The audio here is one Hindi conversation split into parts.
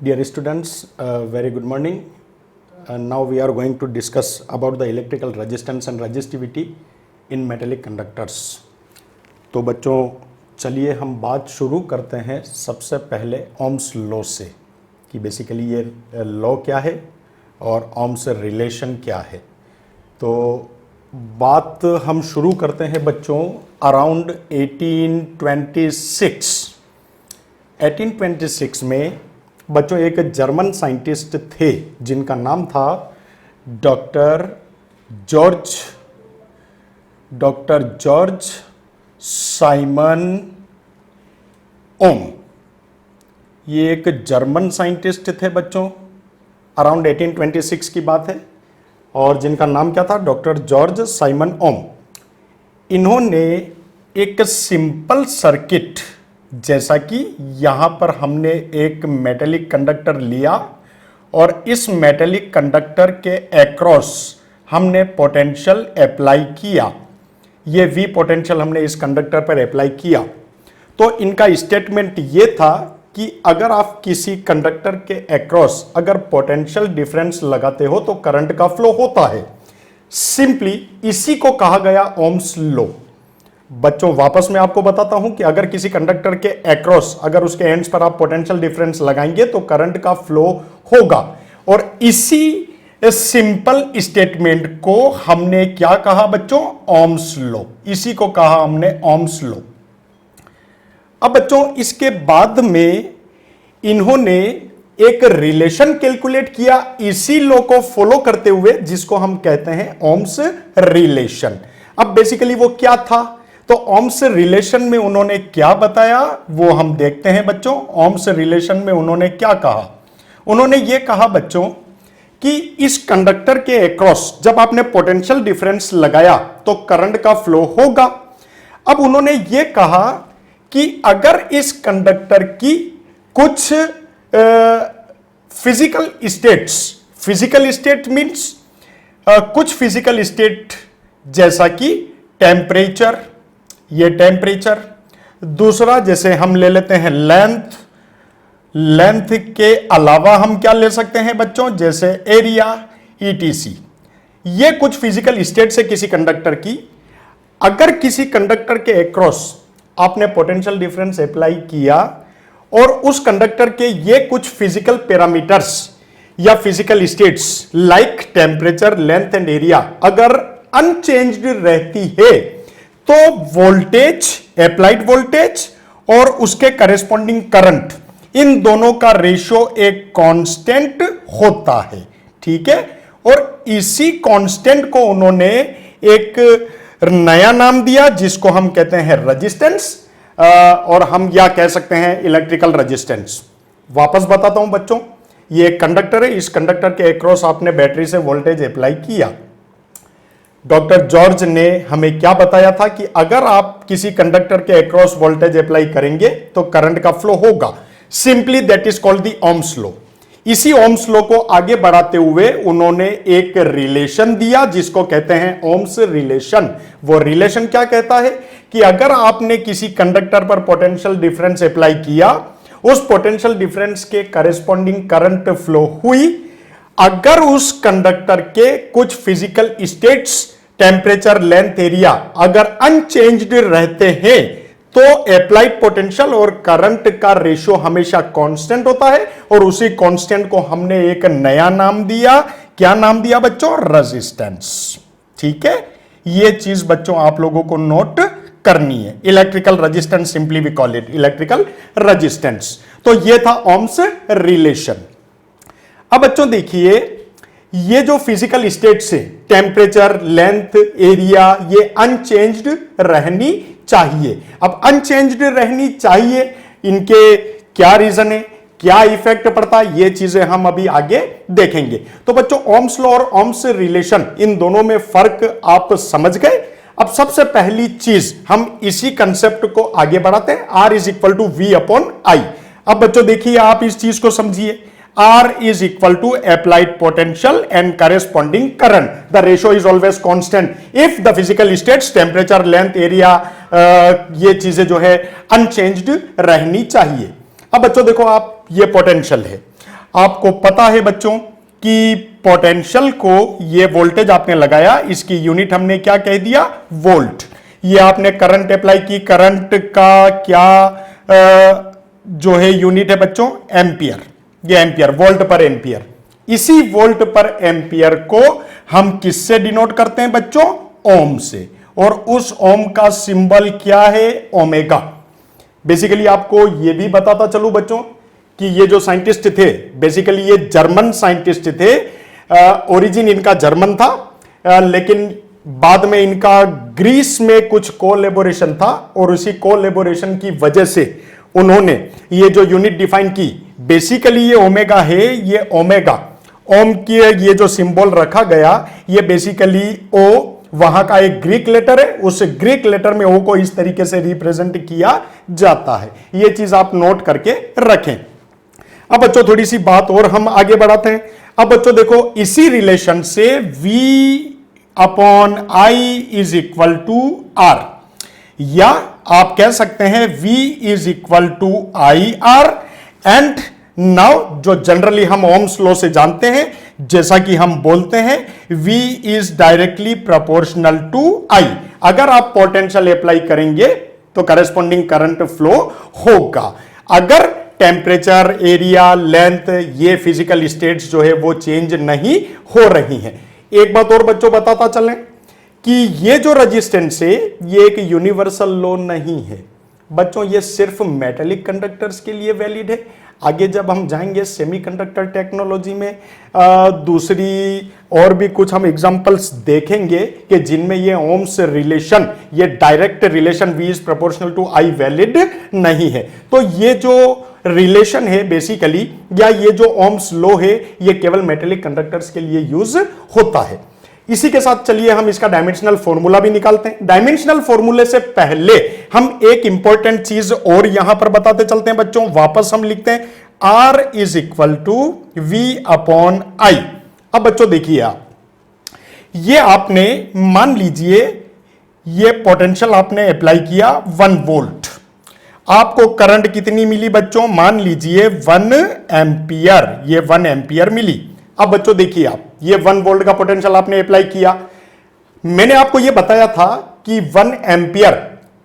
Dear students, very good morning. And now we are going to discuss about the electrical resistance and resistivity in metallic conductors. तो बच्चों चलिए हम बात शुरू करते हैं सबसे पहले ओम्स लॉ से कि बेसिकली ये लॉ क्या है और ओम्स रिलेशन क्या है। तो बात हम शुरू करते हैं बच्चों अराउंड 1826 में बच्चों एक जर्मन साइंटिस्ट थे जिनका नाम था डॉक्टर जॉर्ज साइमन ओम। ये एक जर्मन साइंटिस्ट थे बच्चों, अराउंड 1826 की बात है और जिनका नाम क्या था, डॉक्टर जॉर्ज साइमन ओम। इन्होंने एक सिंपल सर्किट, जैसा कि यहां पर हमने एक मेटेलिक कंडक्टर लिया और इस मेटेलिक कंडक्टर के अक्रॉस हमने पोटेंशियल अप्लाई किया, ये V पोटेंशियल हमने इस कंडक्टर पर अप्लाई किया। तो इनका स्टेटमेंट ये था कि अगर आप किसी कंडक्टर के अक्रॉस अगर पोटेंशियल डिफरेंस लगाते हो तो करंट का फ्लो होता है। सिंपली इसी को कहा गया ओम्स लॉ। बच्चों वापस मैं आपको बताता हूं कि अगर किसी कंडक्टर के अक्रॉस अगर उसके एंड्स पर आप पोटेंशियल डिफरेंस लगाएंगे तो करंट का फ्लो होगा, और इसी सिंपल स्टेटमेंट को हमने क्या कहा बच्चों, ओम्स लॉ। इसी को कहा हमने ओम्स लॉ। अब बच्चों इसके बाद में इन्होंने एक रिलेशन कैलकुलेट किया इसी लॉ को फॉलो करते हुए, जिसको हम कहते हैं ओम्स रिलेशन। अब बेसिकली वो क्या था, तो ओम्स रिलेशन में उन्होंने क्या बताया वो हम देखते हैं बच्चों। ओम्स रिलेशन में उन्होंने क्या कहा, उन्होंने ये कहा बच्चों कि इस कंडक्टर के अक्रॉस जब आपने पोटेंशियल डिफरेंस लगाया तो करंट का फ्लो होगा। अब उन्होंने ये कहा कि अगर इस कंडक्टर की कुछ फिजिकल स्टेट मींस कुछ फिजिकल स्टेट, जैसा कि टेम्परेचर, ये टेम्परेचर, दूसरा जैसे हम ले लेते हैं लेंथ के अलावा हम क्या ले सकते हैं बच्चों, जैसे एरिया, ETC। ये कुछ फिजिकल स्टेट से किसी कंडक्टर की, अगर किसी कंडक्टर के अक्रॉस आपने पोटेंशियल डिफरेंस अप्लाई किया और उस कंडक्टर के ये कुछ फिजिकल पैरामीटर्स या physical states like temperature, length and area अगर अनचेंज्ड रहती है तो वोल्टेज, अप्लाइड वोल्टेज और उसके करेस्पॉन्डिंग करंट, इन दोनों का रेशियो एक कांस्टेंट होता है। ठीक है, और इसी कांस्टेंट को उन्होंने एक नया नाम दिया जिसको हम कहते हैं रेजिस्टेंस, और हम या कह सकते हैं इलेक्ट्रिकल रेजिस्टेंस। वापस बताता हूं बच्चों, ये एक कंडक्टर है, इस कंडक्टर के अक्रॉस आपने बैटरी से वोल्टेज अप्लाई किया। डॉक्टर जॉर्ज ने हमें क्या बताया था कि अगर आप किसी कंडक्टर के अक्रॉस वोल्टेज अप्लाई करेंगे तो करंट का फ्लो होगा। Simply that is called the ohm's law. इसी ओम्स लॉ को आगे बढ़ाते हुए उन्होंने एक रिलेशन दिया जिसको कहते हैं ओम्स रिलेशन। वो रिलेशन क्या कहता है कि अगर आपने किसी कंडक्टर पर पोटेंशियल डिफरेंस अप्लाई किया, उस पोटेंशियल डिफरेंस के करेस्पॉन्डिंग करंट फ्लो हुई, अगर उस कंडक्टर के कुछ physical states, temperature, length, area अगर अनचेंज्ड रहते हैं तो अप्लाइड पोटेंशियल और करंट का रेशियो हमेशा कांस्टेंट होता है, और उसी कांस्टेंट को हमने एक नया नाम दिया। क्या नाम दिया बच्चों, रेजिस्टेंस। ठीक है, ये चीज बच्चों आप लोगों को नोट करनी है। Electrical resistance, simply we call it electrical resistance. तो ये था ओम्स रिलेशन। अब बच्चों देखिए, ये जो फिजिकल स्टेट्स है, टेम्परेचर, लेंथ, एरिया, ये अनचेंज्ड रहनी चाहिए। अब अनचेंज्ड रहनी चाहिए, इनके क्या रीजन है, क्या इफेक्ट पड़ता है, ये चीजें हम अभी आगे देखेंगे। तो बच्चों ओम्स लॉ और ओम्स रिलेशन, इन दोनों में फर्क आप समझ गए। अब सबसे पहली चीज हम इसी कंसेप्ट को आगे बढ़ाते हैं, R is equal to V upon I। अब बच्चों देखिए, आप इस चीज को समझिए, R is equal to applied potential and corresponding current. The ratio is always constant if the physical states, temperature, length, area, ये चीजें जो है अनचेंज्ड रहनी चाहिए। अब बच्चों देखो, आप ये पोटेंशियल है, आपको पता है बच्चों कि पोटेंशियल को, ये वोल्टेज आपने लगाया, इसकी यूनिट हमने क्या कह दिया, वोल्ट। ये आपने करंट अप्लाई की, करंट का क्या जो है यूनिट है बच्चों, एम्पियर। ये एम्पियर, वोल्ट पर एम्पियर। इसी वोल्ट पर एम्पियर को हम किससे डिनोट करते हैं बच्चों, ओम से। और उस ओम का सिंबल क्या है, ओमेगा। बेसिकली आपको यह भी बताता चलूं बच्चों कि ये जो साइंटिस्ट थे, बेसिकली ये जर्मन साइंटिस्ट थे। ओरिजिन इनका जर्मन था, लेकिन बाद में इनका ग्रीस में कुछ कोलैबोरेशन था, और उसी कोलैबोरेशन की वजह से उन्होंने ये जो यूनिट डिफाइन की, बेसिकली ये ओमेगा है। ये ओमेगा, ओम की ये जो सिंबल रखा गया, ये बेसिकली ओ वहां का एक ग्रीक लेटर है, उस ग्रीक लेटर में ओ को इस तरीके से रिप्रेजेंट किया जाता है। ये चीज आप नोट करके रखें। अब बच्चों थोड़ी सी बात और हम आगे बढ़ाते हैं। अब बच्चों देखो, इसी रिलेशन से V upon I is equal to R, या आप कह सकते हैं V is equal to I R. And now जो जनरली हम ओम्स लॉ से जानते हैं, जैसा कि हम बोलते हैं V is directly proportional to I। अगर आप पोटेंशियल अप्लाई करेंगे तो करेस्पॉन्डिंग करंट फ्लो होगा। अगर टेम्परेचर, एरिया, लेंथ, ये फिजिकल स्टेट्स जो है वो चेंज नहीं हो रही हैं। एक बात और बच्चों बताता चलें कि ये जो रेजिस्टेंस है, ये एक यूनिवर्सल लॉ नहीं है बच्चों, ये सिर्फ मेटेलिक कंडक्टर्स के लिए वैलिड है। आगे जब हम जाएंगे सेमीकंडक्टर टेक्नोलॉजी में, दूसरी और भी कुछ हम एग्जांपल्स देखेंगे कि जिनमें ये ओम्स रिलेशन, ये direct relation V is proportional to I valid नहीं है। तो ये जो रिलेशन है बेसिकली, या ये जो ओम्स लॉ है, ये केवल मेटेलिक कंडक्टर्स के लिए यूज होता है। इसी के साथ चलिए हम इसका डायमेंशनल फॉर्मूला भी निकालते हैं। डायमेंशनल फॉर्मूले से पहले हम एक इंपॉर्टेंट चीज और यहां पर बताते चलते हैं बच्चों। वापस हम लिखते हैं R is equal to V upon I। अब बच्चों देखिए, आप ये आपने मान लीजिए, ये पोटेंशियल आपने अप्लाई किया 1 वोल्ट, आपको करंट कितनी मिली बच्चों, मान लीजिए 1 एम्पियर, ये 1 एम्पियर मिली। अब बच्चों देखिए, आप ये 1 वोल्ट का पोटेंशियल आपने अप्लाई किया। मैंने आपको ये बताया था कि 1 एम्पियर,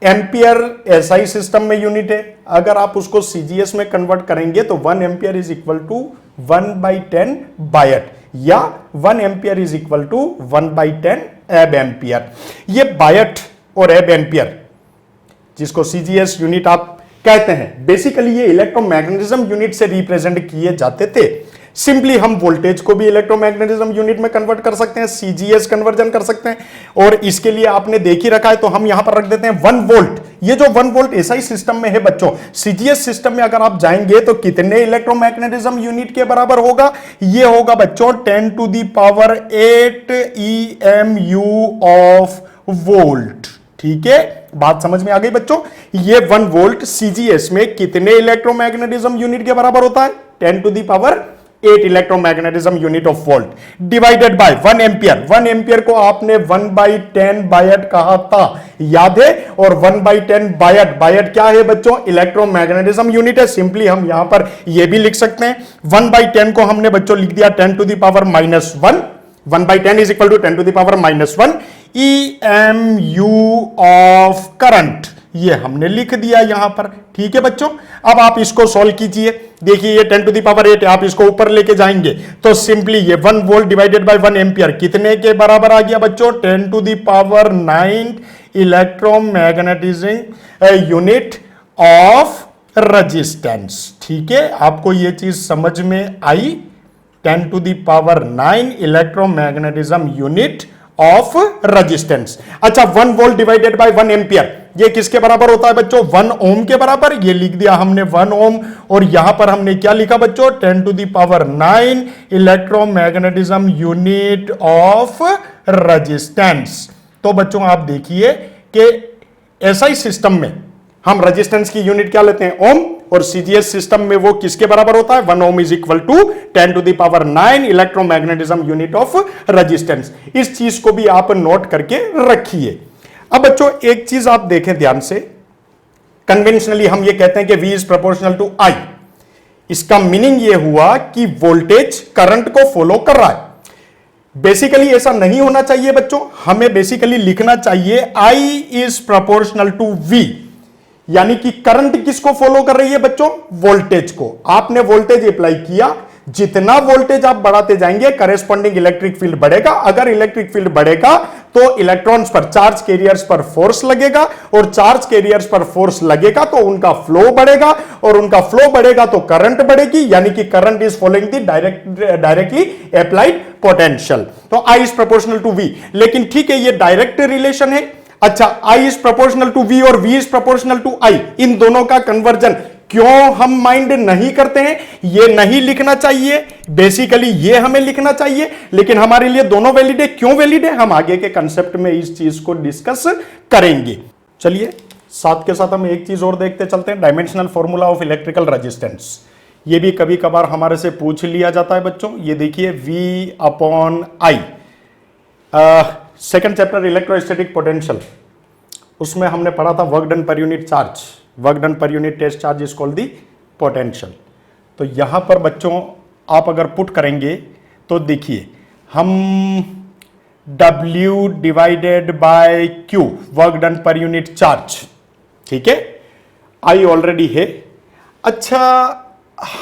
एम्पियर एसआई सिस्टम में यूनिट है। अगर आप उसको सीजीएस में कन्वर्ट करेंगे तो 1 एम्पियर इज इक्वल टू 1/10 बायट, या 1 एम्पियर इज इक्वल टू 1/10 एब एम्पियर। ये बायट और एब एम्पियर, जिसको सीजीएस यूनिट आप कहते हैं, बेसिकली ये इलेक्ट्रोमैग्नेटिज्म यूनिट से रिप्रेजेंट किए जाते थे। सिंपली हम वोल्टेज को भी इलेक्ट्रोमैग्नेटिज्म यूनिट में कन्वर्ट कर सकते हैं, सीजीएस कन्वर्जन कर सकते हैं, और इसके लिए आपने देख ही रखा है तो हम यहां पर रख देते हैं 1 वोल्ट। ये जो 1 वोल्ट एसआई सिस्टम में है बच्चों, सीजीएस सिस्टम में अगर आप जाएंगे तो कितने इलेक्ट्रोमैग्नेटिज्म यूनिट के बराबर होगा, ये होगा बच्चों 10⁸ EMU ऑफ वोल्ट। ठीक है, बात समझ में आ गई बच्चों। ये 1 वोल्ट सीजीएस में कितने इलेक्ट्रोमैग्नेटिज्म यूनिट के बराबर होता है, 10⁸ electromagnetism unit of volt, divided by 1 ampere. 1 ampere को आपने 1/10 बायट कहा था, याद है। और 1/10 बायट, बायट क्या है बच्चों, इलेक्ट्रोमैग्नेटिज्म यूनिट है। सिंपली हम यहां पर यह भी लिख सकते हैं, 1/10 को हमने बच्चों लिख दिया 10⁻⁻1। 1/10 is equal to 10⁻⁻1 EMU of current, ये हमने लिख दिया यहां पर। ठीक है बच्चों, अब आप इसको सॉल्व कीजिए। देखिए ये 10⁸ आप इसको ऊपर लेके जाएंगे तो सिंपली ये 1 वोल्ट डिवाइडेड बाय 1 एम्पियर कितने के बराबर आ गया बच्चों, 10⁹ इलेक्ट्रोमैग्नेटिज्म यूनिट ऑफ रेजिस्टेंस। ठीक है, आपको ये चीज समझ में आई, 10⁹ इलेक्ट्रोमैग्नेटिज्म यूनिट ऑफ रेजिस्टेंस। अच्छा, 1 वोल्ट डिवाइडेड बाय 1 एम्पियर, ये किसके बराबर होता है बच्चों, 1 ओम के बराबर। ये लिख दिया हमने 1 ओम, और यहां पर हमने क्या लिखा बच्चों, 10⁹ इलेक्ट्रोमैग्नेटिज्म यूनिट ऑफ रेजिस्टेंस। तो बच्चों आप देखिए कि एसआई सिस्टम में हम रेजिस्टेंस की यूनिट क्या लेते हैं, ओम, और सीजीएस सिस्टम में वो किसके बराबर होता है, 1 ohm is equal to 10⁹ electromagnetism unit of resistance. इस चीज को भी आप नोट करके रखिए। अब बच्चों एक चीज आप देखें ध्यान से, कन्वेंशनली हम ये कहते हैं कि V is proportional to I। इसका मीनिंग यह हुआ कि वोल्टेज करंट को फॉलो कर रहा है। बेसिकली ऐसा नहीं होना चाहिए बच्चों, हमें बेसिकली लिखना चाहिए I is proportional to V, यानी कि करंट किसको फॉलो कर रही है बच्चों? वोल्टेज को। आपने वोल्टेज अप्लाई किया, जितना वोल्टेज आप बढ़ाते जाएंगे करेस्पॉन्डिंग इलेक्ट्रिक फील्ड बढ़ेगा। अगर इलेक्ट्रिक फील्ड बढ़ेगा तो इलेक्ट्रॉन्स पर, चार्ज कैरियर्स पर फोर्स लगेगा, और चार्ज कैरियर्स पर फोर्स लगेगा तो उनका फ्लो बढ़ेगा, और उनका फ्लो बढ़ेगा तो करंट बढ़ेगी, यानी कि current is following the directly applied potential. तो I is proportional to V। लेकिन ठीक है, ये डायरेक्ट रिलेशन है। अच्छा, I is proportional to V और V is proportional to I, इन दोनों का कन्वर्जन क्यों हम माइंड नहीं करते हैं? ये नहीं लिखना चाहिए, बेसिकली ये हमें लिखना चाहिए, लेकिन हमारे लिए दोनों वैलिड है। क्यों वैलिड है, हम आगे के कंसेप्ट में इस चीज को डिस्कस करेंगे। चलिए साथ के साथ हम एक चीज और देखते चलते हैं, dimensional formula of electrical resistance. ये भी कभी कभार हमारे से पूछ लिया जाता है बच्चों। ये देखिए V upon I, second chapter electrostatic potential, उसमें हमने पढ़ा था work done per unit charge, work done per unit test charge is called the potential. तो यहां पर बच्चों आप अगर पुट करेंगे तो देखिए, हम W divided by Q, work done per unit charge, ठीक है, I ऑलरेडी है। अच्छा,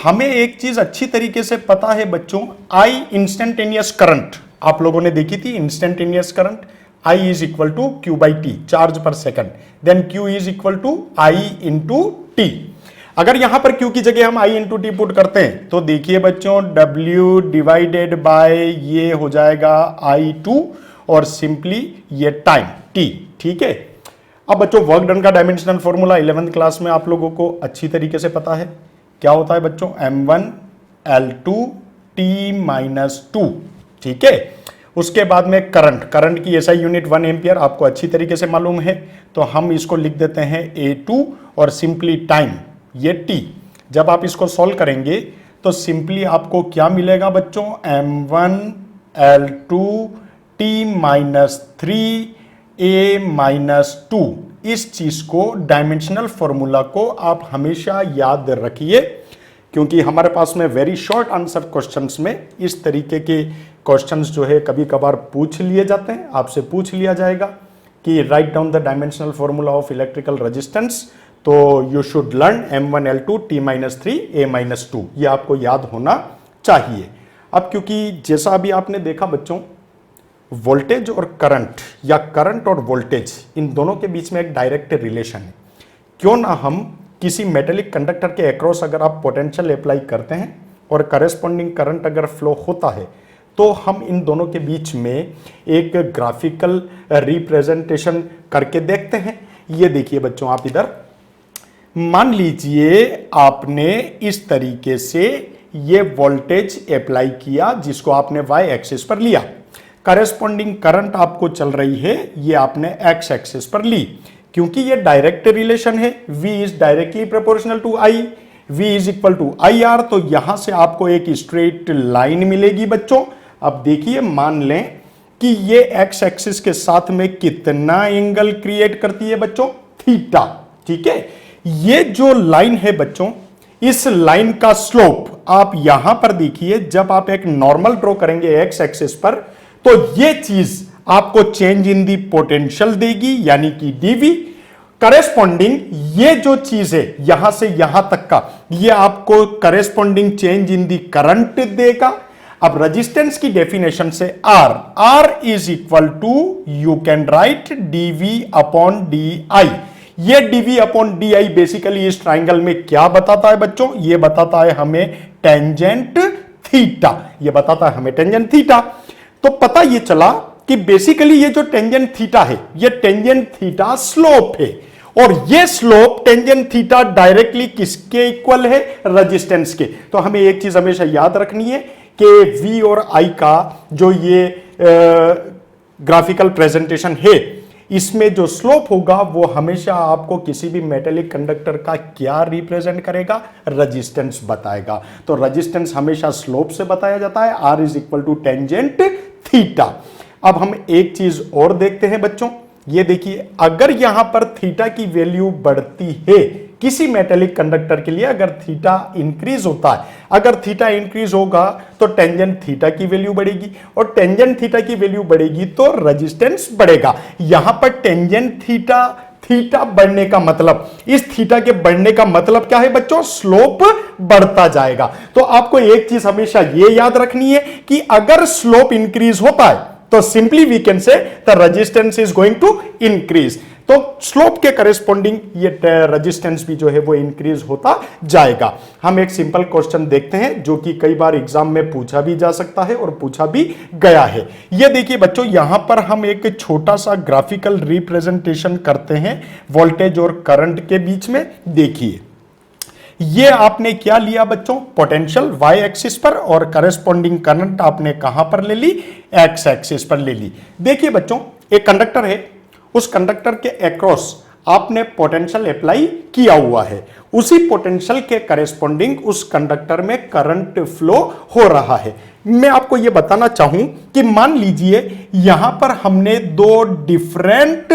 हमें एक चीज अच्छी तरीके से पता है बच्चों, I इंस्टेंटेनियस करंट आप लोगों ने देखी थी, instantaneous current I is equal to Q by T, charge per second, then Q is equal to I into T. अगर यहां पर Q की जगह हम I इंटू टी पुट करते हैं तो देखिए बच्चों, W डिवाइडेड बाय ये हो जाएगा I2 और सिंपली ये टाइम T, ठीक है। अब बच्चों वर्क डन का डायमेंशनल फॉर्मूला 11th क्लास में आप लोगों को अच्छी तरीके से पता है। क्या होता है बच्चों? M1 L2 T-2, ठीक है। उसके बाद में करंट की SI यूनिट 1 एम्पियर आपको अच्छी तरीके से मालूम है, तो हम इसको लिख देते हैं A2 और सिंपली टाइम ये T। जब आप इसको सॉल्व करेंगे तो सिंपली आपको क्या मिलेगा बच्चों? M1 L2 T-3 A-2। इस चीज को, डायमेंशनल फॉर्मूला को आप हमेशा याद रखिए, क्योंकि हमारे पास में वेरी शॉर्ट आंसर क्वेश्चंस में इस तरीके के क्वेश्चंस जो है कभी कभार पूछ लिए जाते हैं। आपसे पूछ लिया जाएगा कि write down the dimensional formula of electrical resistance, तो you should learn M1 L2 T-3 A-2, ये आपको याद होना चाहिए। अब क्योंकि जैसा अभी आपने देखा बच्चों, वोल्टेज और करंट या करंट और वोल्टेज, इन दोनों के बीच में एक डायरेक्ट रिलेशन है। क्यों ना हम किसी मेटेलिक कंडक्टर के अक्रॉस अगर आप पोटेंशियल अप्लाई करते हैं और करेस्पॉन्डिंग करंट अगर फ्लो होता है, तो हम इन दोनों के बीच में एक ग्राफिकल रिप्रेजेंटेशन करके देखते हैं। ये देखिए बच्चों, आप इधर मान लीजिए आपने इस तरीके से ये वोल्टेज अप्लाई किया जिसको आपने y एक्सिस पर लिया, करेस्पॉन्डिंग करंट आपको चल रही है ये आपने x एक्सिस पर ली। क्योंकि ये डायरेक्ट रिलेशन है, V is directly proportional to I, V is equal to IR, तो यहां से आपको एक स्ट्रेट लाइन मिलेगी बच्चों। अब देखिए, मान लें कि ये x एक्सिस के साथ में कितना एंगल क्रिएट करती है बच्चों? थीटा, ठीक है। ये जो लाइन है बच्चों, इस लाइन का स्लोप आप यहां पर देखिए, जब आप एक नॉर्मल ड्रॉ करेंगे x एक्सिस पर, तो ये चीज आपको चेंज इन दी पोटेंशियल देगी, यानी कि dV। करेस्पॉन्डिंग ये जो चीज है यहां से यहां तक का, ये आपको corresponding change in the current देगा। अब रेजिस्टेंस की डेफिनेशन से R is equal to, you can write dV upon DI। ये dV अपॉन DI बेसिकली इस ट्राइंगल में क्या बताता है बच्चों? ये बताता है हमें टेंजेंट थीटा, ये बताता है हमें टेंजेंट थीटा। तो पता ये चला कि बेसिकली ये जो टेंजेंट थीटा है, ये टेंजेंट थीटा स्लोप है, और ये स्लोप टेंजेंट थीटा डायरेक्टली किसके इक्वल है? रेजिस्टेंस के। तो हमें एक चीज हमेशा याद रखनी है कि V और I का जो ये ग्राफिकल प्रेजेंटेशन है, इसमें जो स्लोप होगा वो हमेशा आपको किसी भी मेटेलिक कंडक्टर का क्या रिप्रेजेंट करेगा? रेजिस्टेंस बताएगा। तो रेजिस्टेंस हमेशा स्लोप से बताया जाता है, R is equal to tangent theta. अब हम एक चीज और देखते हैं बच्चों, ये देखिए, अगर यहां पर थीटा की वैल्यू बढ़ती है किसी मेटेलिक कंडक्टर के लिए, अगर थीटा इंक्रीज होता है, अगर थीटा इंक्रीज होगा तो टेंजेंट थीटा की वैल्यू बढ़ेगी, और टेंजेंट थीटा की वैल्यू बढ़ेगी तो रेजिस्टेंस बढ़ेगा। यहां पर टेंजेंट थीटा बढ़ने का मतलब, इस थीटा के बढ़ने का मतलब क्या है बच्चों? स्लोप बढ़ता जाएगा। तो आपको एक चीज हमेशा यह याद रखनी है कि अगर स्लोप इंक्रीज होता है तो simply we can say the resistance is going to increase. तो स्लोप के करेस्पॉन्डिंग ये रेजिस्टेंस भी जो है वो इंक्रीज होता जाएगा। हम एक सिंपल क्वेश्चन देखते हैं जो कि कई बार एग्जाम में पूछा भी जा सकता है और पूछा भी गया है। ये देखिए बच्चों, यहां पर हम एक छोटा सा ग्राफिकल रिप्रेजेंटेशन करते हैं वोल्टेज और करंट के बीच में। देखिए, ये आपने क्या लिया बच्चों? पोटेंशियल वाई एक्सिस पर, और करेस्पॉन्डिंग करंट आपने कहां पर ले ली? एक्स एक्सिस पर ले ली। देखिए बच्चों, एक कंडक्टर है, उस कंडक्टर के अक्रॉस आपने पोटेंशियल अप्लाई किया हुआ है, उसी पोटेंशियल के करेस्पॉन्डिंग उस कंडक्टर में करंट फ्लो हो रहा है। मैं आपको यह बताना चाहूं कि मान लीजिए यहां पर हमने दो डिफरेंट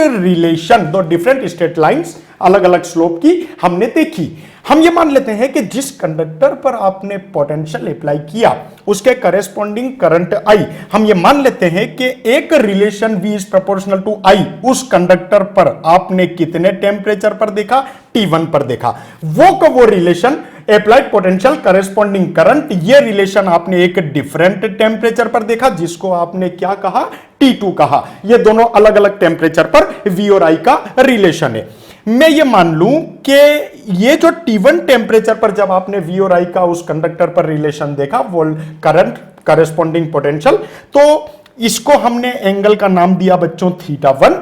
स्ट्रेट लाइंस अलग अलग स्लोप की हमने देखी। हम ये मान लेते हैं कि जिस कंडक्टर पर आपने पोटेंशियल अप्लाई किया उसके करेस्पॉन्डिंग करंट आई, हम ये मान लेते हैं कि एक relation V is proportional to I उस कंडक्टर पर आपने कितने टेम्परेचर पर देखा? T1 पर देखा। वो relation applied potential corresponding current, ये रिलेशन आपने एक डिफरेंट टेम्परेचर पर देखा जिसको आपने क्या कहा? T2 कहा। ये दोनों अलग अलग टेम्परेचर पर V और I का रिलेशन है। मैं ये मान लूं कि ये जो T1 टेम्परेचर पर जब आपने V और I का उस कंडक्टर पर रिलेशन देखा, वो करंट करेस्पॉन्डिंग पोटेंशियल, तो इसको हमने एंगल का नाम दिया बच्चों θ1,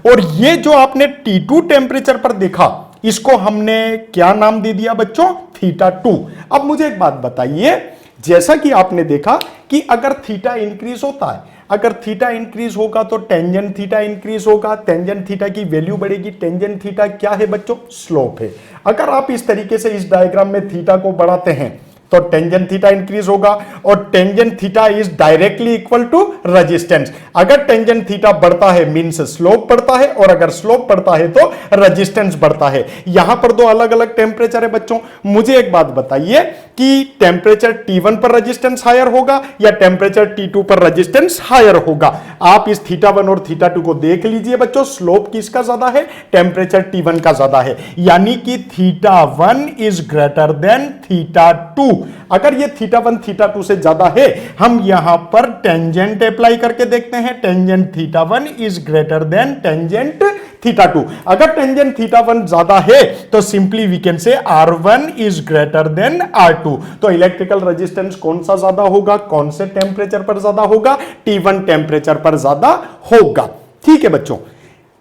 और ये जो आपने T2 टेम्परेचर पर देखा इसको हमने क्या नाम दे दिया बच्चों? θ2। अब मुझे एक बात बताइए, जैसा कि आपने देखा कि अगर थीटा इंक्रीज होता है, अगर थीटा इंक्रीज होगा तो टेंजेंट थीटा इंक्रीज होगा, टेंजेंट थीटा की वैल्यू बढ़ेगी। टेंजेंट थीटा क्या है बच्चों? स्लोप है। अगर आप इस तरीके से इस डायग्राम में थीटा को बढ़ाते हैं तो टेंजेंट थीटा इंक्रीज होगा, और tangent theta is directly equal to resistance. अगर टेंजेंट थीटा बढ़ता है मींस स्लोप बढ़ता है, और अगर स्लोप बढ़ता है तो रेजिस्टेंस बढ़ता है। यहां पर दो अलग अलग टेम्परेचर है बच्चों। मुझे एक बात बताइए कि टेम्परेचर T1 पर रेजिस्टेंस हायर होगा या टेम्परेचर T2 पर रेजिस्टेंस हायर होगा? आप इस θ1 और θ2 को देख लीजिए बच्चों, स्लोप किसका ज्यादा है? टेम्परेचर T1 का ज्यादा है, यानी कि θ1 इज ग्रेटर देन θ2। अगर ये θ1 θ2 से ज्यादा है, हम यहां पर टेंजेंट अप्लाई करके देखते हैं। Tangent θ1 is greater than tangent θ2। अगर टेंजेंट θ1 ज्यादा है तो सिंपली वी कैन से R1 is greater then R2। तो इलेक्ट्रिकल रेजिस्टेंस कौन सा ज्यादा होगा? कौन से टेम्परेचर पर ज्यादा होगा? T1 टेम्परेचर पर ज्यादा होगा। ठीक है बच्चों,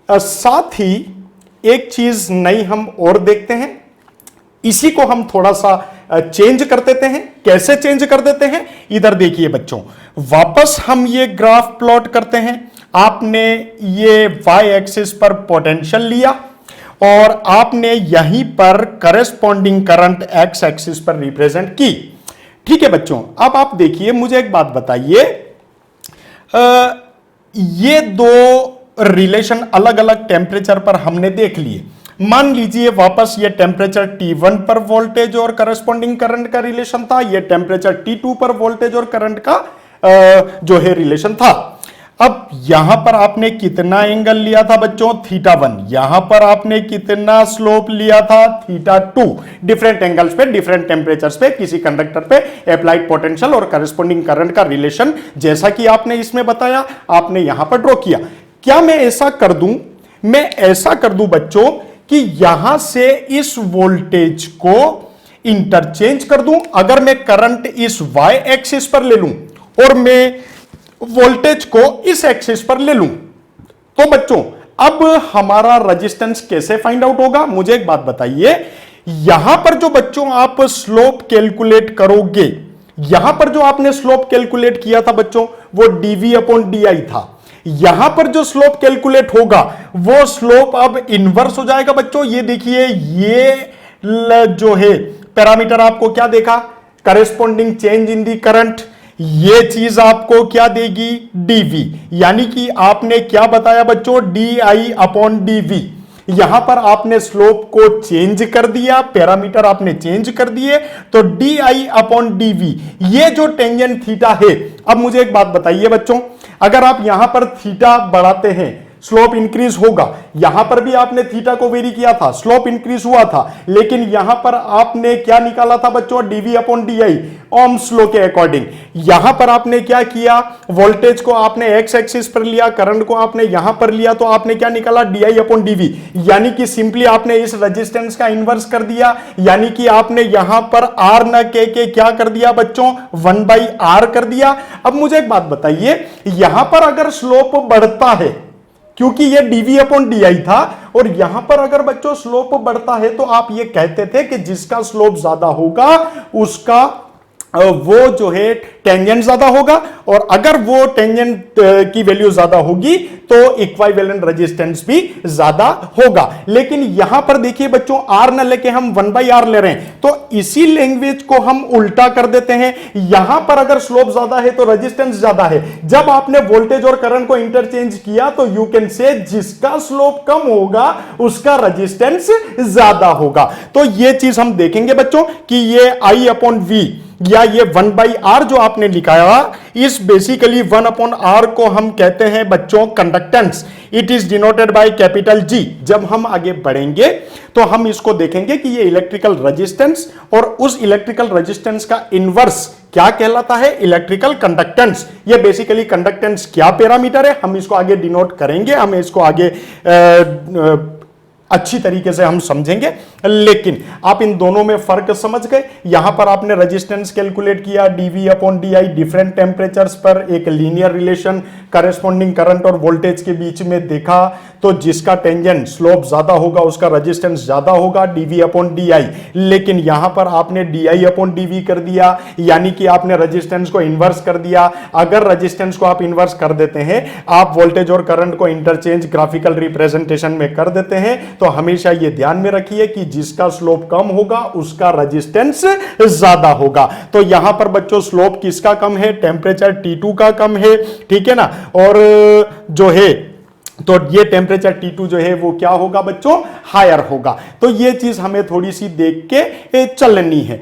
साथ ही एक चीज नई हम और देखते हैं, इसी को हम थोड़ा सा चेंज कर देते हैं। कैसे चेंज कर देते हैं? इधर देखिए बच्चों, वापस हम ये ग्राफ प्लॉट करते हैं। आपने ये y एक्सिस पर पोटेंशियल लिया और आपने यहीं पर करेस्पॉन्डिंग करंट x एक्सिस पर रिप्रेजेंट की। ठीक है बच्चों, अब आप देखिए, मुझे एक बात बताइए, ये दो रिलेशन अलग अलग टेम्परेचर पर हमने देख लिए। मान लीजिए वापस ये टेम्परेचर T1 पर वोल्टेज और करस्पॉन्डिंग करंट का रिलेशन था, ये टेम्परेचर T2 पर वोल्टेज और करंट का जो है रिलेशन था। अब यहां पर आपने कितना एंगल लिया था बच्चों? θ1। यहां पर आपने कितना स्लोप लिया था? θ2। डिफरेंट एंगल्स पे, डिफरेंट टेम्परेचर्स पे, किसी कंडक्टर पे अप्लाइड पोटेंशियल और करस्पॉन्डिंग करंट का रिलेशन जैसा कि आपने इसमें बताया, आपने यहां पर ड्रॉ किया। क्या मैं ऐसा कर दूं, मैं ऐसा कर दूं बच्चों कि यहां से इस वोल्टेज को इंटरचेंज कर दूं? अगर मैं करंट इस y एक्सिस पर ले लूं और मैं वोल्टेज को इस एक्सिस पर ले लूं, तो बच्चों अब हमारा रेजिस्टेंस कैसे फाइंड आउट होगा? मुझे एक बात बताइए, यहां पर जो बच्चों आप स्लोप कैलकुलेट करोगे, यहां पर जो आपने स्लोप कैलकुलेट किया था बच्चों, वो dv/di था। यहां पर जो स्लोप कैलकुलेट होगा वो स्लोप अब इनवर्स हो जाएगा बच्चों। ये देखिए, ये जो है पैरामीटर आपको क्या देखा? Corresponding change in the current. ये चीज आपको क्या देगी, डीवी। यानी कि आपने क्या बताया बच्चों, डी आई अपॉन डीवी। यहां पर आपने स्लोप को चेंज कर दिया, पैरामीटर आपने चेंज कर दिए, तो डी आई अपॉन डीवी ये जो टेंजेंट थीटा है। अब मुझे एक बात बताइए बच्चों, अगर आप यहां पर थीटा बढ़ाते हैं स्लोप इंक्रीज होगा। यहां पर भी आपने थीटा को वेरी किया था, स्लोप इंक्रीज हुआ था, लेकिन यहां पर आपने क्या निकाला था बच्चों, DV upon D I Ohm's law के अकॉर्डिंग। यहां पर आपने क्या किया, वोल्टेज को आपने एक्स एक्सिस पर लिया, करंट को आपने यहां पर लिया, तो आपने क्या निकाला, डी आई अपॉन डीवी। यानी कि सिंपली आपने इस रेजिस्टेंस का इनवर्स कर दिया, यानी कि आपने यहां पर आर न के क्या कर दिया बच्चों, 1/r कर दिया। अब मुझे एक बात बताइए, यहां पर अगर स्लोप बढ़ता है, क्योंकि ये डीवी अपॉन डी आई था, और यहां पर अगर बच्चों स्लोप बढ़ता है, तो आप ये कहते थे कि जिसका स्लोप ज्यादा होगा उसका वो जो है टेंजेंट ज्यादा होगा, और अगर वो टेंजेंट की वैल्यू ज्यादा होगी तो इक्विवेलेंट रेजिस्टेंस भी ज्यादा होगा। लेकिन यहां पर देखिए बच्चों, आर न लेके हम 1/r ले रहे हैं, तो इसी लैंग्वेज को हम उल्टा कर देते हैं। यहां पर अगर स्लोप ज्यादा है तो रेजिस्टेंस ज्यादा है। जब आपने वोल्टेज और करंट को इंटरचेंज किया तो यू कैन से जिसका स्लोप कम होगा उसका रेजिस्टेंस ज्यादा होगा। तो यह चीज हम देखेंगे बच्चों कि ये आई अपॉन वी या ये 1/r जो आपने लिखाया, इस बेसिकली 1/r को हम कहते हैं बच्चों conductance. It is denoted by capital G। जब हम आगे बढ़ेंगे तो हम इसको देखेंगे कि ये इलेक्ट्रिकल रेजिस्टेंस, और उस इलेक्ट्रिकल रेजिस्टेंस का इनवर्स क्या कहलाता है, इलेक्ट्रिकल कंडक्टेंस। ये बेसिकली कंडक्टेंस क्या पैरामीटर है, हम इसको आगे डिनोट करेंगे, हम इसको आगे अच्छी तरीके से हम समझेंगे। लेकिन आप इन दोनों में फर्क समझ गए। यहां पर आपने रेजिस्टेंस कैलकुलेट किया, DV upon D I, different temperatures पर एक लीनियर रिलेशन करस्पॉन्डिंग करंट और वोल्टेज के बीच में देखा, तो जिसका टेंजेंट स्लोप ज्यादा होगा उसका रेजिस्टेंस ज्यादा होगा, डीवी अपॉन डी आई। लेकिन यहां पर आपने डी आई अपॉन डीवी कर दिया, यानी कि आपने रेजिस्टेंस को इन्वर्स कर दिया। अगर रेजिस्टेंस को आप इन्वर्स कर देते हैं, आप वोल्टेज और करंट को इंटरचेंज ग्राफिकल रिप्रेजेंटेशन में कर देते हैं, तो हमेशा यह ध्यान में रखिए कि जिसका स्लोप कम होगा उसका रेजिस्टेंस ज्यादा होगा। तो यहां पर बच्चों स्लोप किसका कम है, टेम्परेचर T2 का कम है, ठीक है ना। और जो है तो ये टेम्परेचर T2 जो है वो क्या होगा बच्चों, हायर होगा। तो ये चीज हमें थोड़ी सी देख के चलनी है।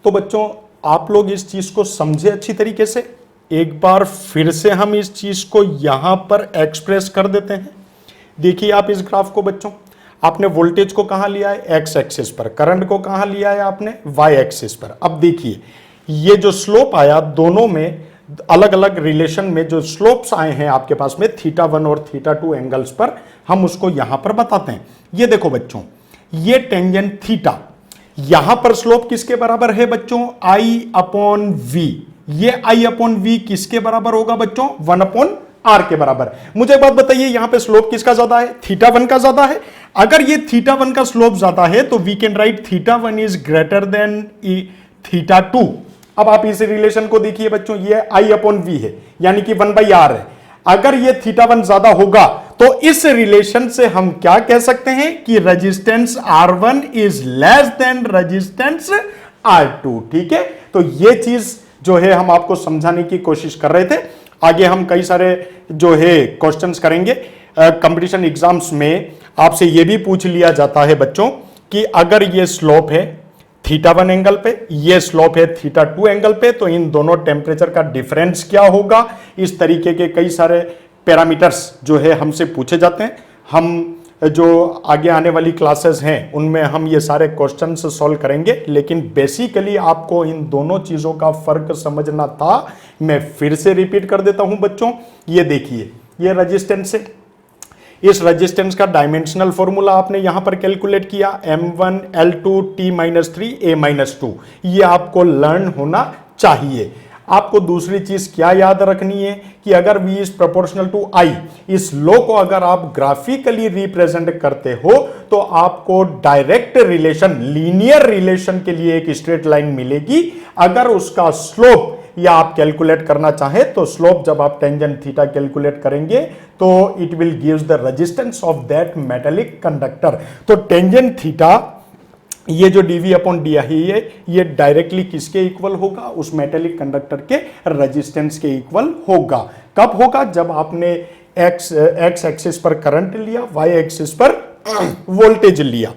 तो बच्चों आप लोग इस चीज को समझे अच्छी तरीके से। एक बार फिर से हम इस चीज को यहां पर एक्सप्रेस कर देते हैं। देखिए आप इस ग्राफ को बच्चों, आपने वोल्टेज को कहां लिया है, एक्स एक्सिस पर, करंट को कहां लिया है आपने, वाई एक्सिस पर। अब देखिए ये जो स्लोप आया, दोनों में अलग अलग रिलेशन में जो स्लोप्स आए हैं आपके पास में θ1 और θ2 एंगल्स पर, हम उसको यहां पर बताते हैं। ये देखो बच्चों, ये टेंजेंट थीटा, यहां पर स्लोप किसके बराबर है बच्चों, आई अपॉन वी। ये आई अपॉन वी किसके बराबर होगा बच्चों, 1/r के बराबर। मुझे एक बात बताइए, यहां पे स्लोप किसका ज्यादा है, θ1 का ज्यादा है। अगर ये θ1 का स्लोप ज्यादा है तो we can write θ1 is greater than θ2। अब आप इस रिलेशन को देखिए बच्चों, ये आई अपॉन वी है, यानी कि 1/r है। अगर ये θ1 ज्यादा होगा तो इस रिलेशन से हम क्या कह सकते हैं कि resistance R1 is less than resistance R2। ठीक है, तो ये चीज जो है हम आपको समझाने की कोशिश कर रहे थे। आगे हम कई सारे जो है क्वेश्चंस करेंगे। कंपटीशन एग्जाम्स में आपसे यह भी पूछ लिया जाता है बच्चों कि अगर ये स्लोप है θ1 एंगल पे, ये स्लोप है θ2 एंगल पे, तो इन दोनों टेम्परेचर का डिफरेंस क्या होगा। इस तरीके के कई सारे पैरामीटर्स जो है हमसे पूछे जाते हैं। हम जो आगे आने वाली क्लासेस हैं उनमें हम ये सारे क्वेश्चंस सॉल्व करेंगे, लेकिन बेसिकली आपको इन दोनों चीजों का फर्क समझना था। मैं फिर से रिपीट कर देता हूं बच्चों, ये देखिए, ये रेजिस्टेंस है, इस रेजिस्टेंस का डायमेंशनल फॉर्मूला आपने यहां पर कैलकुलेट किया, M1 L2 T-3 A-2। ये आपको लर्न होना चाहिए। आपको दूसरी चीज क्या याद रखनी है कि अगर V is proportional to I, इस लो को अगर आप ग्राफिकली रिप्रेजेंट करते हो तो आपको डायरेक्ट रिलेशन, लीनियर रिलेशन के लिए एक स्ट्रेट लाइन मिलेगी। अगर उसका स्लोप या आप कैलकुलेट करना चाहें तो स्लोप जब आप टेंजेंट थीटा कैलकुलेट करेंगे तो it will gives the resistance of that metallic conductor. तो टेंजेंट थीटा ये जो dV अपॉन डी है ये डायरेक्टली किसके इक्वल होगा, उस मेटेलिक कंडक्टर के रेजिस्टेंस के इक्वल होगा। कब होगा, जब आपने एक्स एक्सिस पर करंट लिया, वाई एक्सिस पर वोल्टेज लिया।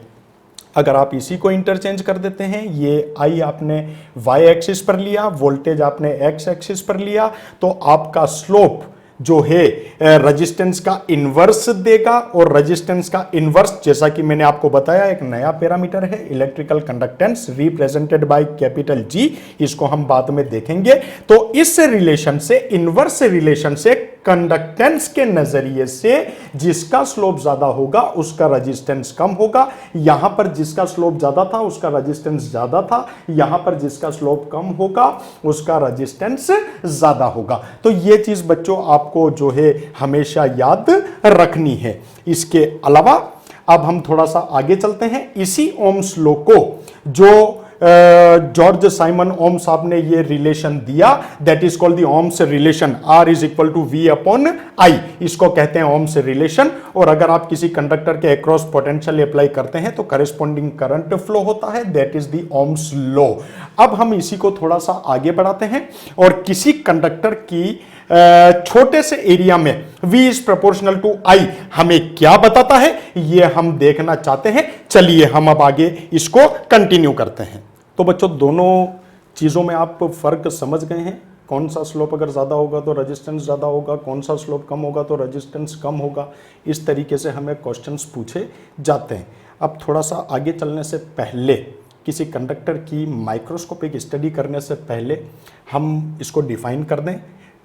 अगर आप इसी को इंटरचेंज कर देते हैं, ये आई आपने वाई एक्सिस पर लिया, वोल्टेज आपने एक्स एक्सिस पर लिया, तो आपका स्लोप जो है रेजिस्टेंस का इनवर्स देगा। और रेजिस्टेंस का इनवर्स, जैसा कि मैंने आपको बताया, एक नया पैरामीटर है, electrical conductance represented by capital G. इसको हम बाद में देखेंगे। तो इस रिलेशन से, इनवर्स रिलेशन से, कंडक्टेंस के नजरिए से जिसका स्लोप ज्यादा होगा उसका रेजिस्टेंस कम होगा। यहां पर जिसका स्लोप ज्यादा था उसका रेजिस्टेंस ज्यादा था, यहां पर जिसका स्लोप कम होगा उसका रेजिस्टेंस ज्यादा होगा। तो यह चीज बच्चों आपको जो है हमेशा याद रखनी है। इसके अलावा अब हम थोड़ा सा आगे चलते हैं। इसी ओम्स लॉ को जो जॉर्ज साइमन ओम साहब ने ये रिलेशन दिया, that is called the Ohm's relation, R is equal to V upon I, इसको कहते हैं ओम्स रिलेशन। और अगर आप किसी कंडक्टर के अक्रॉस पोटेंशियल अप्लाई करते हैं तो करेस्पॉन्डिंग करंट फ्लो होता है, that is the ohm's law. अब हम इसी को थोड़ा सा आगे बढ़ाते हैं और किसी कंडक्टर की छोटे से एरिया में V is proportional to I हमें क्या बताता है, ये हम देखना चाहते हैं। चलिए हम अब आगे इसको कंटिन्यू करते हैं। तो बच्चों दोनों चीजों में आप फर्क समझ गए हैं। कौन सा स्लोप अगर ज्यादा होगा तो रेजिस्टेंस ज्यादा होगा, कौन सा स्लोप कम होगा तो रेजिस्टेंस कम होगा। इस तरीके से हमें क्वेश्चंस पूछे जाते हैं। अब थोड़ा सा आगे चलने से पहले, किसी कंडक्टर की माइक्रोस्कोपिक स्टडी करने से पहले हम इसको डिफाइन कर दें।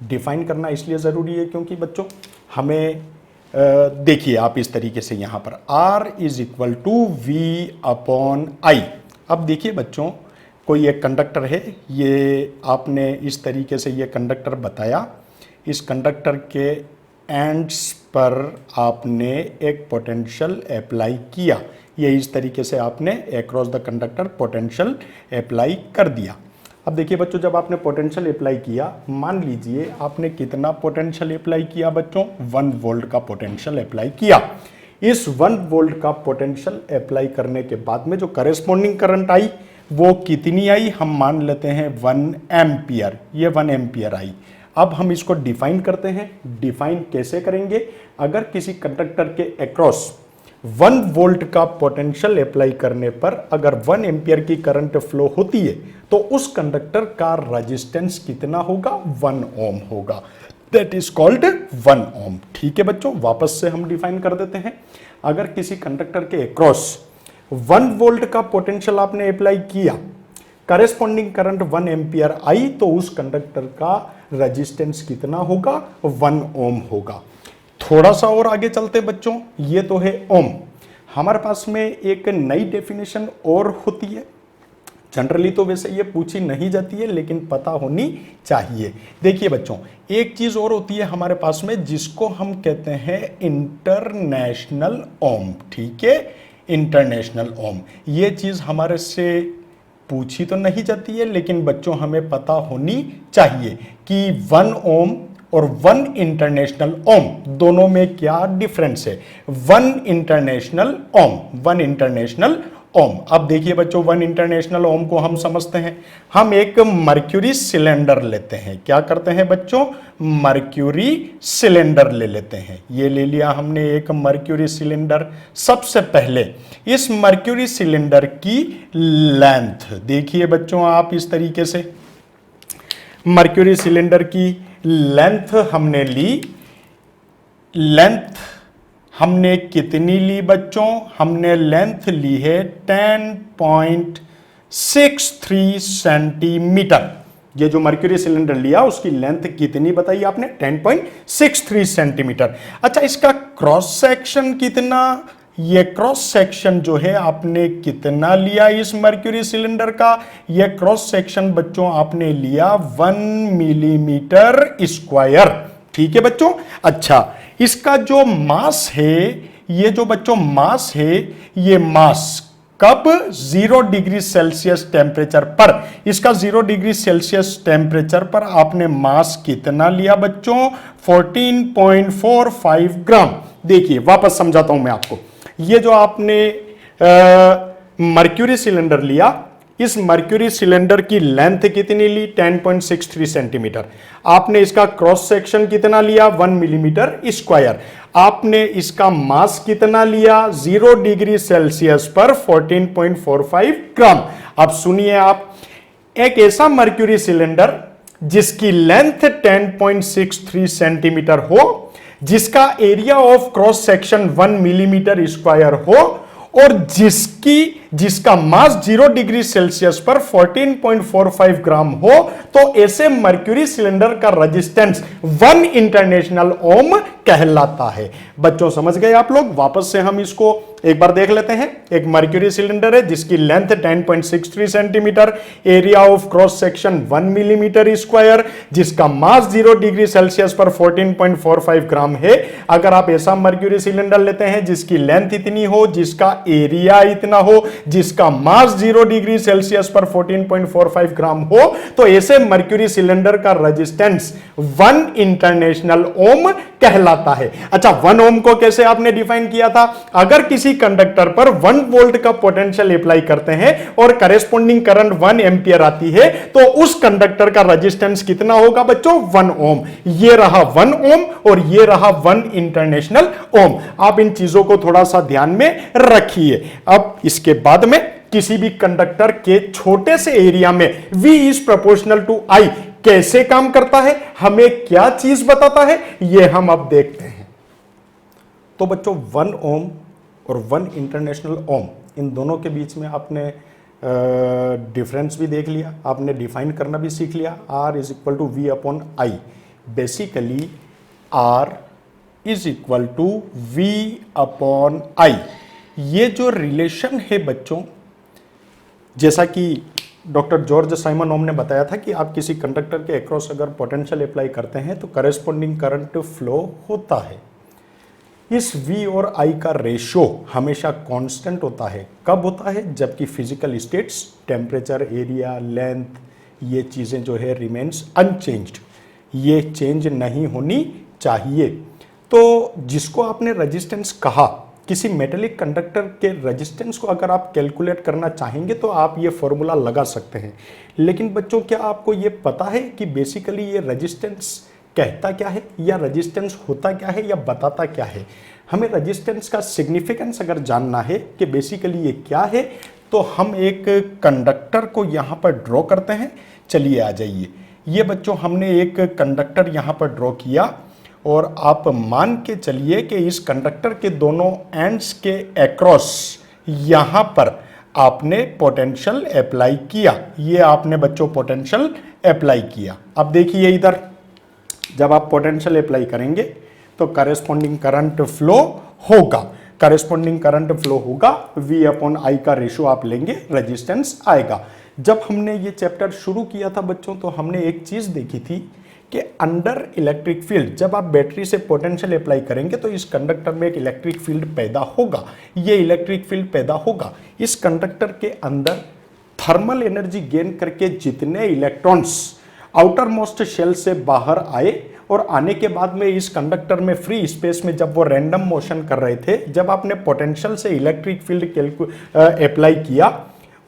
डिफाइन करना इसलिए ज़रूरी है क्योंकि बच्चों हमें देखिए आप इस तरीके से यहाँ पर R is equal to V upon I। अब देखिए बच्चों, कोई एक कंडक्टर है, ये आपने इस तरीके से ये कंडक्टर बताया। इस कंडक्टर के एंड्स पर आपने एक पोटेंशियल अप्लाई किया। ये इस तरीके से आपने across the conductor potential apply कर दिया। अब देखिए बच्चों, जब आपने पोटेंशियल अप्लाई किया, मान लीजिए आपने कितना पोटेंशियल अप्लाई किया बच्चों, 1 वोल्ट का पोटेंशियल अप्लाई किया। इस 1 वोल्ट का पोटेंशियल अप्लाई करने के बाद में जो करेस्पॉन्डिंग करंट आई वो कितनी आई, हम मान लेते हैं 1 एम्पियर। ये 1 एम्पियर आई। अब हम इसको डिफाइन करते हैं। डिफाइन कैसे करेंगे, अगर किसी कंडक्टर के अक्रॉस 1 वोल्ट का पोटेंशियल अप्लाई करने पर अगर 1 एम्पियर की करंट फ्लो होती है तो उस कंडक्टर का रेजिस्टेंस कितना होगा, 1 ओम होगा। दैट इज कॉल्ड 1 ओम। ठीक है बच्चों, वापस से हम डिफाइन कर देते हैं। अगर किसी कंडक्टर के अक्रॉस 1 वोल्ट का पोटेंशियल आपने अप्लाई किया, करेस्पॉन्डिंग करंट 1 एम्पियर आई, तो उस कंडक्टर का रेजिस्टेंस कितना होगा, 1 ओम होगा। थोड़ा सा और आगे चलते बच्चों, ये तो है ओम। हमारे पास में एक नई डेफिनेशन और होती है। जनरली तो वैसे ये पूछी नहीं जाती है लेकिन पता होनी चाहिए। देखिए बच्चों, एक चीज और होती है हमारे पास में जिसको हम कहते हैं इंटरनेशनल ओम। ठीक है, इंटरनेशनल ओम। ये चीज हमारे से पूछी तो नहीं जाती है लेकिन बच्चों हमें पता होनी चाहिए कि 1 ओम और 1 इंटरनेशनल ओम दोनों में क्या डिफरेंस है। 1 इंटरनेशनल ओम, 1 इंटरनेशनल ओम। अब देखिए बच्चों, 1 इंटरनेशनल ओम को हम समझते हैं। हम एक मर्क्यूरी सिलेंडर लेते हैं। क्या करते हैं बच्चों, मर्क्यूरी सिलेंडर ले लेते हैं। ये ले लिया हमने एक मर्क्यूरी सिलेंडर। सबसे पहले इस मर्क्यूरी सिलेंडर की लेंथ देखिए बच्चों, आप इस तरीके से मर्क्यूरी सिलेंडर की लेंथ हमने ली। लेंथ हमने कितनी ली बच्चों, हमने लेंथ ली है 10.63 सेंटीमीटर। ये जो मर्क्यूरी सिलेंडर लिया उसकी लेंथ कितनी बताई आपने, 10.63 सेंटीमीटर। अच्छा, इसका क्रॉस सेक्शन कितना, ये क्रॉस सेक्शन जो है आपने कितना लिया इस मर्क्यूरी सिलेंडर का, ये क्रॉस सेक्शन बच्चों आपने लिया 1 मिलीमीटर स्क्वायर। ठीक है बच्चों। अच्छा, इसका जो मास है, ये जो बच्चों मास है, ये मास कब, 0 डिग्री सेल्सियस टेम्परेचर पर, इसका 0 डिग्री सेल्सियस टेम्परेचर पर आपने मास कितना लिया बच्चों, 14.45 ग्राम। देखिए वापस समझाता हूं मैं आपको। ये जो आपने मर्क्यूरी सिलेंडर लिया, इस मर्क्यूरी सिलेंडर की लेंथ कितनी ली 10.63 सेंटीमीटर, आपने इसका क्रॉस सेक्शन कितना लिया 1 मिलीमीटर स्क्वायर, आपने इसका मास कितना लिया 0 डिग्री सेल्सियस पर 14.45 ग्राम। अब सुनिए आप, एक ऐसा मर्क्यूरी सिलेंडर जिसकी लेंथ 10.63 सेंटीमीटर हो, जिसका area of cross section 1 millimetre square हो और जिसका मास 0 डिग्री सेल्सियस पर 14.45 ग्राम हो, तो ऐसे मर्क्यूरी सिलेंडर का रेजिस्टेंस 1 इंटरनेशनल ओम कहलाता है। बच्चों समझ गए आप लोग? वापस से हम इसको एक बार देख लेते हैं। एक मर्क्यूरी सिलेंडर है जिसकी length 10.63 centimetre, area of cross section 1 millimetre square, जिसका मास 0 डिग्री सेल्सियस पर 14.45 ग्राम है। अगर आप ऐसा मर्क्यूरी सिलेंडर लेते हैं जिसकी लेंथ इतनी हो, जिसका एरिया इतना हो, जिसका मास 0 डिग्री सेल्सियस पर 14.45 ग्राम हो, तो ऐसे मर्क्यूरी सिलेंडर का रेजिस्टेंस 1 इंटरनेशनल ओम कहलाता है। अच्छा, 1 ओम को कैसे आपने डिफाइन किया था? अगर किसी कंडक्टर पर 1 वोल्ट का पोटेंशियल अप्लाई करते हैं और करेस्पॉन्डिंग करंट 1 एंपियर आती है, तो उस कंडक्टर का रेजिस्टेंस कितना होगा बच्चों? 1 ओम। ये रहा 1 ओम और ये रहा 1 इंटरनेशनल ओम। आप इन चीजों को थोड़ा सा ध्यान में रखिए। अब इसके बाद में किसी भी कंडक्टर के छोटे से एरिया में V is proportional to I कैसे काम करता है, हमें क्या चीज बताता है, ये हम अब देखते हैं। तो बच्चों 1 ओम और 1 इंटरनेशनल ओम, इन दोनों के बीच में आपने डिफरेंस भी देख लिया, आपने डिफाइन करना भी सीख लिया। R is equal to V upon I। Basically R is equal to V upon I। ये जो रिलेशन है बच्चों, जैसा कि डॉक्टर जॉर्ज साइमन ओम ने बताया था कि आप किसी कंडक्टर के अक्रॉस अगर पोटेंशियल अप्लाई करते हैं तो करेस्पॉन्डिंग करंट फ्लो होता है। इस V और I का रेशियो हमेशा कांस्टेंट होता है। कब होता है? जबकि physical states, temperature, area, length, ये चीज़ें जो है रिमेन्स अनचेंज्ड, ये चेंज नहीं होनी चाहिए। तो जिसको आपने रेजिस्टेंस कहा, किसी मेटेलिक कंडक्टर के रेजिस्टेंस को अगर आप कैलकुलेट करना चाहेंगे तो आप ये फॉर्मूला लगा सकते हैं। लेकिन बच्चों क्या आपको ये पता है कि बेसिकली ये रेजिस्टेंस कहता क्या है, या रेजिस्टेंस होता क्या है, या बताता क्या है? हमें रेजिस्टेंस का सिग्निफिकेंस अगर जानना है कि बेसिकली ये क्या है, तो हम एक कंडक्टर को यहाँ पर ड्रॉ करते हैं। चलिए आ जाइए। ये बच्चों हमने एक कंडक्टर यहाँ पर ड्रॉ किया और आप मान के चलिए कि इस कंडक्टर के दोनों एंड्स के अक्रॉस यहाँ पर आपने पोटेंशियल अप्लाई किया। ये आपने बच्चों पोटेंशियल अप्लाई किया। अब देखिए इधर, जब आप पोटेंशियल अप्लाई करेंगे तो करेस्पॉन्डिंग करंट फ्लो होगा। करेस्पॉन्डिंग करंट फ्लो होगा, V अपॉन I का रेशियो आप लेंगे, रेजिस्टेंस आएगा। जब हमने ये चैप्टर शुरू किया था बच्चों, तो हमने एक चीज देखी थी कि अंडर इलेक्ट्रिक फील्ड, जब आप बैटरी से पोटेंशियल अप्लाई करेंगे तो इस कंडक्टर में एक इलेक्ट्रिक फील्ड पैदा होगा। ये इलेक्ट्रिक फील्ड पैदा होगा, इस कंडक्टर के अंदर थर्मल एनर्जी गेन करके जितने इलेक्ट्रॉन्स आउटर मोस्ट शेल से बाहर आए और आने के बाद में इस कंडक्टर में फ्री स्पेस में जब वो रैंडम मोशन कर रहे थे, जब आपने पोटेंशियल से इलेक्ट्रिक फील्ड अप्लाई किया,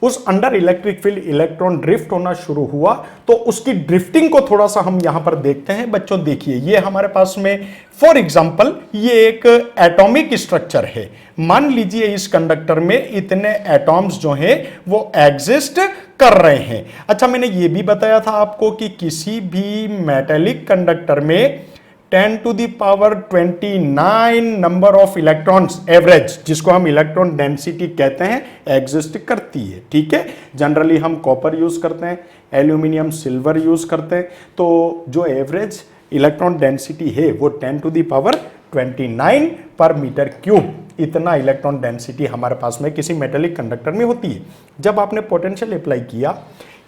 उस under electric field electron drift होना शुरू हुआ। तो उसकी ड्रिफ्टिंग को थोड़ा सा हम यहां पर देखते हैं। बच्चों देखिए, ये हमारे पास में फॉर एग्जांपल ये एक एटॉमिक स्ट्रक्चर है। मान लीजिए इस कंडक्टर में इतने एटॉम्स जो हैं वो एग्जिस्ट कर रहे हैं। अच्छा, मैंने ये भी बताया था आपको कि किसी भी मेटेलिक कंडक्टर में 10 to the power 29 number of electrons average, जिसको हम इलेक्ट्रॉन डेंसिटी कहते हैं, एग्जिस्ट करती है। ठीक है, जनरली हम कॉपर यूज करते हैं, एल्यूमिनियम, सिल्वर यूज करते हैं। तो जो एवरेज इलेक्ट्रॉन डेंसिटी है वो 10 टू द पावर 29 पर मीटर क्यूब, इतना इलेक्ट्रॉन डेंसिटी हमारे पास में किसी मेटेलिक कंडक्टर में होती है। जब आपने पोटेंशियल अप्लाई किया,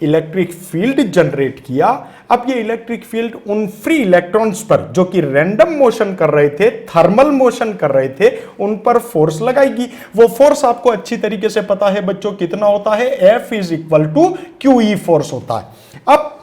इलेक्ट्रिक फील्ड जनरेट किया, अब ये इलेक्ट्रिक फील्ड उन फ्री इलेक्ट्रॉन्स पर जो कि रैंडम मोशन कर रहे थे, थर्मल मोशन कर रहे थे, उन पर फोर्स लगाएगी। वो फोर्स आपको अच्छी तरीके से पता है बच्चों कितना होता है, F is equal to QE force होता है। अब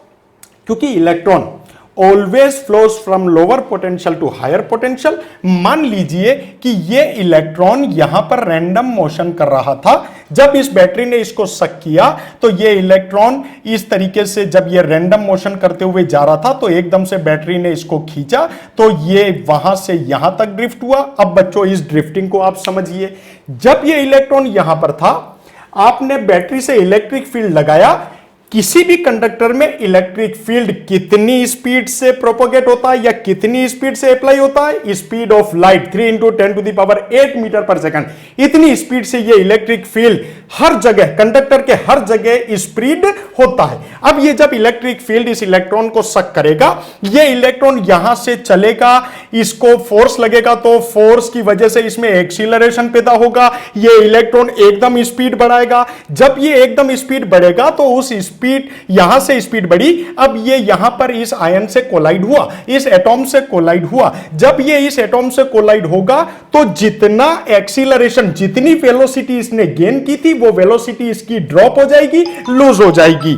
क्योंकि electron always flows from lower potential to higher potential, मान लीजिए कि ये इलेक्ट्रॉन यहां पर रैंडम मोशन कर रहा था, जब इस बैटरी ने इसको सक किया तो ये इलेक्ट्रॉन इस तरीके से, जब ये रैंडम मोशन करते हुए जा रहा था तो एकदम से बैटरी ने इसको खींचा तो ये वहां से यहां तक ड्रिफ्ट हुआ। अब बच्चों इस ड्रिफ्टिंग को आप समझिए, जब ये इलेक्ट्रॉन यहां पर था, आपने बैटरी से इलेक्ट्रिक फील्ड लगाया, किसी भी कंडक्टर में इलेक्ट्रिक फील्ड कितनी स्पीड से प्रोपोगेट होता है या कितनी स्पीड से अप्लाई होता है? स्पीड ऑफ लाइट 3 × 10⁸ मीटर पर सेकंड, इतनी स्पीड से ये इलेक्ट्रिक फील्ड हर जगह, कंडक्टर के हर जगह स्प्रेड होता है। अब ये जब इलेक्ट्रिक फील्ड इस इलेक्ट्रॉन को सक करेगा, ये इलेक्ट्रॉन यहां से चलेगा, इसको फोर्स लगेगा तो फोर्स की वजह से इसमें एक्सीलरेशन पैदा होगा, ये इलेक्ट्रॉन एकदम स्पीड बढ़ाएगा। जब ये एकदम स्पीड बढ़ेगा तो उस स्पीड, यहां से स्पीड बढ़ी, अब ये यहां पर इस आयन से कोलाइड हुआ, इस एटॉम से कोलाइड हुआ। जब ये इस एटॉम से कोलाइड होगा तो जितना एक्सीलरेशन, जितनी वेलोसिटी इसने गेन की थी वो वेलोसिटी इसकी ड्रॉप हो जाएगी, लूज हो जाएगी।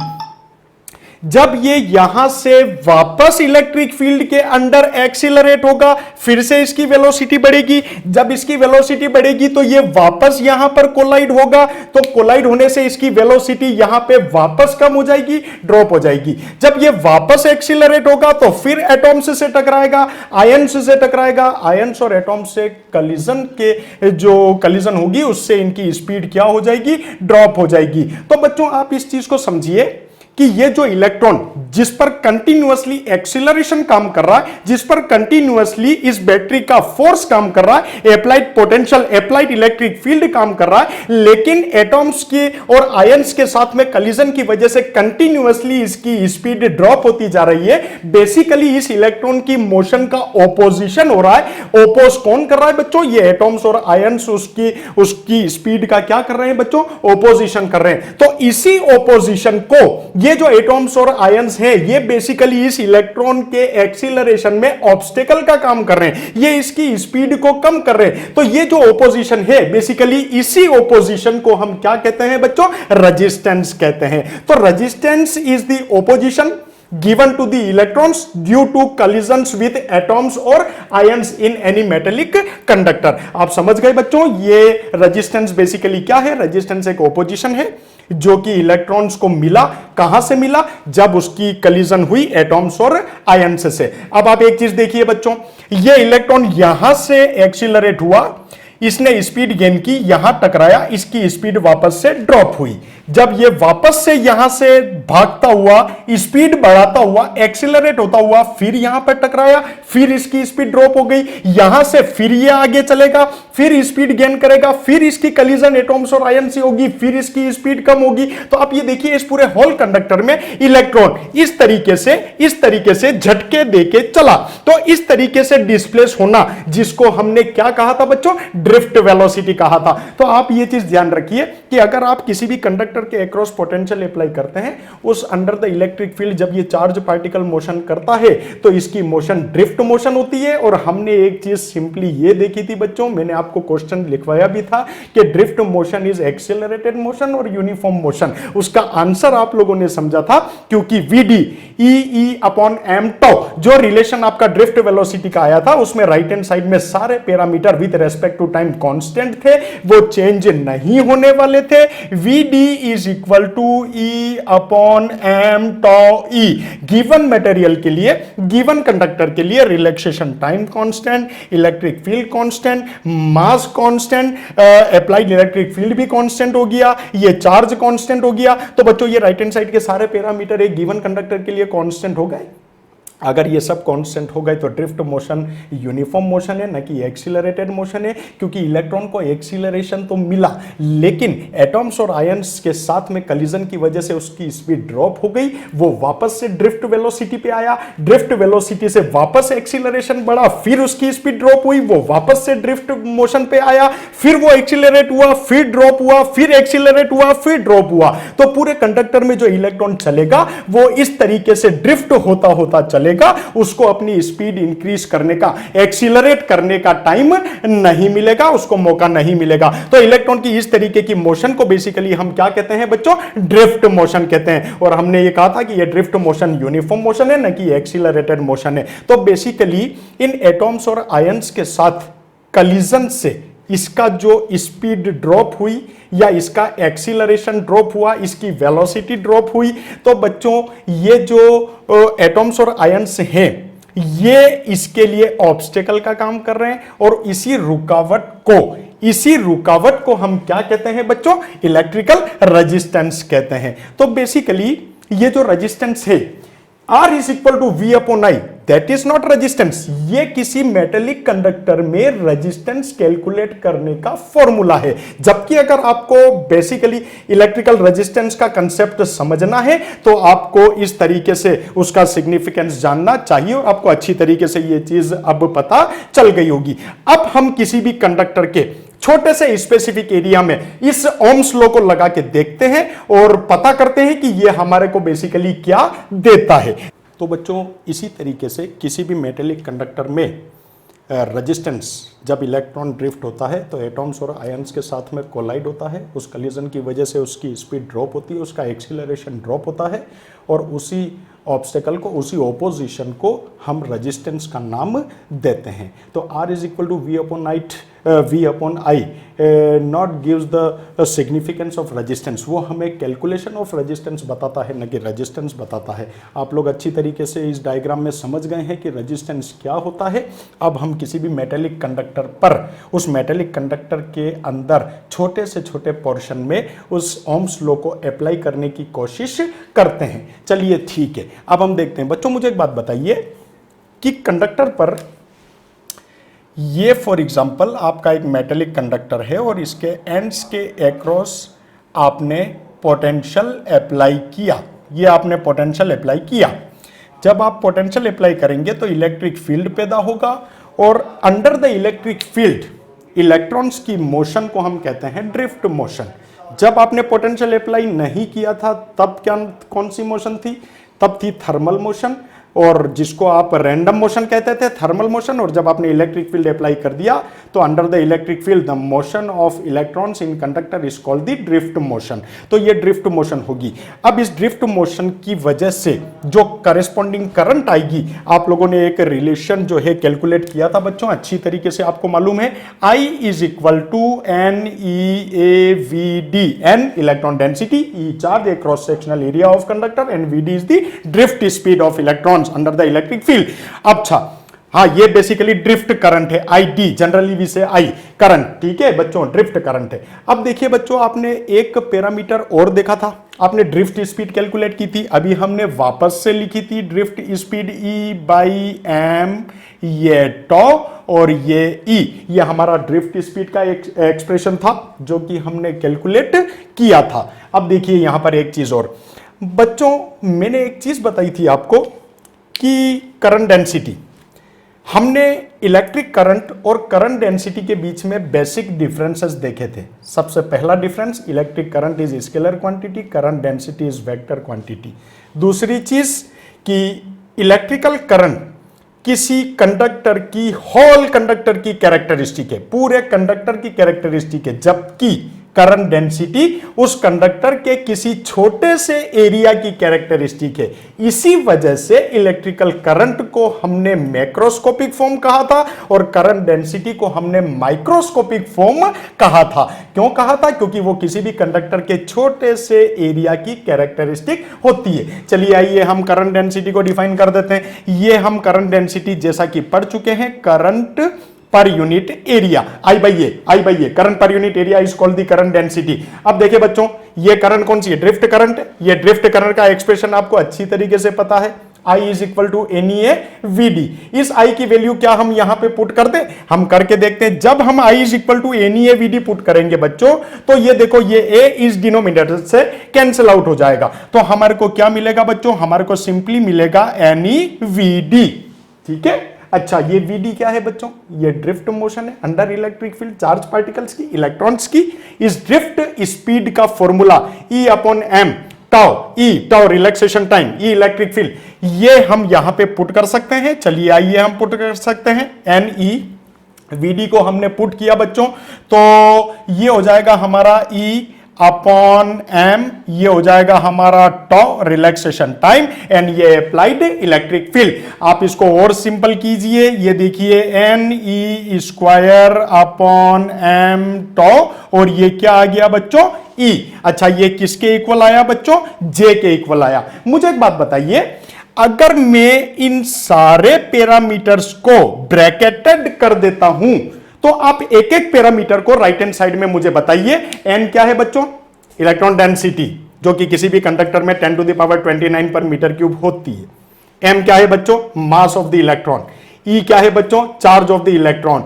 जब ये यहां से वापस इलेक्ट्रिक फील्ड के अंडर एक्सीलरेट होगा, फिर से इसकी वेलोसिटी बढ़ेगी। जब इसकी वेलोसिटी बढ़ेगी तो ये वापस यहां पर कोलाइड होगा, तो कोलाइड होने से इसकी वेलोसिटी यहां पे वापस कम हो जाएगी, ड्रॉप हो जाएगी। जब ये वापस एक्सीलरेट होगा तो फिर एटॉम्स से टकराएगा, आयंस से टकराएगा, आयंस और एटॉम्स से कलिजन के जो कलिजन होगी उससे इनकी स्पीड क्या हो जाएगी? ड्रॉप हो जाएगी। तो बच्चों आप इस चीज को समझिए कि ये जो इलेक्ट्रॉन जिस पर कंटिन्यूअसली एक्सीलरेशन काम कर रहा है, जिस पर कंटिन्यूअसली इस बैटरी का फोर्स काम कर रहा है, applied potential, applied electric field काम कर रहा है, लेकिन एटॉम्स के और आयंस के साथ में कलिजन की वजह से कंटिन्यूअसली इसकी स्पीड ड्रॉप होती जा रही है। बेसिकली इस इलेक्ट्रॉन की मोशन का ऑपोजिशन हो रहा है। ओपोज कौन कर रहा है बच्चों? ये एटॉम्स और आयंस उसकी स्पीड का क्या कर रहे हैं बच्चों? ऑपोजिशन कर रहे हैं। तो इसी ऑपोजिशन को ये जो एटॉम्स और आयंस हैं, ये बेसिकली इस इलेक्ट्रॉन के एक्सीलरेशन में ऑब्स्टेकल का काम कर रहे हैं, ये इसकी स्पीड को कम कर रहे हैं। तो ये जो ऑपोजिशन है, बेसिकली इसी ऑपोजिशन को हम क्या कहते हैं बच्चों? रेजिस्टेंस कहते हैं। तो resistance is the opposition given to the electrons due to collisions with atoms or ions in any metallic conductor। आप समझ गए बच्चों, ये रेजिस्टेंस बेसिकली क्या है? रेजिस्टेंस एक ऑपोजिशन है जो कि इलेक्ट्रॉन्स को मिला। कहां से मिला? जब उसकी कलिजन हुई एटॉम्स और आयंस से। अब आप एक चीज देखिए बच्चों, ये इलेक्ट्रॉन यहां से एक्सीलरेट हुआ, इसने स्पीड गेन की, यहां टकराया, इसकी स्पीड वापस से ड्रॉप हुई। जब ये वापस से यहां से भागता हुआ, स्पीड बढ़ाता हुआ, एक्सीलरेट होता हुआ, फिर यहां पर टकराया, फिर इसकी स्पीड ड्रॉप हो गई, यहां से फिर ये आगे चलेगा, फिर स्पीड गेन करेगा, फिर इसकी कलिजन एटॉम्स और आयन से होगी, फिर इसकी स्पीड कम होगी। तो आप ये देखिए, इस पूरे होल कंडक्टर में इलेक्ट्रॉन इस तरीके से झटके देके चला। तो इस तरीके से डिस्प्लेस होना, जिसको हमने क्या कहा था बच्चों? ड्रिफ्ट वेलोसिटी कहा था। तो आप ये चीज ध्यान रखिए कि अगर आप किसी भी कंडक्टर के अक्रॉस पोटेंशियल अप्लाई करते हैं, उस अंडर द इलेक्ट्रिक फील्ड जब ये चार्ज पार्टिकल मोशन करता है तो इसकी मोशन ड्रिफ्ट मोशन होती है। और हमने एक चीज सिंपली ये देखी थी बच्चों, मैंने आपको क्वेश्चन लिखवाया भी था कि drift motion is accelerated motion और यूनिफॉर्म मोशन। उसका आंसर आप लोगों ने समझा था, क्योंकि VD E/m tau जो रिलेशन आपका ड्रिफ्ट वेलोसिटी का आया था, उसमें राइट हैंड साइड में सारे parameter with respect to time constant थे, वो चेंज नहीं होने वाले थे। VD is equal to E/m tau E। Given material के लिए, गिवन कंडक्टर के लिए relaxation time constant, electric field constant, mass constant, applied electric field भी कांस्टेंट हो गया, ये चार्ज कांस्टेंट हो गया। तो बच्चों ये राइट हैंड साइड के सारे पैरामीटर एक गिवन कंडक्टर के लिए कांस्टेंट हो गए। अगर ये सब कांस्टेंट हो गए तो ड्रिफ्ट मोशन यूनिफॉर्म मोशन है, न कि एक्सीलरेटेड मोशन है, क्योंकि इलेक्ट्रॉन को एक्सीलरेशन तो मिला, लेकिन एटॉम्स और आयंस के साथ में कलिजन की वजह से उसकी स्पीड ड्रॉप हो गई, वो वापस से ड्रिफ्ट वेलोसिटी पे आया, ड्रिफ्ट वेलोसिटी से वापस एक्सीलरेशन बढ़ा, फिर उसकी स्पीड ड्रॉप हुई, वो वापस से ड्रिफ्ट मोशन पे आया, फिर वो एक्सीलरेट हुआ, फिर ड्रॉप हुआ, फिर एक्सीलरेट हुआ, फिर ड्रॉप हुआ। तो पूरे कंडक्टर में जो इलेक्ट्रॉन चलेगा वो इस तरीके से ड्रिफ्ट होता होता चलेगा, उसको अपनी स्पीड इंक्रीज करने का, एक्सीलरेट करने का टाइम नहीं मिलेगा, उसको मौका नहीं मिलेगा। तो इलेक्ट्रॉन की इस तरीके की मोशन को बेसिकली हम क्या कहते हैं बच्चों? ड्रिफ्ट मोशन कहते हैं। और हमने ये कहा था कि ये ड्रिफ्ट मोशन यूनिफॉर्म मोशन है, न कि एक्सीलरेटेड मोशन है। तो बेसिकली इन एटॉम्स और आयंस के साथ कलिजन से इसका जो स्पीड ड्रॉप हुई या इसका एक्सीलरेशन ड्रॉप हुआ, इसकी वेलोसिटी ड्रॉप हुई, तो बच्चों ये जो एटॉम्स और आयंस हैं ये इसके लिए ऑब्स्टेकल का काम कर रहे हैं और इसी रुकावट को हम क्या कहते हैं बच्चों? इलेक्ट्रिकल रेजिस्टेंस कहते हैं। तो बेसिकली ये जो रेजिस्टेंस है R is equal to V upon I, that is not resistance। ये किसी मेटेलिक कंडक्टर में रेजिस्टेंस कैलकुलेट करने का फॉर्मूला है। जबकि अगर आपको बेसिकली इलेक्ट्रिकल रेजिस्टेंस का कंसेप्ट समझना है तो आपको इस तरीके से उसका सिग्निफिकेंस जानना चाहिए और आपको अच्छी तरीके से ये चीज अब पता चल गई होगी। अब हम किसी भी कंडक्टर के छोटे से स्पेसिफिक एरिया में इस ओम्स लॉ को लगा के देखते हैं और पता करते हैं कि यह हमारे को बेसिकली क्या देता है। तो बच्चों इसी तरीके से किसी भी मेटेलिक कंडक्टर में रेजिस्टेंस, जब इलेक्ट्रॉन ड्रिफ्ट होता है तो एटॉम्स और आयंस के साथ में कोलाइड होता है, उस कलिजन की वजह से उसकी स्पीड ड्रॉप होती है, उसका एक्सीलरेशन ड्रॉप होता है और उसी ऑब्स्टेकल को, उसी ऑपोजिशन को हम रेजिस्टेंस का नाम देते हैं। तो R is equal to V upon I not gives the significance of resistance. वो हमें कैलकुलेशन ऑफ रेजिस्टेंस बताता है, न कि रेजिस्टेंस बताता है। आप लोग अच्छी तरीके से इस डायग्राम में समझ गए हैं कि रेजिस्टेंस क्या होता है। अब हम किसी भी मेटेलिक कंडक्टर पर, उस मेटेलिक कंडक्टर के अंदर छोटे से छोटे पोर्शन में उस ओम्स लॉ को अप्लाई करने की कोशिश करते हैं। चलिए ठीक है, अब हम देखते हैं। बच्चों मुझे एक बात बताइए कि कंडक्टर पर ये फॉर एग्जांपल आपका एक मेटेलिक कंडक्टर है और इसके एंड्स के एक्रॉस आपने पोटेंशियल अप्लाई किया। ये आपने पोटेंशियल अप्लाई किया। जब आप पोटेंशियल अप्लाई करेंगे तो इलेक्ट्रिक फील्ड पैदा होगा और under the electric field electrons की मोशन को हम कहते हैं ड्रिफ्ट मोशन। जब आपने पोटेंशियल अप्लाई नहीं किया था तब कौन सी मोशन थी? तब थी थर्मल मोशन, और जिसको आप रैंडम मोशन कहते थे, थर्मल मोशन। और जब आपने इलेक्ट्रिक फील्ड अप्लाई कर दिया तो under the electric field the motion of electrons in conductor is called the drift motion. तो ये ड्रिफ्ट मोशन होगी। अब इस ड्रिफ्ट मोशन की वजह से जो करस्पॉन्डिंग करंट आएगी, आप लोगों ने एक रिलेशन जो है कैलकुलेट किया था बच्चों, अच्छी तरीके से आपको मालूम है। I is equal to NeAVD, N electron density, E charge, A cross sectional area of conductor and VD is the drift speed of electrons under the electric field. अच्छा हाँ, ये बेसिकली ड्रिफ्ट करंट है, ID, generally we say I current. ठीक है बच्चों, ड्रिफ्ट करंट है। अब देखिए बच्चों, आपने एक पैरामीटर और देखा था, आपने ड्रिफ्ट स्पीड कैलकुलेट की थी। अभी हमने वापस से लिखी थी ड्रिफ्ट स्पीड E/m, ये टॉ और ये E, ये हमारा ड्रिफ्ट स्पीड का एक एक्सप्रेशन था जो कि हमने कैलकुलेट किया था। अब देखिए यहां पर एक चीज और बच्चों, मैंने एक चीज बताई थी आपको कि करंट डेंसिटी, हमने इलेक्ट्रिक करंट और करंट डेंसिटी के बीच में बेसिक डिफरेंसेस देखे थे। सबसे पहला difference, electric current is scalar quantity, current density is vector quantity. दूसरी चीज कि इलेक्ट्रिकल करंट किसी कंडक्टर की, होल कंडक्टर की कैरेक्टरिस्टिक है, पूरे कंडक्टर की कैरेक्टरिस्टिक है, जबकि करंट डेंसिटी उस कंडक्टर के किसी छोटे से एरिया की कैरेक्टरिस्टिक है। इसी वजह से इलेक्ट्रिकल करंट को हमने मैक्रोस्कोपिक फॉर्म कहा था और करंट डेंसिटी को हमने माइक्रोस्कोपिक फॉर्म कहा था। क्यों कहा था? क्योंकि वो किसी भी कंडक्टर के छोटे से एरिया की कैरेक्टरिस्टिक होती है। चलिए आइए हम करंट डेंसिटी को डिफाइन कर देते हैं। ये हम करंट डेंसिटी जैसा कि पढ़ चुके हैं, current per unit area, I by A, current per unit area is called the current density. अब देखिए बच्चों, ये करंट कौन सी है? Drift current. ये ड्रिफ्ट करंट का एक्सप्रेशन आपको अच्छी तरीके से पता है, I is equal to NeAVD। इस I की वैल्यू क्या हम यहां पे पुट कर दें? हम करके देखते हैं। जब हम I is equal to NeAVD put करेंगे बच्चों, तो ये देखो, ये A इस डिनोमिनेटर से कैंसिल आउट हो जाएगा। तो हमारे को क्या मिलेगा बच्चों? हमारे को सिंपली मिलेगा NeVD। ठीक है। अच्छा, ये VD क्या है बच्चों? ये ड्रिफ्ट मोशन है under electric field, charge particles की, इलेक्ट्रॉन्स की। इस ड्रिफ्ट स्पीड का formula E/m, tau relaxation time, E electric field, ये हम यहां पे पुट कर सकते हैं। चलिए आइए हम पुट कर सकते हैं। NeVD को हमने पुट किया बच्चों, तो ये हो जाएगा हमारा अपॉन एम, ये हो जाएगा हमारा टॉ रिलैक्सेशन टाइम, एंड ये अप्लाइड इलेक्ट्रिक फील्ड। आप इसको और सिंपल कीजिए, ये देखिए N E square upon M tau, और ये क्या आ गया बच्चों, ई। अच्छा, ये किसके इक्वल आया बच्चों, जे के इक्वल आया। मुझे एक बात बताइए, अगर मैं इन सारे पैरामीटर्स को ब्रैकेटेड कर देता हूं तो आप एक एक पैरामीटर को राइट हैंड साइड में मुझे बताइए। एन क्या है बच्चों, इलेक्ट्रॉन डेंसिटी, जो कि किसी भी कंडक्टर में 10 टू द पावर 29 पर मीटर क्यूब होती है। एम क्या है बच्चों, मास ऑफ द इलेक्ट्रॉन। ई क्या है बच्चों, चार्ज ऑफ द इलेक्ट्रॉन।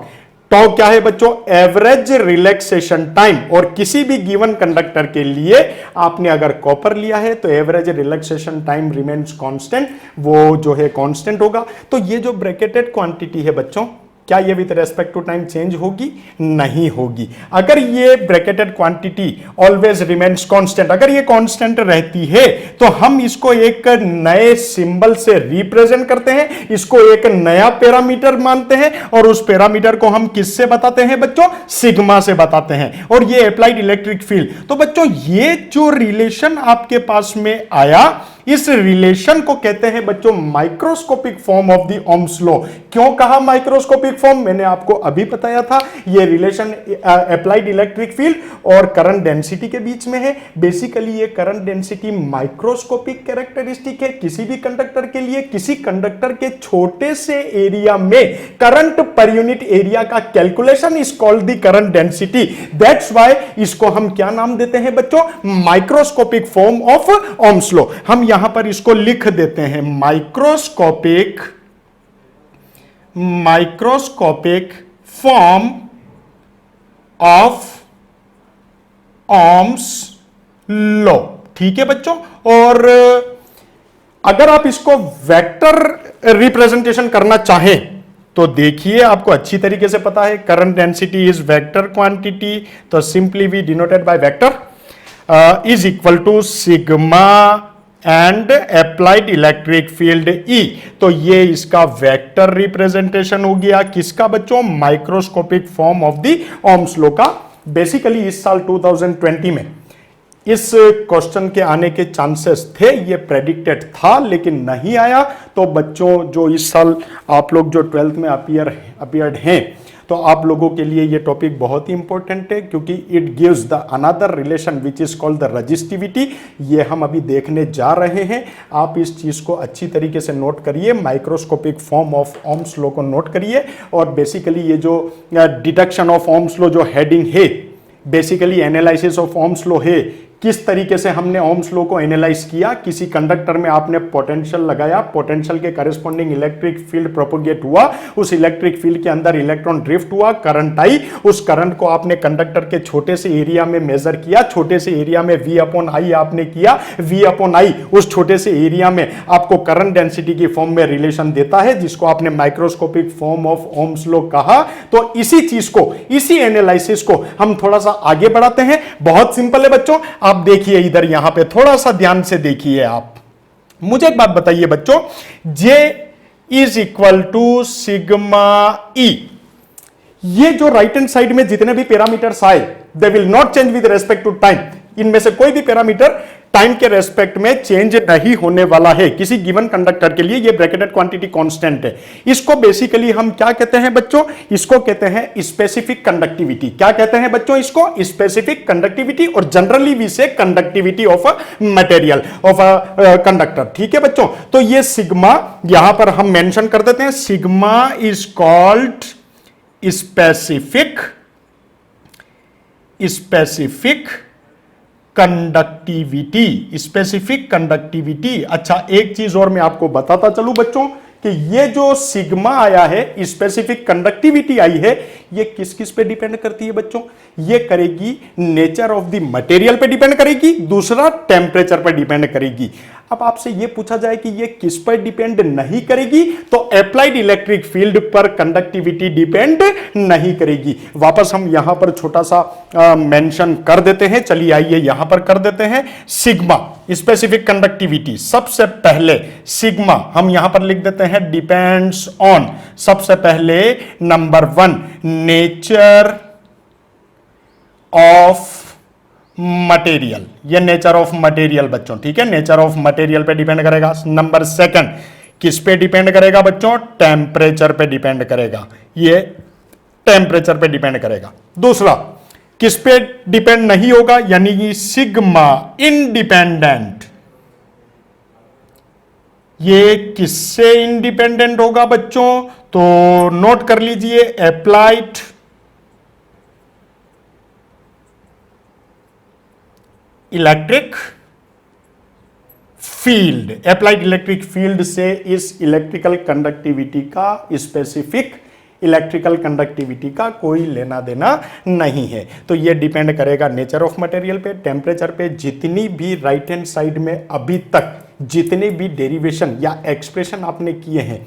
टॉ क्या है बच्चों, एवरेज रिलैक्सेशन टाइम, और किसी भी गिवन कंडक्टर के लिए आपने अगर कॉपर लिया है तो average relaxation time remains constant, वो जो है कांस्टेंट होगा। तो ये जो ब्रैकेटेड क्वांटिटी है बच्चों, क्या ये with respect to time change होगी, नहीं होगी। अगर ये bracketed quantity always remains constant, अगर ये कांस्टेंट रहती है तो हम इसको एक नए सिंबल से रिप्रेजेंट करते हैं, इसको एक नया पैरामीटर मानते हैं, और उस पैरामीटर को हम किससे बताते हैं बच्चों, सिग्मा से बताते हैं, और ये अप्लाइड इलेक्ट्रिक फील्ड। तो बच्चों ये जो रिलेशन आपके पास में आया, इस रिलेशन को कहते हैं बच्चों microscopic form of the ohm's law. क्यों कहा माइक्रोस्कोपिक फॉर्म, मैंने आपको अभी बताया था, ये रिलेशन अप्लाइड इलेक्ट्रिक फील्ड और करंट डेंसिटी के बीच में है। बेसिकली ये करंट डेंसिटी माइक्रोस्कोपिक कैरेक्टरिस्टिक है किसी भी कंडक्टर के लिए। किसी कंडक्टर के छोटे से एरिया में करंट पर यूनिट एरिया का calculation is called the current density. That's why इसको हम क्या नाम देते हैं बच्चों, microscopic form of Ohm's law. हम यहां पर इसको लिख देते हैं microscopic form of Ohm's law. ठीक है बच्चों, और अगर आप इसको वेक्टर रिप्रेजेंटेशन करना चाहें तो देखिए, आपको अच्छी तरीके से पता है current density is vector quantity, तो simply we denoted by vector is equal to sigma and applied electric field E. तो ये इसका वेक्टर रिप्रेजेंटेशन हो गया किसका बच्चों, microscopic form of the ohm's law का। बेसिकली इस साल 2020 में इस क्वेश्चन के आने के चांसेस थे, ये प्रेडिक्टेड था लेकिन नहीं आया। तो बच्चों जो इस साल आप लोग जो 12th में अपीयर्ड हैं, तो आप लोगों के लिए ये टॉपिक बहुत ही इंपॉर्टेंट है, क्योंकि it gives the another relation which is called the resistivity. ये हम अभी देखने जा रहे हैं। आप इस चीज को अच्छी तरीके से नोट करिए, microscopic form of Ohm's law को नोट करिए। और बेसिकली ये जो डिडक्शन ऑफ ओम्स लॉ जो हेडिंग है, basically analysis of Ohm's law है, किस तरीके से हमने ओम्स लॉ को एनालाइज किया। किसी कंडक्टर में आपने पोटेंशियल लगाया, पोटेंशियल के करस्पॉन्डिंग इलेक्ट्रिक फील्ड प्रोपोगेट हुआ, उस इलेक्ट्रिक फील्ड के अंदर इलेक्ट्रॉन ड्रिफ्ट हुआ, करंट आई, उस करंट को आपने कंडक्टर के छोटे से एरिया में मेजर किया, छोटे से एरिया में V अपॉन आई आपने किया, V अपॉन आई उस छोटे से एरिया में आपको करंट डेंसिटी की फॉर्म में रिलेशन देता है, जिसको आपने microscopic form of Ohm's law कहा। तो इसी चीज को, इसी एनालिसिस को हम थोड़ा सा आगे बढ़ाते हैं। बहुत सिंपल है बच्चों, आप देखिए इधर, यहां पे थोड़ा सा ध्यान से देखिए। आप मुझे एक बात बताइए बच्चों, J is equal to sigma E. ये जो राइट हैंड साइड में जितने भी पैरामीटर्स आए, they will not change with respect to time. इनमें से कोई भी पैरामीटर टाइम के रेस्पेक्ट में चेंज नहीं होने वाला है किसी गिवन कंडक्टर के लिए। ये ब्रैकेटेड क्वांटिटी कांस्टेंट है। इसको बेसिकली हम क्या कहते हैं बच्चों, इसको कहते हैं स्पेसिफिक कंडक्टिविटी। क्या कहते हैं बच्चों इसको, स्पेसिफिक कंडक्टिविटी, और जनरली वी से conductivity of a material, of a conductor. ठीक है बच्चों, तो ये सिग्मा यहां पर हम मेंशन कर देते हैं, sigma is called specific conductivity, specific conductivity. अच्छा, एक चीज और मैं आपको बताता चलूं बच्चों कि ये जो सिग्मा आया है, स्पेसिफिक कंडक्टिविटी आई है, ये किस किस पे डिपेंड करती है बच्चों, ये करेगी नेचर ऑफ द मटेरियल पे डिपेंड करेगी, दूसरा टेम्परेचर पर डिपेंड करेगी। अब आपसे ये पूछा जाए कि ये किस पर डिपेंड नहीं करेगी, तो अप्लाइड इलेक्ट्रिक फील्ड पर कंडक्टिविटी डिपेंड नहीं करेगी। वापस हम यहां पर छोटा सा मेंशन कर देते हैं, चलिए आइए यहां पर कर देते हैं। सिग्मा स्पेसिफिक कंडक्टिविटी, सबसे पहले सिग्मा हम यहां पर लिख देते हैं डिपेंड्स ऑन, सबसे पहले नंबर 1 नेचर ऑफ मटेरियल, ये नेचर ऑफ मटेरियल बच्चों, ठीक है, नेचर ऑफ मटेरियल पे डिपेंड करेगा। नंबर सेकंड, किस पे डिपेंड करेगा बच्चों? टेम्परेचर पे डिपेंड करेगा, ये टेम्परेचर पे डिपेंड करेगा। दूसरा, किस पे डिपेंड नहीं होगा, यानी कि सिग्मा इंडिपेंडेंट, ये किससे इंडिपेंडेंट होगा बच्चों? तो नोट कर लीजिए, applied electric field, applied electric field से इस इलेक्ट्रिकल कंडक्टिविटी का, स्पेसिफिक इलेक्ट्रिकल कंडक्टिविटी का कोई लेना देना नहीं है। तो ये डिपेंड करेगा नेचर ऑफ मटेरियल पे, टेम्परेचर पे। जितनी भी राइट हैंड साइड में अभी तक जितने भी डेरिवेशन या एक्सप्रेशन आपने किए हैं,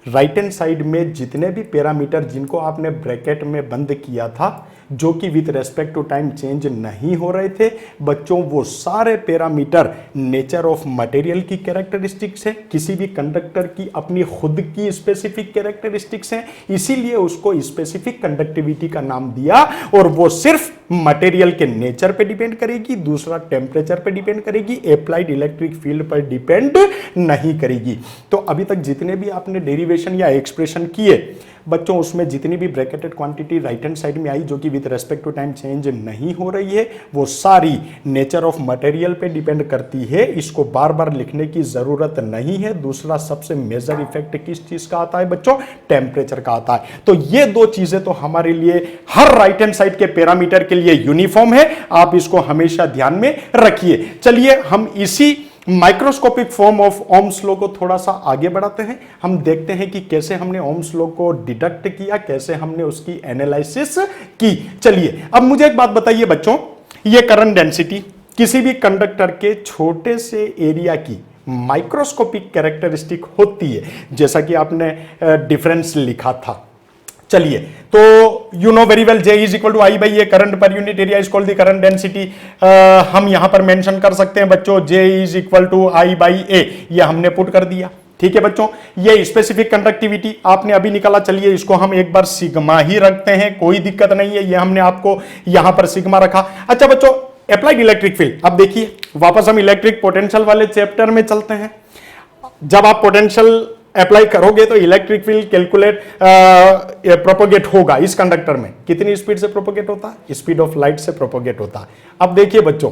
राइट हैंड साइड में जितने भी पैरामीटर जिनको आपने ब्रैकेट में बंद किया था, जो कि with respect to time change नहीं हो रहे थे बच्चों, वो सारे पैरामीटर नेचर ऑफ मटेरियल की कैरेक्टरिस्टिक्स है। किसी भी कंडक्टर की अपनी खुद की स्पेसिफिक कैरेक्टरिस्टिक्स हैं, इसीलिए उसको स्पेसिफिक कंडक्टिविटी का नाम दिया। और वो सिर्फ मटेरियल के नेचर पे डिपेंड करेगी, दूसरा टेम्परेचर पे डिपेंड करेगी, अप्लाइड इलेक्ट्रिक फील्ड पर डिपेंड नहीं करेगी। तो अभी तक जितने भी आपने डेरिवेशन या एक्सप्रेशन किए बच्चों, उसमें जितनी भी bracketed quantity right hand side में आई जो कि with respect to time change नहीं हो रही है, वो सारी नेचर ऑफ मटेरियल पे डिपेंड करती है। इसको बार बार लिखने की जरूरत नहीं है। दूसरा सबसे मेजर इफेक्ट किस चीज का आता है बच्चों? टेम्परेचर का आता है। तो ये दो चीजें तो हमारे लिए हर राइट हैंड साइड के पैरामीटर के लिए यूनिफॉर्म है, आप इसको हमेशा ध्यान में रखिए। चलिए हम इसी microscopic form of Ohm's law को थोड़ा सा आगे बढ़ाते हैं। हम देखते हैं कि कैसे हमने ओम्स लॉ को डिडक्ट किया, कैसे हमने उसकी एनालिसिस की। चलिए अब मुझे एक बात बताइए बच्चों, ये करंट डेंसिटी किसी भी कंडक्टर के छोटे से एरिया की माइक्रोस्कोपिक कैरेक्टरिस्टिक होती है, जैसा कि आपने डिफरेंस लिखा था। चलिए, तो you know very well, J is equal to I by A, current per unit area is called the current density. हम यहां पर मेंशन कर सकते हैं बच्चों, J is equal to I by A, ये हमने पुट कर दिया। ठीक है बच्चों, ये स्पेसिफिक कंडक्टिविटी आपने अभी निकाला। चलिए इसको हम एक बार सिग्मा ही रखते हैं, कोई दिक्कत नहीं है, ये हमने आपको यहां पर सिग्मा रखा। अच्छा बच्चों, अप्लाइड इलेक्ट्रिक फील्ड, अब देखिए वापस हम इलेक्ट्रिक पोटेंशियल वाले चैप्टर में चलते हैं। जब आप पोटेंशियल अप्लाई करोगे तो इलेक्ट्रिक फील्ड कैलकुलेट प्रोपोगेट होगा इस कंडक्टर में। कितनी स्पीड से प्रोपोगेट होता है? स्पीड ऑफ लाइट से प्रोपोगेट होता है। अब देखिए बच्चों,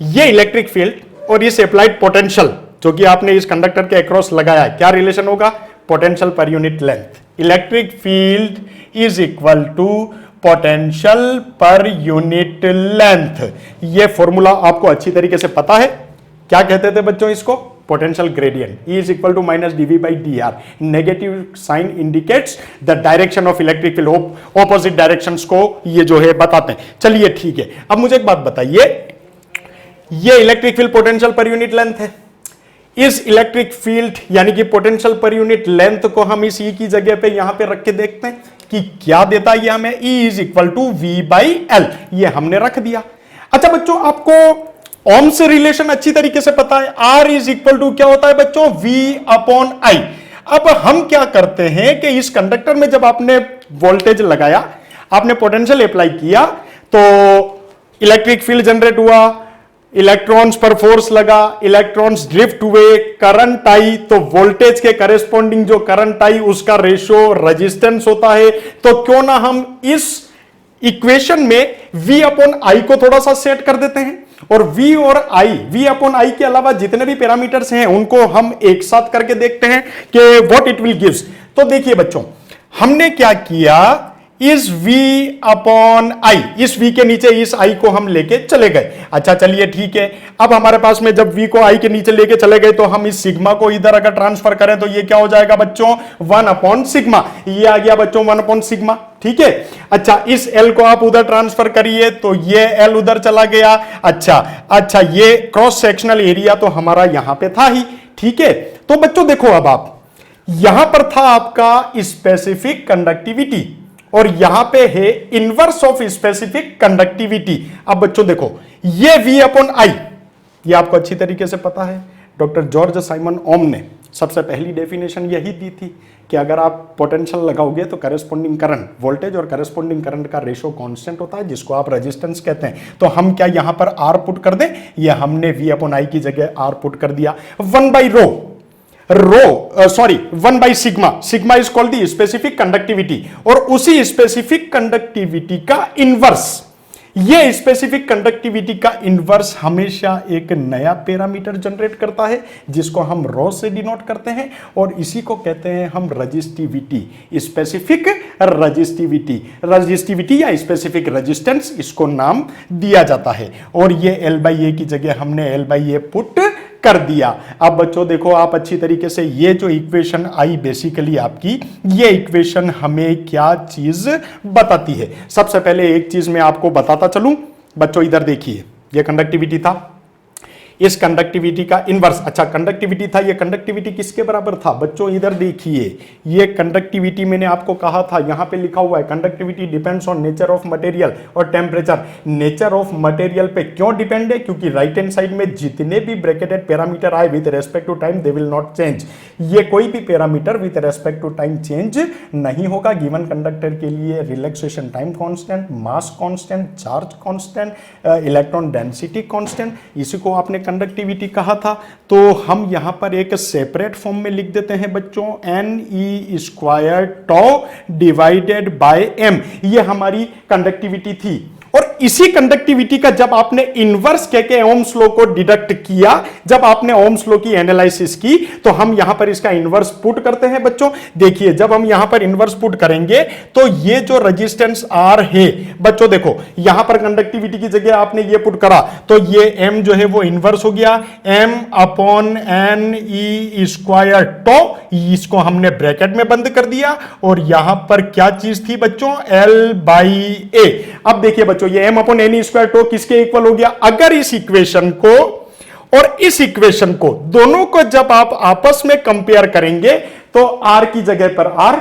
ये इलेक्ट्रिक फील्ड और इस अप्लाइड पोटेंशियल जो कि आपने इस कंडक्टर के अक्रॉस लगाया है, क्या रिलेशन होगा? Potential per unit length. Electric field is equal to potential per unit length. ये फॉर्मूला आपको अच्छी तरीके से पता है। क्या कहते थे बच्चों इसको? Potential gradient. E is equal to minus dV by dr. Negative sign indicates the direction of electric field, opposite directions को ये जो है बताते हैं। चलिए ठीक है, अब मुझे एक बात बताइए, ये electric field potential per unit length है। इस इलेक्ट्रिक फील्ड यानी कि पोटेंशियल पर यूनिट लेंथ को हम इस E की जगह पे यहां पे रख के देखते हैं कि क्या देता है ये हमें। E is equal to V by L, ये हमने रख दिया। अच्छा बच्चों, आपको ओम से रिलेशन अच्छी तरीके से पता है। R इज इक्वल टू क्या होता है बच्चों? V upon I। अब हम क्या करते हैं कि इस कंडक्टर में जब आपने वोल्टेज लगाया, आपने पोटेंशियल अप्लाई किया, तो इलेक्ट्रिक फील्ड जनरेट हुआ, इलेक्ट्रॉन्स पर फोर्स लगा, इलेक्ट्रॉन्स ड्रिफ्ट हुए, करंट आई, तो वोल्टेज के करेस्पॉन्डिंग जो करंट आई उसका रेशियो रेजिस्टेंस होता है। तो क्यों ना हम इस इक्वेशन में V अपॉन I को थोड़ा सा सेट कर देते हैं, और V और I, V अपॉन I के अलावा जितने भी पैरामीटर्स हैं उनको हम एक साथ करके देखते हैं कि व्हाट इट विल गिव्स। तो देखिए बच्चों, हमने क्या किया, इस V अपॉन I, इस V के नीचे इस I को हम लेके चले गए। अच्छा चलिए ठीक है, अब हमारे पास में जब V को I के नीचे लेके चले गए तो हम इस सिग्मा को इधर अगर ट्रांसफर करें तो ये क्या हो जाएगा बच्चों? 1 अपॉन सिग्मा। ये आ गया बच्चों 1 अपॉन सिग्मा। ठीक है, अच्छा इस L को आप उधर ट्रांसफर करिए तो ये L उधर चला गया। अच्छा ये क्रॉस सेक्शनल एरिया तो हमारा यहां पे था ही। ठीक है, तो बच्चों देखो, अब आप यहां पर था आपका स्पेसिफिक कंडक्टिविटी और यहां पे है इनवर्स ऑफ स्पेसिफिक कंडक्टिविटी। अब बच्चों देखो, ये V अपॉन I, ये आपको अच्छी तरीके से पता है, डॉक्टर जॉर्ज साइमन ओम ने सबसे पहली डेफिनेशन यही दी थी कि अगर आप पोटेंशियल लगाओगे तो करस्पॉन्डिंग करंट, वोल्टेज और करस्पॉन्डिंग करंट का रेशो कांस्टेंट होता है जिसको आप रेजिस्टेंस कहते हैं। तो हम क्या यहां पर R पुट कर दें, या हमने V/I की जगह R पुट कर दिया। 1/सिग्मा, sigma is called the specific conductivity, और उसी स्पेसिफिक कंडक्टिविटी का इनवर्स, ये स्पेसिफिक कंडक्टिविटी का इनवर्स हमेशा एक नया पैरामीटर जनरेट करता है जिसको हम ρ से डिनोट करते हैं, और इसी को कहते हैं हम रजिस्टिविटी, स्पेसिफिक रजिस्टिविटी या स्पेसिफिक रेजिस्टेंस, इसको नाम दिया जाता है। और ये L/A की जगह हमने L/A पुट कर दिया। अब बच्चों देखो आप अच्छी तरीके से, ये जो इक्वेशन आई बेसिकली आपकी, ये इक्वेशन हमें क्या चीज बताती है। सबसे पहले एक चीज मैं आपको बताता चलूं बच्चों, इधर देखिए, ये कंडक्टिविटी था, इस कंडक्टिविटी का इनवर्स, अच्छा कंडक्टिविटी था, ये कंडक्टिविटी किसके बराबर था बच्चों, इधर देखिए, ये कंडक्टिविटी मैंने आपको कहा था, यहां पे लिखा हुआ है conductivity depends on nature of material और टेम्परेचर। नेचर ऑफ मटेरियल पे क्यों डिपेंड है, क्योंकि राइट हैंड साइड में जितने भी ब्रैकेटेड पैरामीटर आए with respect to time they will not change, ये कोई भी parameter with respect to time change नहीं होगा। गिवन कंडक्टर के लिए relaxation time constant, mass constant, charge constant, electron density constant, इसी को आपने कंडक्टिविटी कहा था। तो हम यहां पर एक सेपरेट फॉर्म में लिख देते हैं बच्चों, Ne² toe divided by m, ये हमारी कंडक्टिविटी थी। और इसी कंडक्टिविटी का जब आपने इनवर्स कह के ओम्स लॉ को डिडक्ट किया, जब आपने ओम्स लॉ की एनालिसिस की, तो हम यहां पर इसका इनवर्स पुट करते हैं बच्चों। देखिए जब हम यहां पर इनवर्स पुट करेंगे तो ये जो रेजिस्टेंस R है बच्चों, देखो यहां पर कंडक्टिविटी की जगह आपने ये पुट करा तो ये m जो है वो इनवर्स हो गया, m/Ne² टॉ, इसको हमने ब्रैकेट में बंद कर दिया, और यहां पर क्या चीज थी बच्चों, L/A। अब देखिए बच्चों, ये m/Ne² टॉ किसके इक्वल हो गया, अगर इस इक्वेशन को और इस इक्वेशन को दोनों को जब आप आपस में कंपेयर करेंगे तो R की जगह पर R,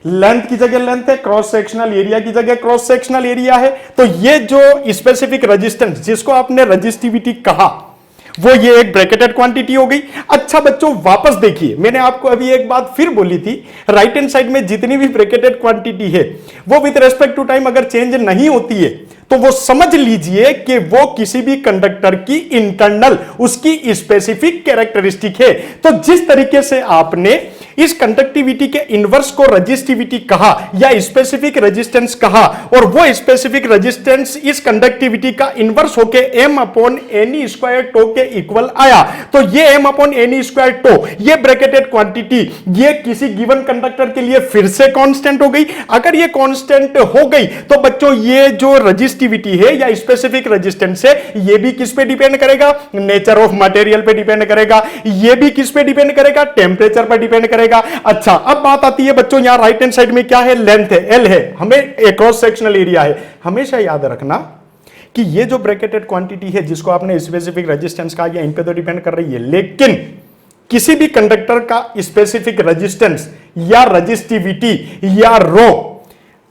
लेंथ की जगह लेंथ है, क्रॉस सेक्शनल एरिया की जगह क्रॉस सेक्शनल एरिया है, तो ये जो स्पेसिफिक रेजिस्टेंस जिसको आपने रेजिस्टिविटी कहा वो ये एक ब्रैकेटेड क्वांटिटी हो गई। अच्छा बच्चों वापस देखिए, मैंने आपको अभी एक बात फिर बोली थी, राइट हैंड साइड में जितनी भी ब्रैकेटेड क्वांटिटी है वो विद रेस्पेक्ट टू टाइम अगर चेंज नहीं होती है तो वो समझ लीजिए कि वो किसी भी कंडक्टर की इंटरनल उसकी स्पेसिफिक कैरेक्टरिस्टिक है। तो जिस तरीके से आपने इस कंडक्टिविटी के इनवर्स को रेजिस्टिविटी कहा या स्पेसिफिक रेजिस्टेंस कहा, और वो स्पेसिफिक रेजिस्टेंस इस कंडक्टिविटी का इनवर्स होके m/Ne² टॉ के इक्वल आया, तो ये m/Ne² टॉ, ये ब्रैकेटेड क्वांटिटी, ये किसी गिवन कंडक्टर के लिए फिर से कांस्टेंट हो गई। अगर ये कांस्टेंट हो गई तो बच्चों ये जो रेजिस्टिविटी है या स्पेसिफिक रेजिस्टेंस है, ये भी किस पे डिपेंड करेगा, नेचर ऑफ मटेरियल पे डिपेंड करेगा, ये भी किस पे डिपेंड करेगा, टेम्परेचर पर डिपेंड करेगा। अच्छा अब बात आती है बच्चों, यहां राइट हैंड साइड में क्या है, लेंथ है, L है, हमें क्रॉस सेक्शनल एरिया है। हमेशा याद रखना कि ये जो ब्रैकेटेड क्वांटिटी है जिसको आपने स्पेसिफिक रेजिस्टेंस कहा, ये इन पे तो डिपेंड कर रही है, लेकिन किसी भी कंडक्टर का स्पेसिफिक रेजिस्टेंस या रेजिस्टिविटी या ρ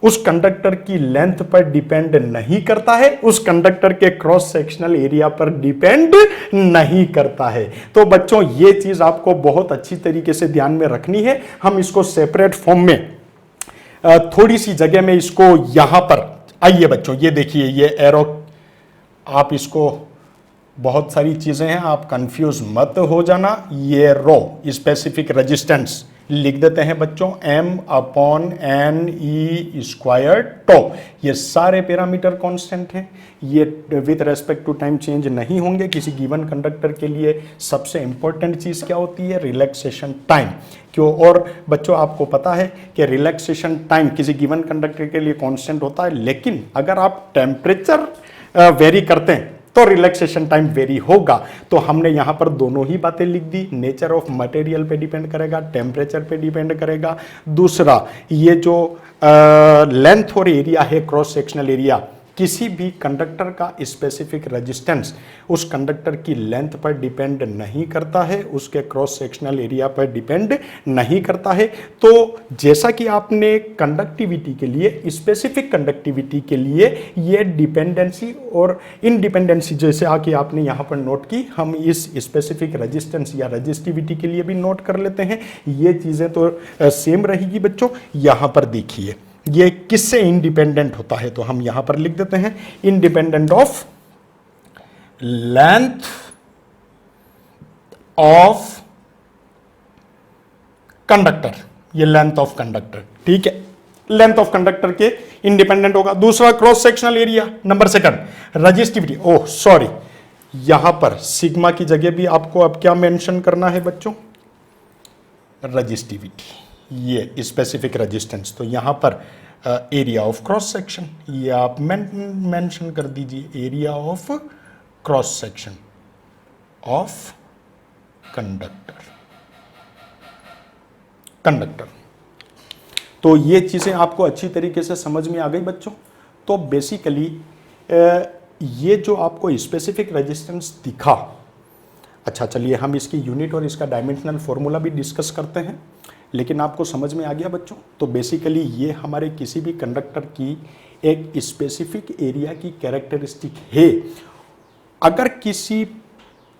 उस कंडक्टर की लेंथ पर डिपेंड नहीं करता है, उस कंडक्टर के क्रॉस सेक्शनल एरिया पर डिपेंड नहीं करता है। तो बच्चों ये चीज आपको बहुत अच्छी तरीके से ध्यान में रखनी है। हम इसको सेपरेट फॉर्म में थोड़ी सी जगह में इसको यहां पर, आइए बच्चों ये देखिए, ये एरो, आप इसको, बहुत सारी चीजें हैं, आप कंफ्यूज मत हो जाना। ये ρ स्पेसिफिक रेजिस्टेंस लिख देते हैं बच्चों, m/Ne² टॉ, ये सारे पैरामीटर कांस्टेंट हैं, ये with respect to time change नहीं होंगे। किसी गिवन कंडक्टर के लिए सबसे इंपॉर्टेंट चीज क्या होती है, रिलैक्सेशन टाइम। क्यों, और बच्चों आपको पता है कि रिलैक्सेशन टाइम किसी गिवन कंडक्टर के लिए कांस्टेंट होता है, लेकिन अगर आप टेम्परेचर वेरी करते हैं तो रिलैक्सेशन टाइम वेरी होगा। तो हमने यहां पर दोनों ही बातें लिख दी, नेचर ऑफ मटेरियल पे डिपेंड करेगा, टेम्परेचर पे डिपेंड करेगा। दूसरा ये जो लेंथ और एरिया है, क्रॉस सेक्शनल एरिया, किसी भी कंडक्टर का स्पेसिफिक रेजिस्टेंस उस कंडक्टर की लेंथ पर डिपेंड नहीं करता है, उसके क्रॉस सेक्शनल एरिया पर डिपेंड नहीं करता है। तो जैसा कि आपने कंडक्टिविटी के लिए, स्पेसिफिक कंडक्टिविटी के लिए ये डिपेंडेंसी और इनडिपेंडेंसी जैसे आके आपने यहाँ पर नोट की, हम इस स्पेसिफिक रेजिस्टेंस या रेजिस्टिविटी के लिए भी नोट कर लेते हैं। ये चीज़ें तो सेम रहेगी बच्चों। यहाँ पर देखिए ये किससे इंडिपेंडेंट होता है, तो हम यहां पर लिख देते हैं independent of length of conductor. ये लेंथ ऑफ कंडक्टर, ठीक है, लेंथ ऑफ कंडक्टर के इंडिपेंडेंट होगा। दूसरा cross sectional area. Number second resistivity. Oh sorry, यहां पर सिग्मा की जगह भी आपको अब क्या मेंशन करना है बच्चों, रेजिस्टिविटी, ये स्पेसिफिक रेजिस्टेंस। तो यहां पर एरिया ऑफ क्रॉस सेक्शन, ये आप मेंशन कर दीजिए, area of cross section of conductor. तो ये चीजें आपको अच्छी तरीके से समझ में आ गई बच्चों। तो बेसिकली ये जो आपको स्पेसिफिक रेजिस्टेंस दिखा, अच्छा चलिए हम इसकी यूनिट और इसका डायमेंशनल फॉर्मूला भी डिस्कस करते हैं, लेकिन आपको समझ में आ गया बच्चों। तो बेसिकली ये हमारे किसी भी कंडक्टर की एक स्पेसिफिक एरिया की कैरेक्टरिस्टिक है। अगर किसी,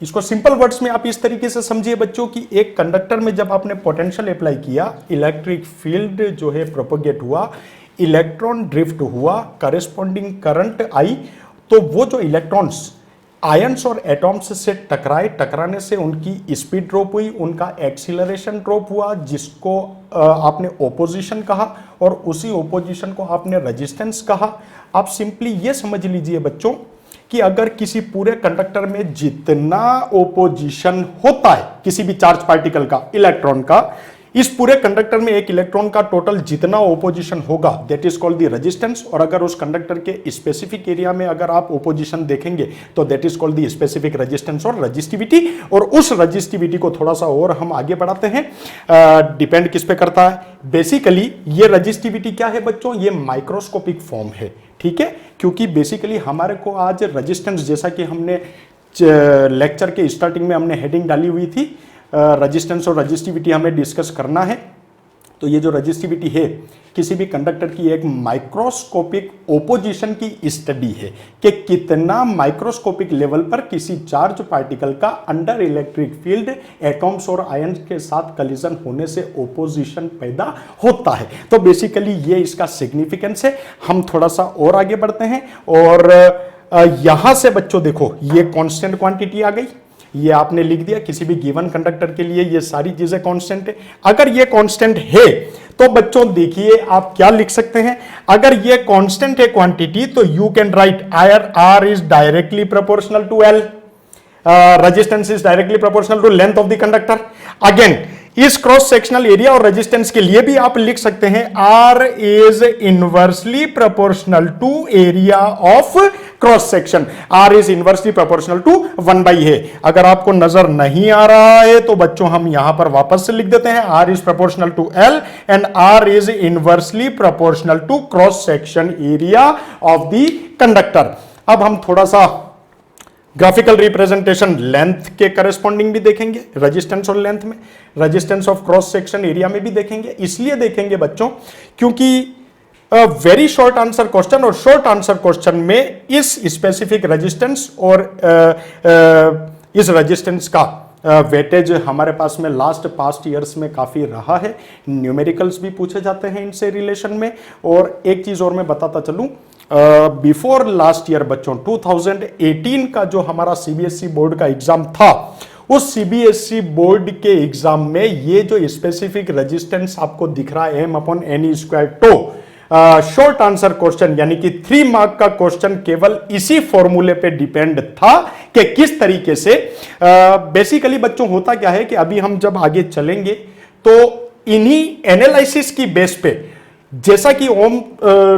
इसको सिंपल वर्ड्स में आप इस तरीके से समझिए बच्चों कि एक कंडक्टर में जब आपने पोटेंशियल अप्लाई किया, इलेक्ट्रिक फील्ड जो है प्रोपोगेट हुआ, इलेक्ट्रॉन ड्रिफ्ट हुआ, करस्पॉन्डिंग करंट आई, तो वो जो इलेक्ट्रॉन्स आयंस और एटॉम्स से टकराए, टकराने से उनकी स्पीड ड्रॉप हुई, उनका एक्सीलरेशन ड्रॉप हुआ, जिसको आपने ओपोजिशन कहा, और उसी ओपोजिशन को आपने रेजिस्टेंस कहा। आप सिंपली ये समझ लीजिए बच्चों कि अगर किसी पूरे कंडक्टर में जितना ओपोजिशन होता है किसी भी चार्ज पार्टिकल का, इलेक्ट्रॉन का, इस पूरे कंडक्टर में एक इलेक्ट्रॉन का टोटल जितना ओपोजिशन होगा that is called the resistance. और अगर उस कंडक्टर के स्पेसिफिक एरिया में अगर आप ओपोजिशन देखेंगे तो that is called the specific resistance और रेजिस्टिविटी। और उस रेजिस्टिविटी को थोड़ा सा और हम आगे बढ़ाते हैं, डिपेंड किस पे करता है। बेसिकली ये रेजिस्टिविटी क्या है बच्चों, ये माइक्रोस्कोपिक फॉर्म है, ठीक है, क्योंकि बेसिकली हमारे को आज रेजिस्टेंस, जैसा कि हमने लेक्चर के स्टार्टिंग में हमने हेडिंग डाली हुई थी, रेजिस्टेंस और रेजिस्टिविटी हमें डिस्कस करना है। तो ये जो रेजिस्टिविटी है किसी भी कंडक्टर की एक माइक्रोस्कोपिक ओपोजिशन की स्टडी है कि कितना माइक्रोस्कोपिक लेवल पर किसी चार्ज पार्टिकल का अंडर इलेक्ट्रिक फील्ड एटॉम्स और आयंस के साथ कलिजन होने से ओपोजिशन पैदा होता है। तो बेसिकली ये इसका सिग्निफिकेंस है। हम थोड़ा सा और आगे बढ़ते हैं और यहां से बच्चों देखो ये कांस्टेंट क्वांटिटी आ गई, ये आपने लिख दिया किसी भी गिवन कंडक्टर के लिए ये सारी चीजें कांस्टेंट है। अगर ये कांस्टेंट है तो बच्चों देखिए आप क्या लिख सकते हैं, अगर ये कांस्टेंट है क्वांटिटी तो you can write R is directly proportional to L, resistance is directly proportional to length of the conductor. Again इस क्रॉस सेक्शनल एरिया और रेजिस्टेंस के लिए भी आप लिख सकते हैं R is inversely proportional to area of cross section, R is inversely proportional to 1/a। अगर आपको नजर नहीं आ रहा है तो बच्चों हम यहां पर वापस से लिख देते हैं R is proportional to L and R is inversely proportional to cross section area of the conductor. अब हम थोड़ा सा ग्राफिकल रिप्रेजेंटेशन लेंथ के करस्पॉन्डिंग भी देखेंगे, रेजिस्टेंस और लेंथ में, resistance of cross section area में भी देखेंगे। इसलिए देखेंगे बच्चों क्योंकि वेरी शॉर्ट आंसर क्वेश्चन, और शॉर्ट आंसर क्वेश्चन में इस स्पेसिफिक रेजिस्टेंस और इस रेजिस्टेंस का वेटेज हमारे पास में लास्ट पास्ट ईयर्स में काफी रहा है। न्यूमेरिकल्स भी पूछे जाते हैं इनसे रिलेशन में। और एक चीज और मैं बताता चलूं, बिफोर लास्ट ईयर बच्चों 2018 का जो हमारा सीबीएसई बोर्ड का एग्जाम था, उस सीबीएसई बोर्ड के एग्जाम में ये जो स्पेसिफिक रेजिस्टेंस आपको दिख रहा है M/N² to, short answer question यानी कि 3 मार्क का क्वेश्चन केवल इसी फॉर्मूले पे डिपेंड था कि किस तरीके से बेसिकली बच्चों होता क्या है कि अभी हम जब आगे चलेंगे तो इन्हीं एनालिसिस की बेस पे जैसा कि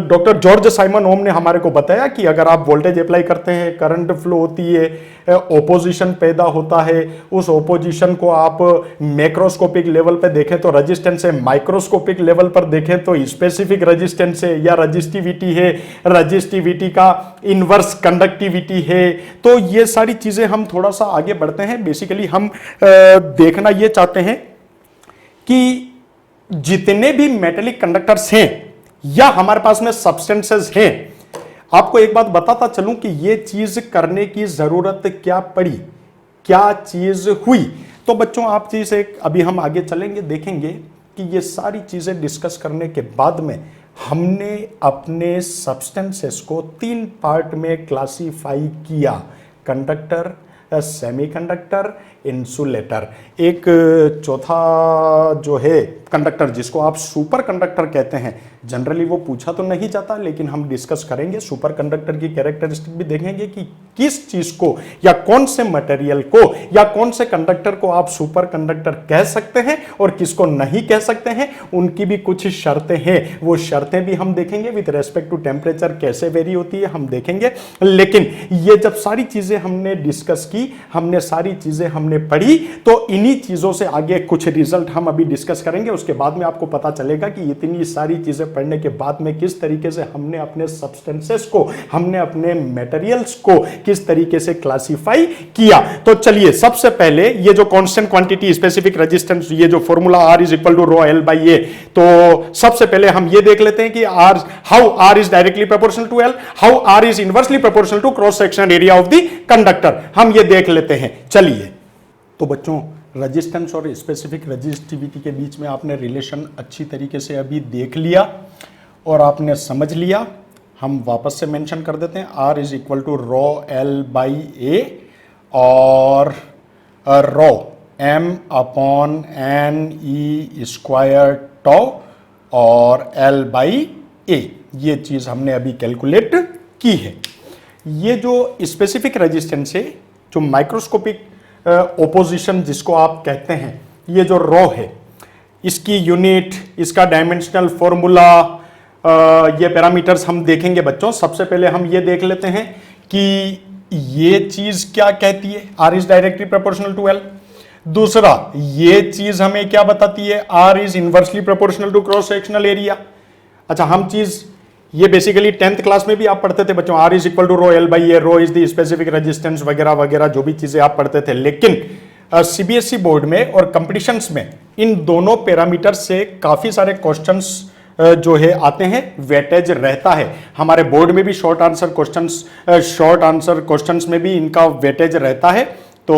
डॉक्टर जॉर्ज साइमन ओम ने हमारे को बताया कि अगर आप वोल्टेज अप्लाई करते हैं, करंट फ्लो होती है, ओपोजिशन पैदा होता है, उस ओपोजिशन को आप मैक्रोस्कोपिक लेवल पे देखें तो रेजिस्टेंस है, माइक्रोस्कोपिक लेवल पर देखें तो स्पेसिफिक रेजिस्टेंस है या रजिस्टिविटी है, रजिस्टिविटी का इनवर्स कंडक्टिविटी है। तो ये सारी चीजें हम थोड़ा सा आगे बढ़ते हैं। बेसिकली हम देखना ये चाहते हैं कि जितने भी मेटेलिक कंडक्टर्स हैं या हमारे पास में सब्सटेंसेस हैं, आपको एक बात बताता चलूं कि ये चीज करने की जरूरत क्या पड़ी, क्या चीज हुई। तो बच्चों आप चीज एक अभी हम आगे चलेंगे, देखेंगे कि ये सारी चीजें डिस्कस करने के बाद में हमने अपने सब्सटेंसेस को 3 पार्ट में क्लासिफाई किया: कंडक्टर, सेमीकंडक्टर, इंसुलेटर। एक चौथा जो है कंडक्टर, जिसको आप सुपर कंडक्टर कहते हैं, जनरली वो पूछा तो नहीं जाता, लेकिन हम डिस्कस करेंगे। सुपर कंडक्टर की कैरेक्टरिस्टिक भी देखेंगे कि किस चीज को या कौन से मटेरियल को या कौन से कंडक्टर को आप सुपर कंडक्टर कह सकते हैं और किसको नहीं कह सकते हैं। उनकी भी कुछ शर्तें हैं, वो शर्तें भी हम देखेंगे। विद रेस्पेक्ट टू टेम्परेचर कैसे वेरी होती है हम देखेंगे। लेकिन ये जब सारी चीजें हमने डिस्कस की, हमने सारी चीजें हमने पढ़ी, तो इन्हीं चीजों से आगे कुछ रिजल्ट हम अभी डिस्कस करेंगे। उसके बाद में आपको पता चलेगा कि इतनी सारी चीजें पढ़ने के बाद में किस तरीके से हमने अपने सब्सटेंसेस को, हमने अपने मटेरियल्स को किस तरीके से क्लासिफाई किया। तो चलिए सबसे पहले ये जो कांस्टेंट क्वांटिटी, स्पेसिफिक रेजिस्टेंस, ये जो formula R is equal to rho L by A, तो सबसे पहले हम ये देख लेते हैं कि how R is directly proportional to L, how R is inversely proportional to cross sectional area of the conductor. हम ये देख लेते हैं। चलिए, तो बच्चों रेजिस्टेंस और स्पेसिफिक रेजिस्टिविटी के बीच में आपने रिलेशन अच्छी तरीके से अभी देख लिया और आपने समझ लिया। हम वापस से मेंशन कर देते हैं, R is equal to rho L by A और rho M upon NE square tau और L बाई A। ये चीज हमने अभी कैलकुलेट की है। ये जो स्पेसिफिक रेजिस्टेंस है, जो माइक्रोस्कोपिक ओपोजिशन जिसको आप कहते हैं, ये जो रो है, इसकी यूनिट, इसका डायमेंशनल फॉर्मूला, ये पैरामीटर्स हम देखेंगे बच्चों। सबसे पहले हम ये देख लेते हैं कि ये चीज क्या कहती है, R is directly proportional to L। दूसरा, ये चीज हमें क्या बताती है, R is inversely proportional to cross sectional area. अच्छा, हम चीज ये बेसिकली 10th क्लास में भी आप पढ़ते थे बच्चों, R is equal to rho L by A, rho is the specific resistance वगैरह वगैरह, जो भी चीजें आप पढ़ते थे। लेकिन CBSE बोर्ड में और कंपटीशंस में इन दोनों पैरामीटर से काफी सारे क्वेश्चंस जो है आते हैं, वेटेज रहता है। हमारे बोर्ड में भी शॉर्ट आंसर क्वेश्चंस में भी इनका वेटेज रहता है। तो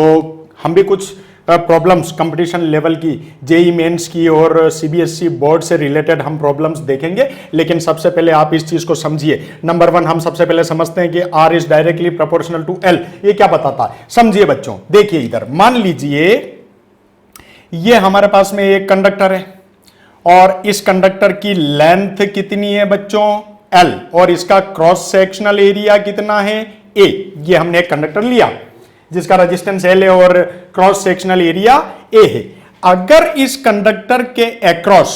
हम भी कुछ प्रॉब्लम्स कंपटीशन लेवल की, जेई मेंस की और CBSE बोर्ड से रिलेटेड हम प्रॉब्लम्स देखेंगे। लेकिन सबसे पहले आप इस चीज को समझिए। नंबर 1 हम सबसे पहले समझते हैं कि R is directly proportional to L। ये क्या बताता है, समझिए बच्चों। देखिए इधर, मान लीजिए ये हमारे पास में एक कंडक्टर है और इस कंडक्टर की लेंथ कितनी है बच्चों, L, और इसका क्रॉस सेक्शनल एरिया कितना है, A। ये हमने एक कंडक्टर लिया जिसका रेजिस्टेंस L है और क्रॉस सेक्शनल एरिया A है। अगर इस कंडक्टर के अक्रॉस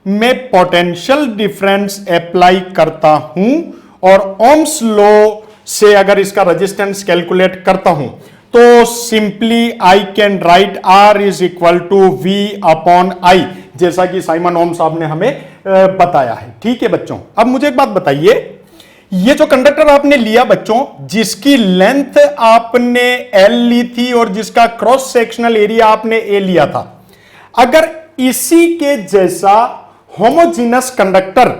में पोटेंशियल डिफरेंस अप्लाई करता हूं और ओम्स लॉ से अगर इसका रेजिस्टेंस कैलकुलेट करता हूं, तो simply I can write R is equal to V upon I, जैसा कि साइमन ओम साहब ने हमें बताया है। ठीक है बच्चों, अब मुझे एक बात बताइए, ये जो कंडक्टर आपने लिया बच्चों, जिसकी लेंथ आपने L ली थी और जिसका क्रॉस सेक्शनल एरिया आपने A लिया था, अगर इसी के जैसा होमोजीनस कंडक्टर,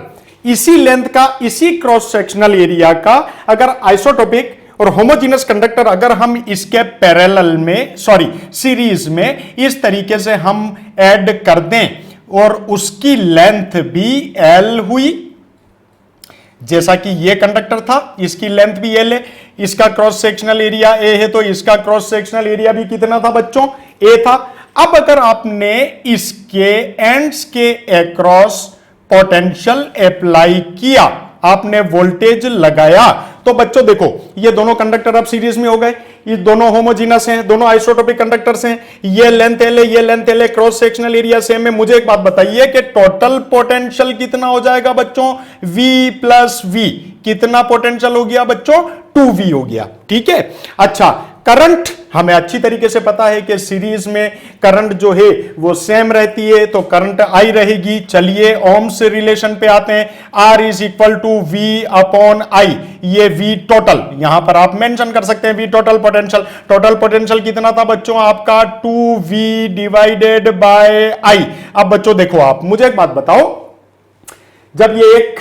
इसी लेंथ का, इसी क्रॉस सेक्शनल एरिया का, अगर आइसोटोपिक और होमोजीनस कंडक्टर अगर हम इसके पैरेलल में, सीरीज में इस तरीके से हम ऐड कर दें और उसकी लेंथ भी L हुई, जैसा कि ये कंडक्टर था, इसकी लेंथ भी L है, इसका क्रॉस सेक्शनल एरिया A है, तो इसका क्रॉस सेक्शनल एरिया भी कितना था बच्चों, A था। अब अगर आपने इसके एंड्स के अक्रॉस पोटेंशियल अप्लाई किया, आपने वोल्टेज लगाया, तो बच्चों देखो, ये दोनों कंडक्टर अब सीरीज में हो गए, ये दोनों होमोजीनस हैं, दोनों आइसोटोपिक कंडक्टर्स हैं, ये लेंथ एल है, ये लेंथ एल है, क्रॉस सेक्शनल एरिया सेम है। मुझे एक बात बताइए कि टोटल पोटेंशियल कितना हो जाएगा बच्चों? V plus V। कितना पोटेंशियल हो गया बच्चों? 2V हो गया। ठीक है। अच्छा, करंट हमें अच्छी तरीके से पता है कि सीरीज में करंट जो है वो सेम रहती है, तो करंट I रहेगी। चलिए ओम्स रिलेशन पे आते हैं। R is equal to V upon I। ये V टोटल यहां पर आप मेंशन कर सकते हैं, V total potential. Total potential कितना था बच्चों आपका? 2V divided by I। अब बच्चों देखो, आप मुझे एक बात बताओ, जब ये एक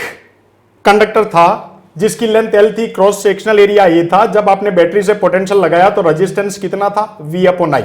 कंडक्टर था जिसकी लेंथ L थी, क्रॉस सेक्शनल एरिया A था, जब आपने बैटरी से पोटेंशियल लगाया तो रेजिस्टेंस कितना था? V upon I।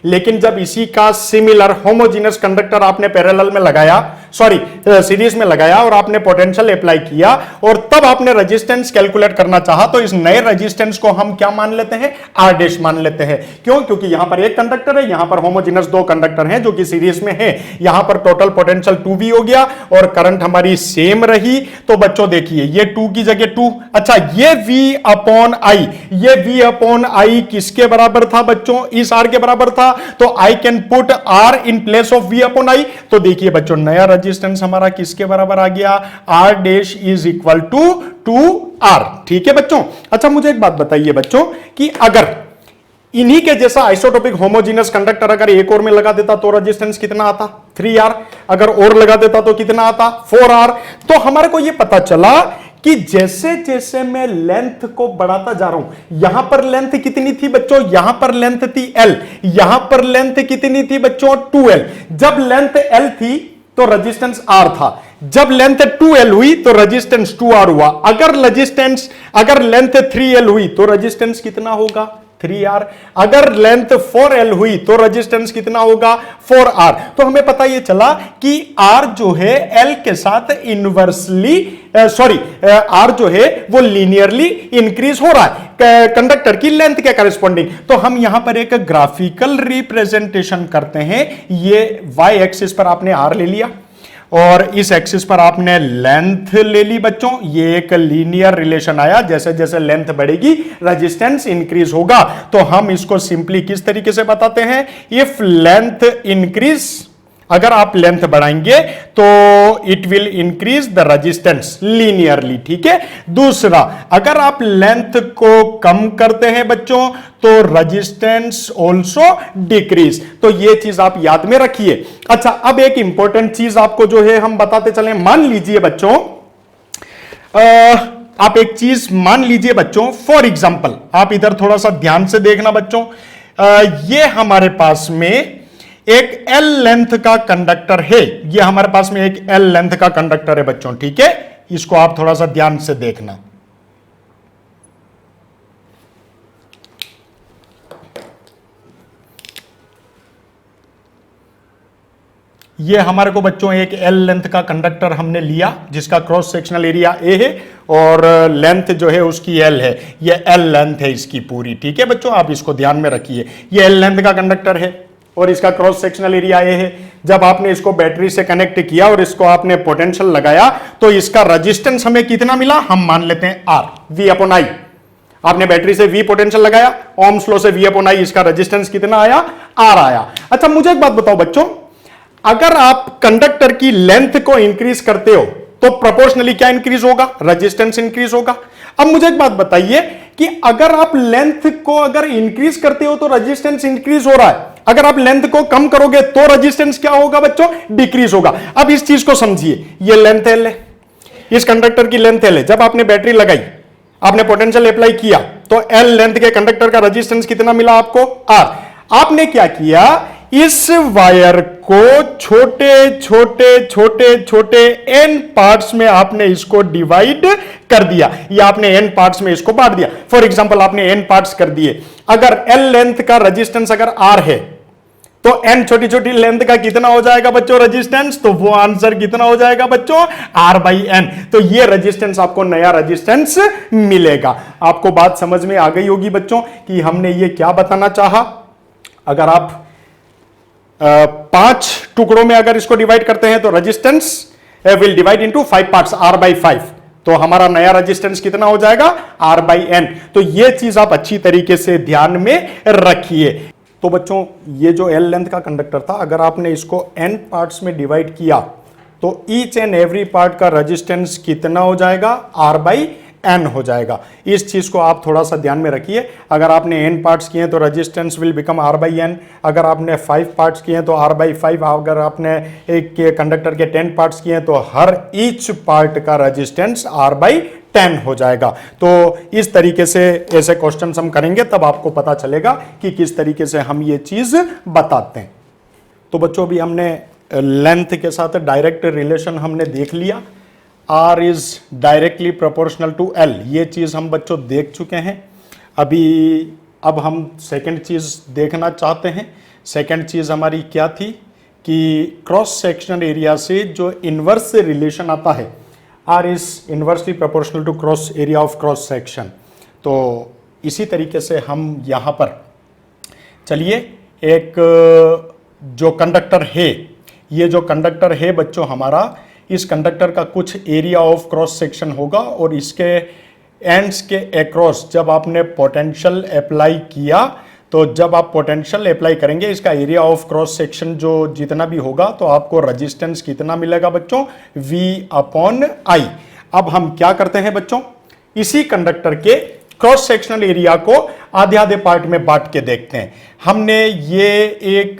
लेकिन जब इसी का सिमिलर होमोजीनस कंडक्टर आपने पैरेलल में लगाया, सॉरी सीरीज में लगाया, और आपने पोटेंशियल अप्लाई किया और तब आपने रेजिस्टेंस कैलकुलेट करना चाहा, तो इस नए रेजिस्टेंस को हम क्या मान लेते हैं? R डैश मान लेते हैं। क्यों? क्योंकि यहां पर एक कंडक्टर है, यहां पर होमोजीनस दो कंडक्टर हैं जो कि सीरीज में है। यहां पर टोटल पोटेंशियल 2V हो गया और करंट हमारी सेम रही। तो बच्चों देखिए, ये 2 की जगह 2। अच्छा, ये V अपॉन I, ये V अपॉन I किसके बराबर था बच्चों? इस R के बराबर था। तो I can put R in place of V upon I। तो देखिए बच्चों, नया रेजिस्टेंस हमारा किसके बराबर आ गया? R dash is equal to 2R। ठीक है बच्चों। अच्छा, मुझे एक बात बताइए बच्चों कि अगर इन्हीं के जैसा आइसोटोपिक होमोजीनस कंडक्टर अगर एक और में लगा देता तो रेजिस्टेंस कितना आता? 3R। अगर और लगा देता तो कितना आता? 4R। तो हमारे को यह पता चला कि जैसे जैसे मैं लेंथ को बढ़ाता जा रहा हूं, यहां पर लेंथ कितनी थी बच्चों? यहां पर लेंथ थी L, यहां पर लेंथ कितनी थी बच्चों? 2L। जब लेंथ L थी तो रेजिस्टेंस R था, जब लेंथ 2L हुई तो रेजिस्टेंस 2R हुआ। अगर लेंथ 3L हुई तो रेजिस्टेंस कितना होगा? 3R। अगर लेंथ 4L हुई तो रेजिस्टेंस कितना होगा? 4R। तो हमें पता यह चला कि R जो है L के साथ इनवर्सली R जो है वो लीनियरली इंक्रीज हो रहा है कंडक्टर की लेंथ के करस्पॉन्डिंग। तो हम यहां पर एक ग्राफिकल रिप्रेजेंटेशन करते हैं। ये Y एक्सिस पर आपने R ले लिया और इस एक्सिस पर आपने लेंथ ले ली बच्चों। ये एक लीनियर रिलेशन आया, जैसे जैसे लेंथ बढ़ेगी रेजिस्टेंस इंक्रीज होगा। तो हम इसको सिंपली किस तरीके से बताते हैं? इफ लेंथ इंक्रीज, अगर आप लेंथ बढ़ाएंगे तो it will increase the resistance linearly. ठीक है। दूसरा, अगर आप लेंथ को कम करते हैं बच्चों तो रेजिस्टेंस ऑल्सो डिक्रीज। तो ये चीज आप याद में रखिए। अच्छा, अब एक इंपॉर्टेंट चीज आपको जो है हम बताते चले। मान लीजिए बच्चों, आप एक चीज मान लीजिए बच्चों, फॉर एग्जाम्पल आप इधर थोड़ा सा ध्यान से देखना बच्चों। ये हमारे पास में एक L लेंथ का कंडक्टर है, ये हमारे पास में एक L लेंथ का कंडक्टर है बच्चों। ठीक है, इसको आप थोड़ा सा ध्यान से देखना। ये हमारे को बच्चों एक L लेंथ का कंडक्टर हमने लिया जिसका क्रॉस सेक्शनल एरिया A है और लेंथ जो है उसकी L है। ये L लेंथ है इसकी पूरी। ठीक है बच्चों, आप इसको ध्यान में रखिए। ये L लेंथ का कंडक्टर है और इसका क्रॉस सेक्शनल एरिया A है। जब आपने इसको बैटरी से कनेक्ट किया और इसको आपने पोटेंशियल लगाया तो इसका रेजिस्टेंस हमें कितना मिला? हम मान लेते हैं R, V अपॉन I। आपने बैटरी से V पोटेंशियल लगाया, ओम्स लॉ से V अपॉन I, इसका रेजिस्टेंस कितना आया? R आया। अच्छा, मुझे एक बात बताओ बच्चों, अगर आप कंडक्टर की लेंथ को इंक्रीज करते हो तो प्रोपोर्शनली क्या इंक्रीज होगा? रेजिस्टेंस इंक्रीज होगा। अब मुझे एक बात बताइए कि अगर आप लेंथ को अगर इंक्रीज करते हो तो रेजिस्टेंस इंक्रीज हो रहा है, अगर आप लेंथ को कम करोगे तो रेजिस्टेंस क्या होगा बच्चों? डिक्रीज होगा। अब इस चीज को समझिए, ये लेंथ L है, इस कंडक्टर की लेंथ L है। जब आपने बैटरी लगाई, आपने पोटेंशियल अप्लाई किया तो L लेंथ के कंडक्टर का रेजिस्टेंस कितना मिला आपको? R। आपने क्या किया? इस वायर को छोटे छोटे छोटे छोटे n पार्ट्स में आपने इसको डिवाइड कर दिया, या आपने n पार्ट्स में इसको बांट दिया। फॉर एग्जांपल आपने n पार्ट्स कर दिए। अगर L लेंथ का रेजिस्टेंस अगर R है तो n छोटी छोटी लेंथ का कितना हो जाएगा बच्चों रेजिस्टेंस? तो वो आंसर कितना हो जाएगा बच्चों? R by n। तो ये रेजिस्टेंस आपको नया रेजिस्टेंस मिलेगा। आपको बात समझ में आ गई होगी बच्चों कि हमने ये क्या बताना चाहा। अगर आप 5 टुकड़ों में अगर इसको डिवाइड करते हैं तो resistance will divide into 5 parts, R by 5। तो हमारा नया रेजिस्टेंस कितना हो जाएगा, R बाई एन। तो ये चीज आप अच्छी तरीके से ध्यान में रखिए। तो बच्चों ये जो L लेंथ का कंडक्टर था, अगर आपने इसको n पार्ट्स में डिवाइड किया तो ईच एंड एवरी पार्ट का रेजिस्टेंस कितना हो जाएगा, R बाई एन हो जाएगा। इस चीज को आप थोड़ा सा ध्यान में रखिए। अगर आपने n पार्ट्स किए तो resistance will become R by N, अगर आपने 5 पार्ट्स किए तो R बाई 5, अगर आपने एक कंडक्टर के 10 पार्ट्स किए तो हर ईच पार्ट का रेजिस्टेंस R बाई 10 हो जाएगा। तो इस तरीके से ऐसे क्वेश्चन हम करेंगे, तब आपको पता चलेगा कि किस तरीके से हम ये चीज बताते हैं। तो बच्चों अभी हमने लेंथ के साथ डायरेक्ट रिलेशन हमने देख लिया, R is directly proportional to L, ये चीज हम बच्चों देख चुके हैं। अब हम सेकंड चीज देखना चाहते हैं। सेकंड चीज हमारी क्या थी कि क्रॉस सेक्शनल एरिया से जो इनवर्स रिलेशन आता है, R is inversely proportional to cross area of cross section. तो इसी तरीके से हम यहां पर चलिए एक जो कंडक्टर है, ये जो कंडक्टर है बच्चों हमारा, इस कंडक्टर का कुछ एरिया ऑफ क्रॉस सेक्शन होगा और इसके एंड्स के अक्रॉस जब आपने पोटेंशियल अप्लाई किया, तो जब आप पोटेंशियल अप्लाई करेंगे इसका एरिया ऑफ क्रॉस सेक्शन जो जितना भी होगा, तो आपको रेजिस्टेंस कितना मिलेगा बच्चों, V अपॉन I। अब हम क्या करते हैं बच्चों, इसी कंडक्टर के क्रॉस सेक्शनल एरिया को आधे आधे पार्ट में बांट के देखते हैं। हमने ये एक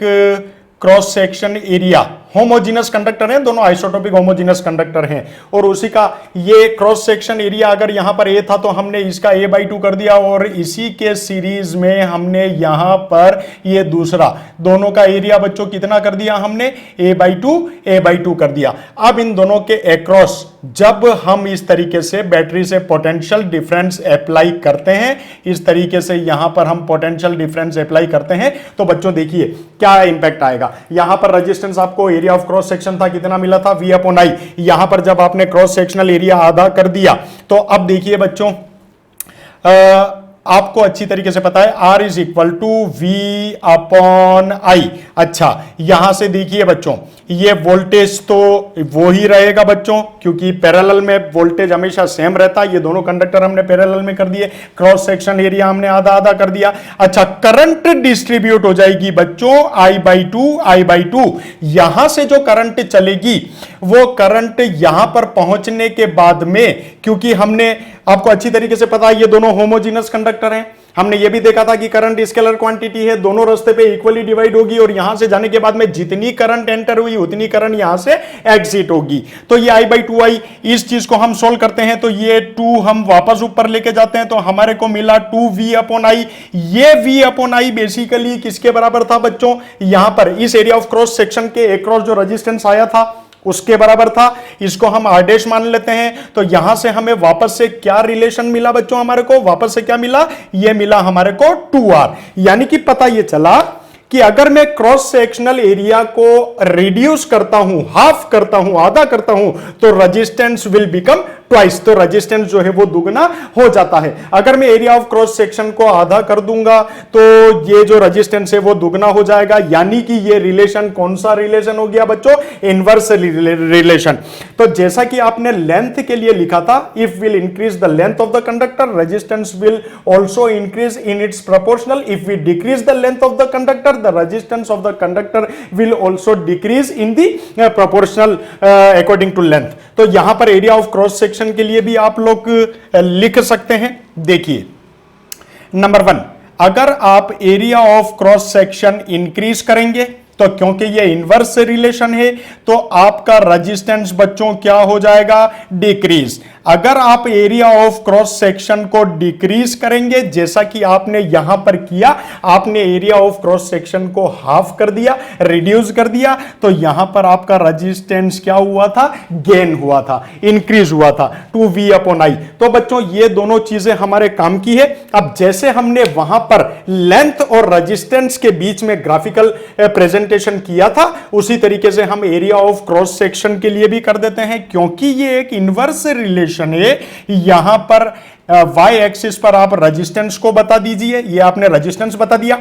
cross section area, homogeneous conductor हैं, दोनों आइसोटोपिक होमोजीनस कंडक्टर हैं, और उसी का ये क्रॉस सेक्शन एरिया अगर यहां पर A था तो हमने इसका A/2 कर दिया, और इसी के सीरीज में हमने यहां पर ये दूसरा दोनों का एरिया बच्चों कितना कर दिया, हमने A/2 कर दिया। अब इन दोनों के अक्रॉस जब हम इस तरीके से बैटरी से पोटेंशियल डिफरेंस अप्लाई करते हैं, इस तरीके से यहां पर हम पोटेंशियल डिफरेंस अप्लाई करते हैं, तो बच्चों देखिए क्या इंपैक्ट आएगा। यहां पर रेजिस्टेंस आपको एरिया ऑफ क्रॉस सेक्शन था, कितना मिला था, V अपॉन I। यहां पर जब आपने क्रॉस सेक्शनल एरिया आधा कर दिया, तो अब देखिए बच्चों आपको अच्छी तरीके से पता है R is equal to V upon I। अच्छा यहां से देखिए बच्चों ये वोल्टेज तो वो ही रहेगा बच्चों, क्योंकि पैरेलल में वोल्टेज हमेशा सेम रहता है। ये दोनों कंडक्टर हमने पैरेलल में कर दिए, क्रॉस सेक्शन एरिया हमने आधा आधा कर दिया। अच्छा करंट डिस्ट्रीब्यूट हो जाएगी बच्चों I/2। यहां से जो करंट चलेगी वो करंट यहां पर पहुंचने के बाद में, क्योंकि हमने आपको अच्छी तरीके से पता है ये दोनों होमोजीनस कंडक्टर हैं, हमने ये भी देखा था कि करंट स्केलर क्वांटिटी है, दोनों रास्ते पे इक्वली डिवाइड होगी, और यहां से जाने के बाद में जितनी करंट एंटर हुई उतनी करंट यहां से एग्जिट होगी। तो ये I/2I, इस चीज को हम सोल्व करते हैं तो ये 2 हम वापस ऊपर लेके जाते हैं, तो हमारे को मिला 2V अपॉन I। ये V अपॉन I बेसिकली किसके बराबर था बच्चों, यहां पर इस एरिया ऑफ क्रॉस सेक्शन के अक्रॉस जो रेजिस्टेंस आया था उसके बराबर था। इसको हम R डैश मान लेते हैं, तो यहां से हमें वापस से क्या रिलेशन मिला बच्चों, हमारे को वापस से क्या मिला, ये मिला हमारे को 2R। यानी कि पता ये चला कि अगर मैं क्रॉस सेक्शनल एरिया को रिड्यूस करता हूं, हाफ करता हूं, आधा करता हूं, तो रेजिस्टेंस विल बिकम ट्वाइस, तो रेजिस्टेंस जो है वो दुगना हो जाता है। अगर मैं एरिया ऑफ क्रॉस सेक्शन को आधा कर दूंगा तो ये जो रेजिस्टेंस है वो दुगना हो जाएगा। यानी कि ये रिलेशन कौन सा रिलेशन हो गया बच्चों, इनवर्स रिलेशन। तो जैसा कि आपने लेंथ के लिए लिखा था, if will increase the length of the conductor resistance will also increase in its proportional. If we decrease the length of the conductor the resistance of the conductor will also decrease in the proportional according to length। तो यहां पर एरिया ऑफ क्रॉस सेक्शन के लिए भी आप लोग लिख सकते हैं। देखिए नंबर 1, अगर आप area of cross section increase करेंगे तो क्योंकि ये इनवर्स रिलेशन है तो आपका रेजिस्टेंस बच्चों क्या हो जाएगा, डिक्रीज। अगर आप एरिया ऑफ क्रॉस सेक्शन को डिक्रीज करेंगे जैसा कि आपने यहां पर किया, आपने एरिया ऑफ क्रॉस सेक्शन को हाफ कर दिया, रिड्यूस कर दिया, तो यहां पर आपका रेजिस्टेंस क्या हुआ था, गेन हुआ था, इंक्रीज हुआ था 2V अपॉन I। तो बच्चों ये दोनों चीजें हमारे काम की है। अब जैसे हमने वहां पर लेंथ और रेजिस्टेंस के बीच में ग्राफिकल प्रेजेंटेशन किया था, उसी तरीके से हम एरिया ऑफ क्रॉस सेक्शन के लिए भी कर देते हैं, क्योंकि ये एक इनवर्स रिलेशन है। यहां पर y एक्सिस पर आप रेजिस्टेंस को बता दीजिए, ये आपने रेजिस्टेंस बता दिया।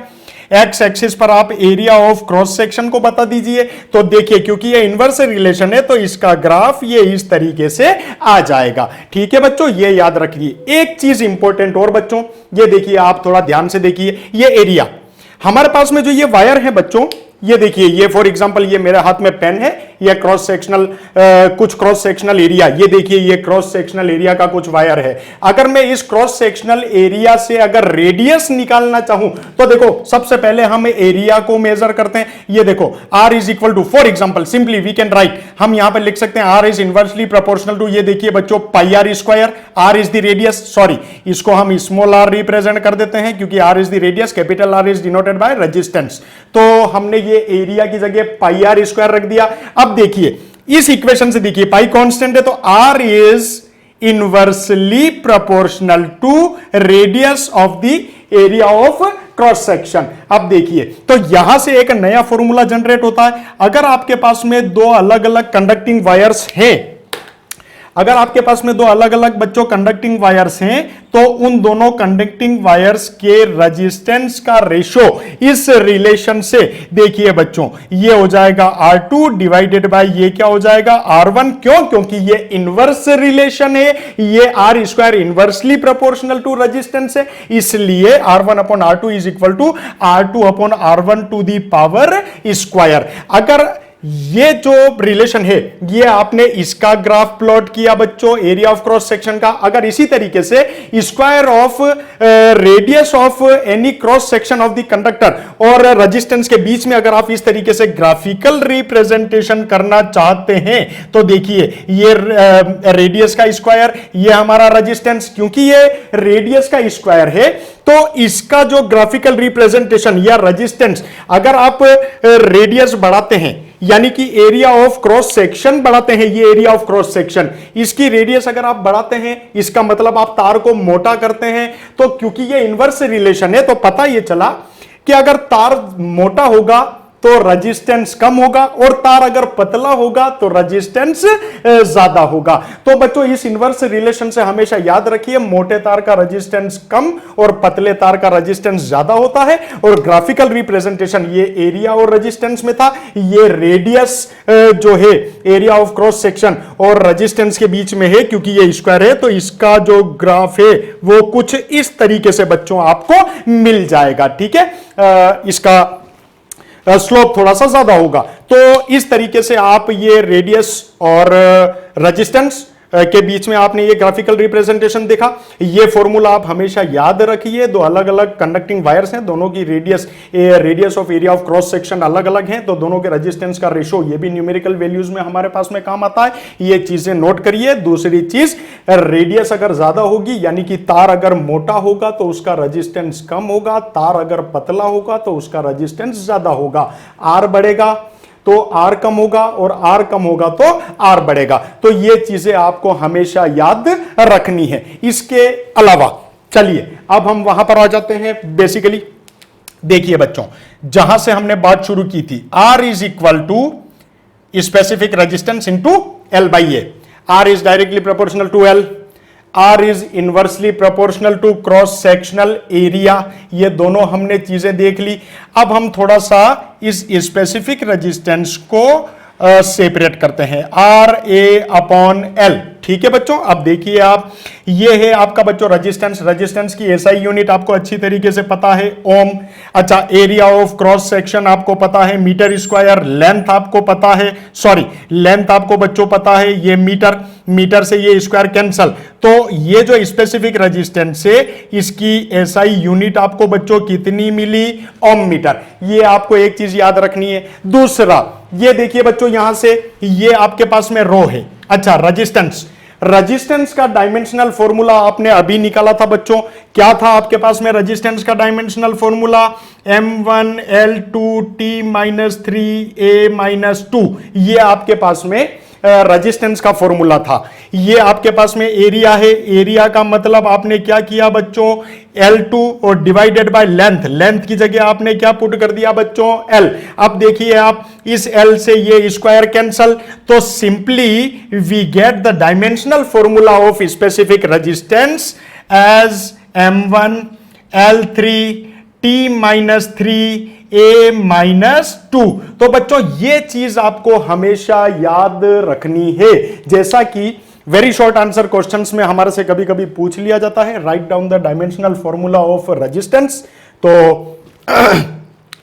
एक्स एक्सिस पर आप एरिया ऑफ क्रॉस सेक्शन को बता दीजिए। तो देखिए क्योंकि ये इन्वर्स रिलेशन है तो इसका ग्राफ ये इस तरीके से आ जाएगा। ठीक है बच्चों, ये याद रखिए। एक चीज इंपॉर्टेंट और बच्चों, ये देखिए आप थोड़ा ध्यान से देखिए, ये एरिया हमारे पास में जो ये वायर है बच्चों, ये देखिए, ये फॉर एग्जांपल ये मेरे हाथ में पेन है, ये क्रॉस सेक्शनल कुछ क्रॉस सेक्शनल एरिया, ये देखिए ये क्रॉस सेक्शनल एरिया का कुछ वायर है। अगर मैं इस क्रॉस सेक्शनल एरिया से अगर रेडियस निकालना चाहूं तो देखो सबसे पहले हम एरिया को मेजर करते हैं। ये देखो r is equal to, for example simply we can write, हम यहां पर लिख सकते हैं r is inversely proportional to, ये देखिए बच्चों pi r square, r is the radius, sorry इसको हम स्मॉल r रिप्रेजेंट कर देते हैं क्योंकि r is the radius, capital R is denoted by resistance. तो हमने ये एरिया की जगह पाई r स्क्वायर रख दिया। अब देखिए इस इक्वेशन से देखिए पाई कांस्टेंट है तो r is inversely proportional to radius of the area of cross section. अब देखिए तो यहां से एक नया फॉर्मूला जनरेट होता है। अगर आपके पास में दो अलग अलग कंडक्टिंग वायर्स हैं, अगर आपके पास में दो अलग अलग बच्चों कंडक्टिंग वायर्स हैं तो उन दोनों कंडक्टिंग वायर्स के रेजिस्टेंस का रेशो इस रिलेशन से देखिए बच्चों ये हो जाएगा R2 डिवाइडेड बाय ये क्या हो जाएगा R1। क्यों? क्योंकि ये इनवर्स रिलेशन है, ये R square inversely proportional to resistance है, इसलिए R1 upon R2 is equal to R2 upon R1 to the power square. अगर ये जो रिलेशन है ये आपने इसका ग्राफ प्लॉट किया बच्चों एरिया ऑफ क्रॉस सेक्शन का, अगर इसी तरीके से square of radius of any cross section of the conductor और रेजिस्टेंस के बीच में अगर आप इस तरीके से ग्राफिकल रिप्रेजेंटेशन करना चाहते हैं तो देखिए ये रेडियस का स्क्वायर, ये हमारा रेजिस्टेंस, क्योंकि ये रेडियस का स्क्वायर है तो इसका जो ग्राफिकल रिप्रेजेंटेशन या रेजिस्टेंस अगर आप रेडियस बढ़ाते हैं यानी कि एरिया ऑफ क्रॉस सेक्शन बढ़ाते हैं, ये एरिया ऑफ क्रॉस सेक्शन, इसकी रेडियस अगर आप बढ़ाते हैं इसका मतलब आप तार को मोटा करते हैं। तो क्योंकि ये इनवर्स रिलेशन है तो पता ये चला कि अगर तार मोटा होगा तो रेजिस्टेंस कम होगा और तार अगर पतला होगा तो रेजिस्टेंस ज्यादा होगा। तो बच्चों इस इनवर्स रिलेशन से हमेशा याद रखिए मोटे तार का रेजिस्टेंस कम और पतले तार का रेजिस्टेंस ज्यादा होता है। और ग्राफिकल रिप्रेजेंटेशन ये एरिया और रेजिस्टेंस में था, ये रेडियस जो है एरिया ऑफ क्रॉस सेक्शन और रेजिस्टेंस के बीच में है क्योंकि ये स्क्वायर है तो इसका जो ग्राफ है वो कुछ इस तरीके से बच्चों आपको मिल जाएगा। ठीक है, इसका स्लोप थोड़ा सा ज्यादा होगा। तो इस तरीके से आप ये रेडियस और रेजिस्टेंस के बीच में आपने ये ग्राफिकल रिप्रेजेंटेशन देखा। ये फॉर्मूला आप हमेशा याद रखिए, दो अलग अलग कंडक्टिंग वायर्स हैं, दोनों की radius of area of cross section अलग अलग हैं तो दोनों के रेजिस्टेंस का रेशो ये भी न्यूमेरिकल वैल्यूज में हमारे पास में काम आता है, ये चीजें नोट करिए। दूसरी चीज, रेडियस अगर ज्यादा होगी यानी कि तार अगर मोटा होगा तो उसका रेजिस्टेंस कम होगा, तार अगर पतला होगा तो उसका रेजिस्टेंस ज्यादा होगा। आर बढ़ेगा तो R कम होगा और R कम होगा तो R बढ़ेगा। तो ये चीजें आपको हमेशा याद रखनी है। इसके अलावा चलिए अब हम वहां पर आ जाते हैं। बेसिकली देखिए बच्चों जहां से हमने बात शुरू की थी, R is equal to specific resistance into L by A. R is directly proportional to L, R is inversely proportional to cross sectional area. ये दोनों हमने चीजें देख ली। अब हम थोड़ा सा इस स्पेसिफिक रेजिस्टेंस को सेपरेट करते हैं, R A अपॉन L। ठीक है बच्चों, अब देखिए आप, ये है आपका बच्चों रेजिस्टेंस की एसआई यूनिट आपको अच्छी तरीके से पता है ओम। अच्छा, एरिया ऑफ क्रॉस सेक्शन आपको पता है मीटर स्क्वायर, लेंथ आपको पता है, सॉरी लेंथ आपको बच्चों पता है ये मीटर से ये स्क्वायर कैंसल। तो ये जो स्पेसिफिक रेजिस्टेंस है इसकी एसआई यूनिट आपको बच्चों कितनी मिली? ओम मीटर। ये आपको एक चीज याद रखनी है। दूसरा ये देखिए बच्चों यहां से ये आपके पास में रो है। अच्छा, रेजिस्टेंस का डायमेंशनल फॉर्मूला आपने अभी निकाला था बच्चों, क्या था आपके पास में रेजिस्टेंस का डायमेंशनल फॉर्मूला? M1L2T-3A-2। ये आपके पास में रेजिस्टेंस का फॉर्मूला था। ये आपके पास में एरिया है, एरिया का मतलब आपने क्या किया बच्चों? L2 और डिवाइडेड बाय लेंथ की जगह आपने क्या पुट कर दिया बच्चों? L। अब देखिए आप, इस L से ये स्क्वायर कैंसल, तो simply we get the dimensional formula of specific resistance as M1L3 T-3 A-2। तो बच्चों ये चीज आपको हमेशा याद रखनी है। जैसा कि वेरी शॉर्ट आंसर क्वेश्चंस में हमारे से कभी कभी पूछ लिया जाता है, right down the dimensional formula of resistance. तो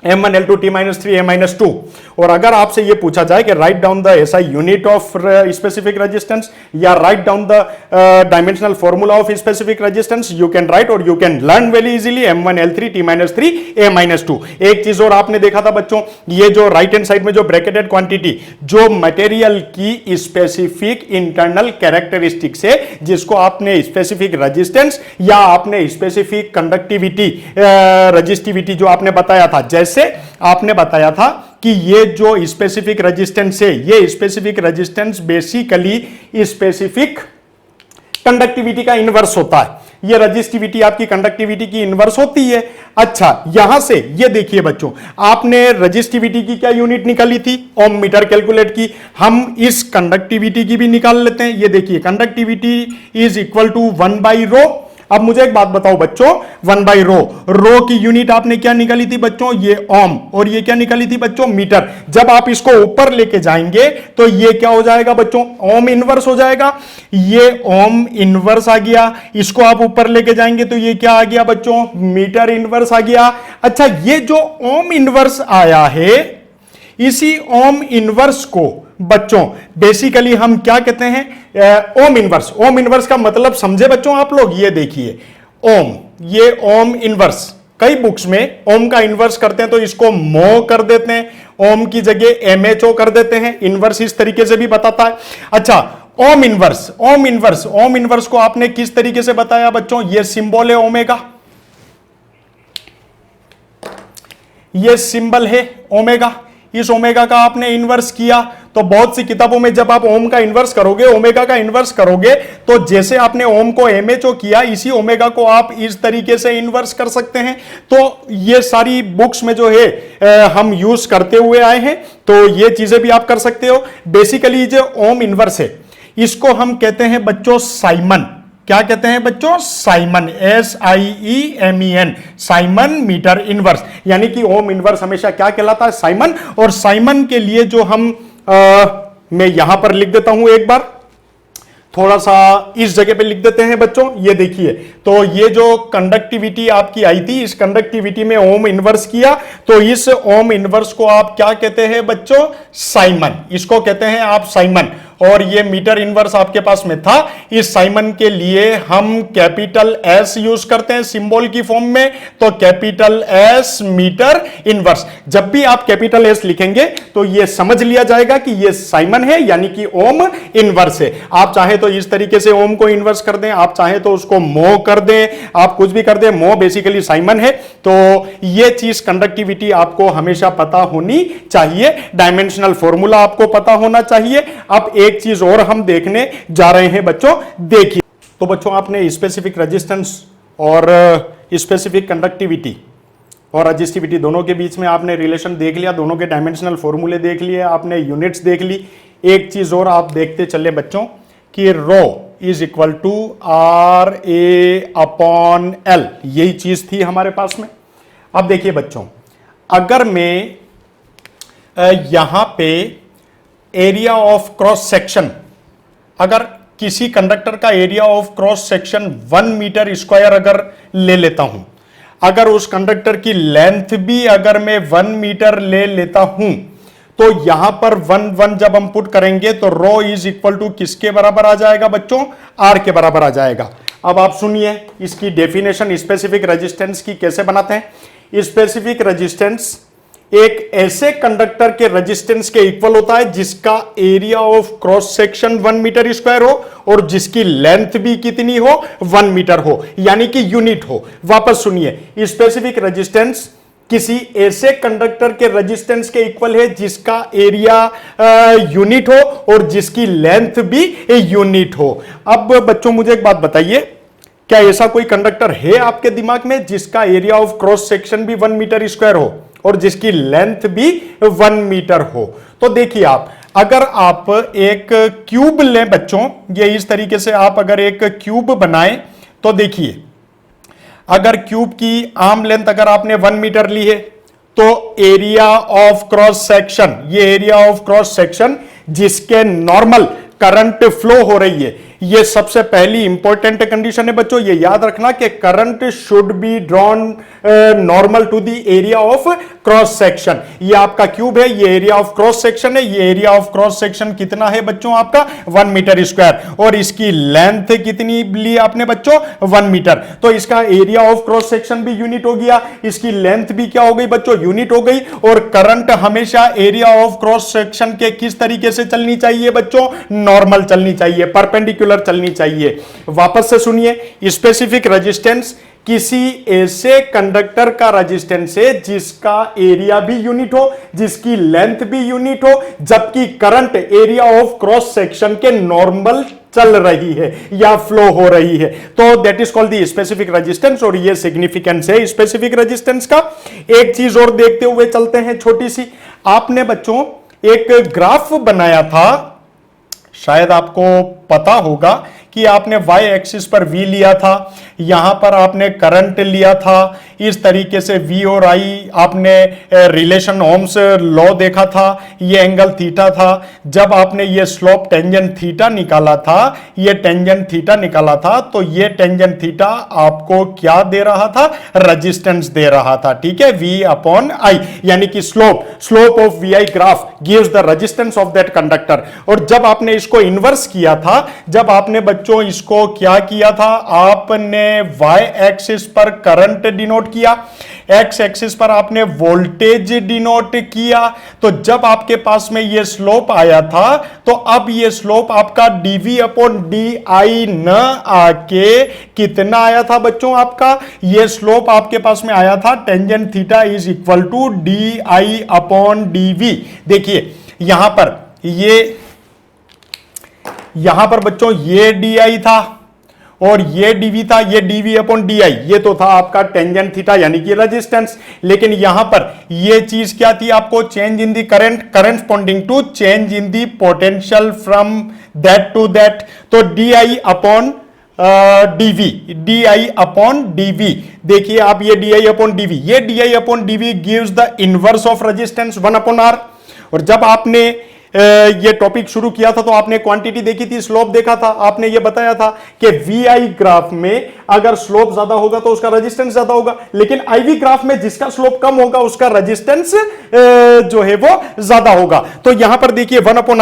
M1L2 T-3 A-2। और अगर आपसे ये पूछा जाए कि write down the SI unit of specific resistance या write down the dimensional formula of specific resistance, you can write और you can learn very easily M1L3 T-3 A-2। एक चीज और आपने देखा था बच्चों, ये जो राइट हैंड साइड में जो ब्रैकेटेड क्वांटिटी, जो मटेरियल की स्पेसिफिक इंटरनल कैरेक्टरिस्टिक्स है, जिसको आपने स्पेसिफिक रेजिस्टेंस या आपने स्पेसिफिक कंडक्टिविटी रेजिस्टिविटी जो आपने बताया था, जैसे आपने बताया था कि ये जो स्पेसिफिक रेजिस्टेंस है, ये specific resistance basically specific conductivity का इनवर्स होता है। ये रेजिस्टिविटी आपकी कंडक्टिविटी की इनवर्स होती है। अच्छा, यहां से ये देखिए बच्चों, आपने रेजिस्टिविटी की क्या यूनिट निकाली थी? ओम मीटर कैलकुलेट की। हम इस कंडक्टिविटी की भी निकाल लेते हैं। ये देखिए, कंडक्टिविटी इज इक्वल टू 1/ρ। अब मुझे एक बात बताओ बच्चों, 1/ρ, रो की यूनिट आपने क्या निकाली थी बच्चों? ये ओम। और ये क्या निकाली थी बच्चों? मीटर। जब आप इसको ऊपर लेके जाएंगे तो ये क्या हो जाएगा बच्चों? ओम इनवर्स हो जाएगा। ये ओम इनवर्स आ गया। इसको आप ऊपर लेके जाएंगे तो ये क्या आ गया बच्चों? मीटर इनवर्स आ गया। अच्छा, ये जो ओम इनवर्स आया है, इसी ओम इनवर्स को बच्चों बेसिकली हम क्या कहते हैं? Ohm inverse. ओम इनवर्स का मतलब समझे बच्चों आप लोग? ये देखिए ओम, ये ओम इनवर्स, कई बुक्स में ओम का इनवर्स करते हैं तो इसको मो कर देते हैं, ओम की जगह MHO कर देते हैं। इनवर्स इस तरीके से भी बताता है। अच्छा, ohm inverse, ohm inverse, ohm inverse को आपने किस तरीके से बताया बच्चों? ये सिंबल है ओमेगा, ये सिंबल है ओमेगा। इस ओमेगा का आपने इनवर्स किया तो बहुत सी किताबों में जब आप ओम का इनवर्स करोगे, ओमेगा का इनवर्स करोगे, तो जैसे आपने ओम को MHO किया, इसी ओमेगा को आप इस तरीके से इनवर्स कर सकते हैं। तो ये सारी बुक्स में जो है हम यूज करते हुए आए हैं, तो ये चीजें भी आप कर सकते हो। बेसिकली जो ओम इनवर्स है, इसको हम कहते हैं बच्चों साइमन। क्या कहते हैं बच्चों? Siemens, SIEMEN, siemens meter inverse. यानी कि ओम इनवर्स हमेशा क्या कहलाता है? साइमन। और साइमन के लिए जो हम मैं यहां पर लिख देता हूं, एक बार थोड़ा सा इस जगह पे लिख देते हैं बच्चों। ये देखिए, तो ये जो कंडक्टिविटी आपकी आई थी, इस कंडक्टिविटी में ओम इनवर्स किया, तो इस ओम इनवर्स को आप क्या कहते हैं बच्चों? साइमन। इसको कहते हैं आप साइमन। और ये मीटर इनवर्स आपके पास में था। इस साइमन के लिए हम कैपिटल S यूज करते हैं सिंबल की फॉर्म में, तो कैपिटल S मीटर इनवर्स। जब भी आप कैपिटल S लिखेंगे तो ये समझ लिया जाएगा कि ये साइमन है, यानी कि ओम इनवर्स है। आप चाहे तो इस तरीके से ओम को इनवर्स कर दें, आप चाहे तो उसको मो कर दें, आप कुछ भी कर दें, मो बेसिकली साइमन है। तो ये चीज कंडक्टिविटी आपको हमेशा पता होनी चाहिए, डायमेंशनल फॉर्मूला आपको पता होना चाहिए। अब एक चीज और हम देखने जा रहे हैं बच्चों, देखिए। तो बच्चों आपने स्पेसिफिक रेजिस्टेंस और स्पेसिफिक कंडक्टिविटी और रेजिस्टिविटी दोनों के बीच में आपने रिलेशन देख लिया, दोनों के डायमेंशनल फॉर्मूले देख लिए, आपने यूनिट्स देख ली। एक चीज और आप देखते चले बच्चों कि रो इज इक्वल टू RA/L, यही चीज थी हमारे पास में। अब देखिए बच्चों, अगर मैं यहां पे एरिया ऑफ क्रॉस सेक्शन, अगर किसी कंडक्टर का area of cross section 1 meter square अगर ले लेता हूं, अगर उस कंडक्टर की लेंथ भी अगर मैं 1 मीटर ले लेता हूं, तो यहां पर 1 जब हम पुट करेंगे तो रो इज इक्वल टू किसके बराबर आ जाएगा बच्चों? R के बराबर आ जाएगा। अब आप सुनिए इसकी डेफिनेशन स्पेसिफिक रेजिस्टेंस की कैसे बनाते हैं। स्पेसिफिक रेजिस्टेंस एक ऐसे कंडक्टर के रेजिस्टेंस के इक्वल होता है जिसका area of cross section 1 meter square हो और जिसकी लेंथ भी कितनी हो? 1 मीटर हो, यानी कि यूनिट हो। वापस सुनिए, स्पेसिफिक रेजिस्टेंस किसी ऐसे कंडक्टर के रेजिस्टेंस के इक्वल है जिसका एरिया यूनिट हो और जिसकी लेंथ भी यूनिट हो। अब बच्चों मुझे एक बात बताइए, क्या ऐसा कोई कंडक्टर है आपके दिमाग में जिसका एरिया ऑफ क्रॉस सेक्शन भी 1 मीटर स्क्वायर हो और जिसकी लेंथ भी 1 मीटर हो? तो देखिए, आप अगर आप एक क्यूब लें बच्चों, ये इस तरीके से आप अगर एक क्यूब बनाएं, तो देखिए अगर क्यूब की आर्म लेंथ अगर आपने 1 मीटर ली है तो एरिया ऑफ क्रॉस सेक्शन, ये एरिया ऑफ क्रॉस सेक्शन जिसके नॉर्मल करंट फ्लो हो रही है, ये सबसे पहली इंपॉर्टेंट कंडीशन है बच्चों। ये याद रखना कि current should be drawn normal to the area of cross section. ये आपका क्यूब है, ये एरिया ऑफ क्रॉस सेक्शन है। ये एरिया ऑफ क्रॉस सेक्शन कितना है बच्चों आपका 1 मीटर स्क्वायर, और इसकी लेंथ कितनी ली आपने बच्चों 1 मीटर। तो इसका एरिया ऑफ क्रॉस सेक्शन भी यूनिट हो गया, इसकी लेंथ भी क्या हो गई बच्चों यूनिट हो गई। और करंट हमेशा एरिया ऑफ क्रॉस सेक्शन के किस तरीके से चलनी चाहिए बच्चों, नॉर्मल चलनी चाहिए, परपेंडिकुलर चलनी चाहिए। वापस से सुनिए, स्पेसिफिक रेजिस्टेंस किसी ऐसे कंडक्टर का रेजिस्टेंस है जिसका एरिया भी यूनिट हो, जिसकी लेंथ भी यूनिट हो, जबकि current area of cross section के नॉर्मल चल रही है या फ्लो हो रही है। तो that is called the specific resistance, और ये सिग्निफिकेंस है स्पेसिफिक रेजिस्टेंस का। एक चीज और देखते हुए चलते हैं छोटी सी। आपने बच्चों एक ग्राफ बनाया था, शायद आपको पता होगा कि आपने y एक्सिस पर v लिया था, यहां पर आपने करंट लिया था, इस तरीके से v और i आपने रिलेशन ओम्स लॉ देखा था, ये एंगल थीटा था। जब आपने ये स्लोप टेंजेंट थीटा निकाला था, ये टेंजेंट थीटा निकाला था, तो ये टेंजेंट थीटा आपको क्या दे रहा था, रेजिस्टेंस दे रहा था। ठीक है, v अपॉन i, यानी कि slope of vi graph gives the resistance of that conductor. और जब आपने इसको इन्वर्स किया था, जब आपने बच्चों इसको क्या किया था, आपने y एक्सिस पर करंट डिनोट किया, x एक्सिस पर आपने वोल्टेज डिनोट किया। तो जब आपके पास में ये स्लोप आया था, तो अब ये स्लोप आपका dv अपॉन di न आके कितना आया था बच्चों, आपका ये स्लोप आपके पास में आया था tangent theta is equal to di upon dv। देखिए यहां पर बच्चों ये di था और ये dv था, ये dv अपॉन di, ये तो था आपका टेंजेंट थीटा यानी कि रेजिस्टेंस। लेकिन यहां पर ये चीज क्या थी आपको, change in the current corresponding to change in the potential from that to that. तो di upon di upon dv, देखिए आप ये di अपॉन dv, ये di upon dv gives the inverse of resistance 1 upon r। और जब आपने ये टॉपिक शुरू किया था तो आपने क्वांटिटी देखी थी, स्लोप देखा था, आपने ये बताया था कि VI ग्राफ में अगर स्लोप ज्यादा होगा तो उसका रेजिस्टेंस ज्यादा होगा, लेकिन IV ग्राफ में जिसका स्लोप कम होगा उसका रेजिस्टेंस जो है वो ज्यादा होगा। तो यहां पर देखिए 1 अपॉन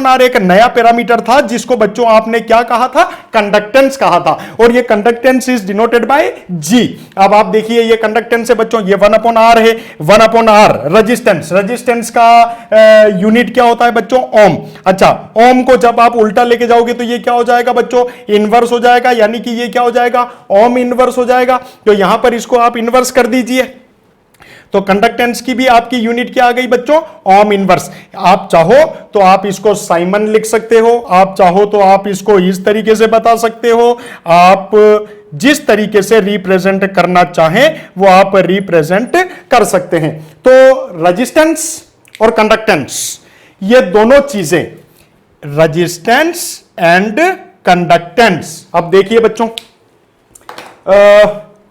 r एक नया पैरामीटर था जिसको बच्चों आपने क्या कहा था, कंडक्टेंस कहा था, और ये conductance is denoted by G। अब आप देखिए ये कंडक्टेंस है बच्चों, ये 1 अपॉन r है, 1 अपॉन r रेजिस्टेंस का यूनिट क्या होता है बच्चों, ओम। अच्छा, ओम को जब आप उल्टा लेके जाओगे तो ये क्या हो जाएगा बच्चों, इनवर्स हो जाएगा, यानी कि ये क्या हो जाएगा, ओम इनवर्स हो जाएगा। तो यहां पर इसको आप इनवर्स कर दीजिए, तो कंडक्टेंस की भी आपकी यूनिट क्या आ गई बच्चों, ओम इनवर्स। आप चाहो तो आप इसको साइमन लिख सकते हो, आप चाहो तो आप इसको इस तरीके से बता सकते हो, आप जिस तरीके से रिप्रेजेंट करना चाहें वो आप रिप्रेजेंट कर सकते हैं। तो रेजिस्टेंस और कंडक्टेंस, ये दोनों चीजें, रेजिस्टेंस एंड कंडक्टेंस। अब देखिए बच्चों,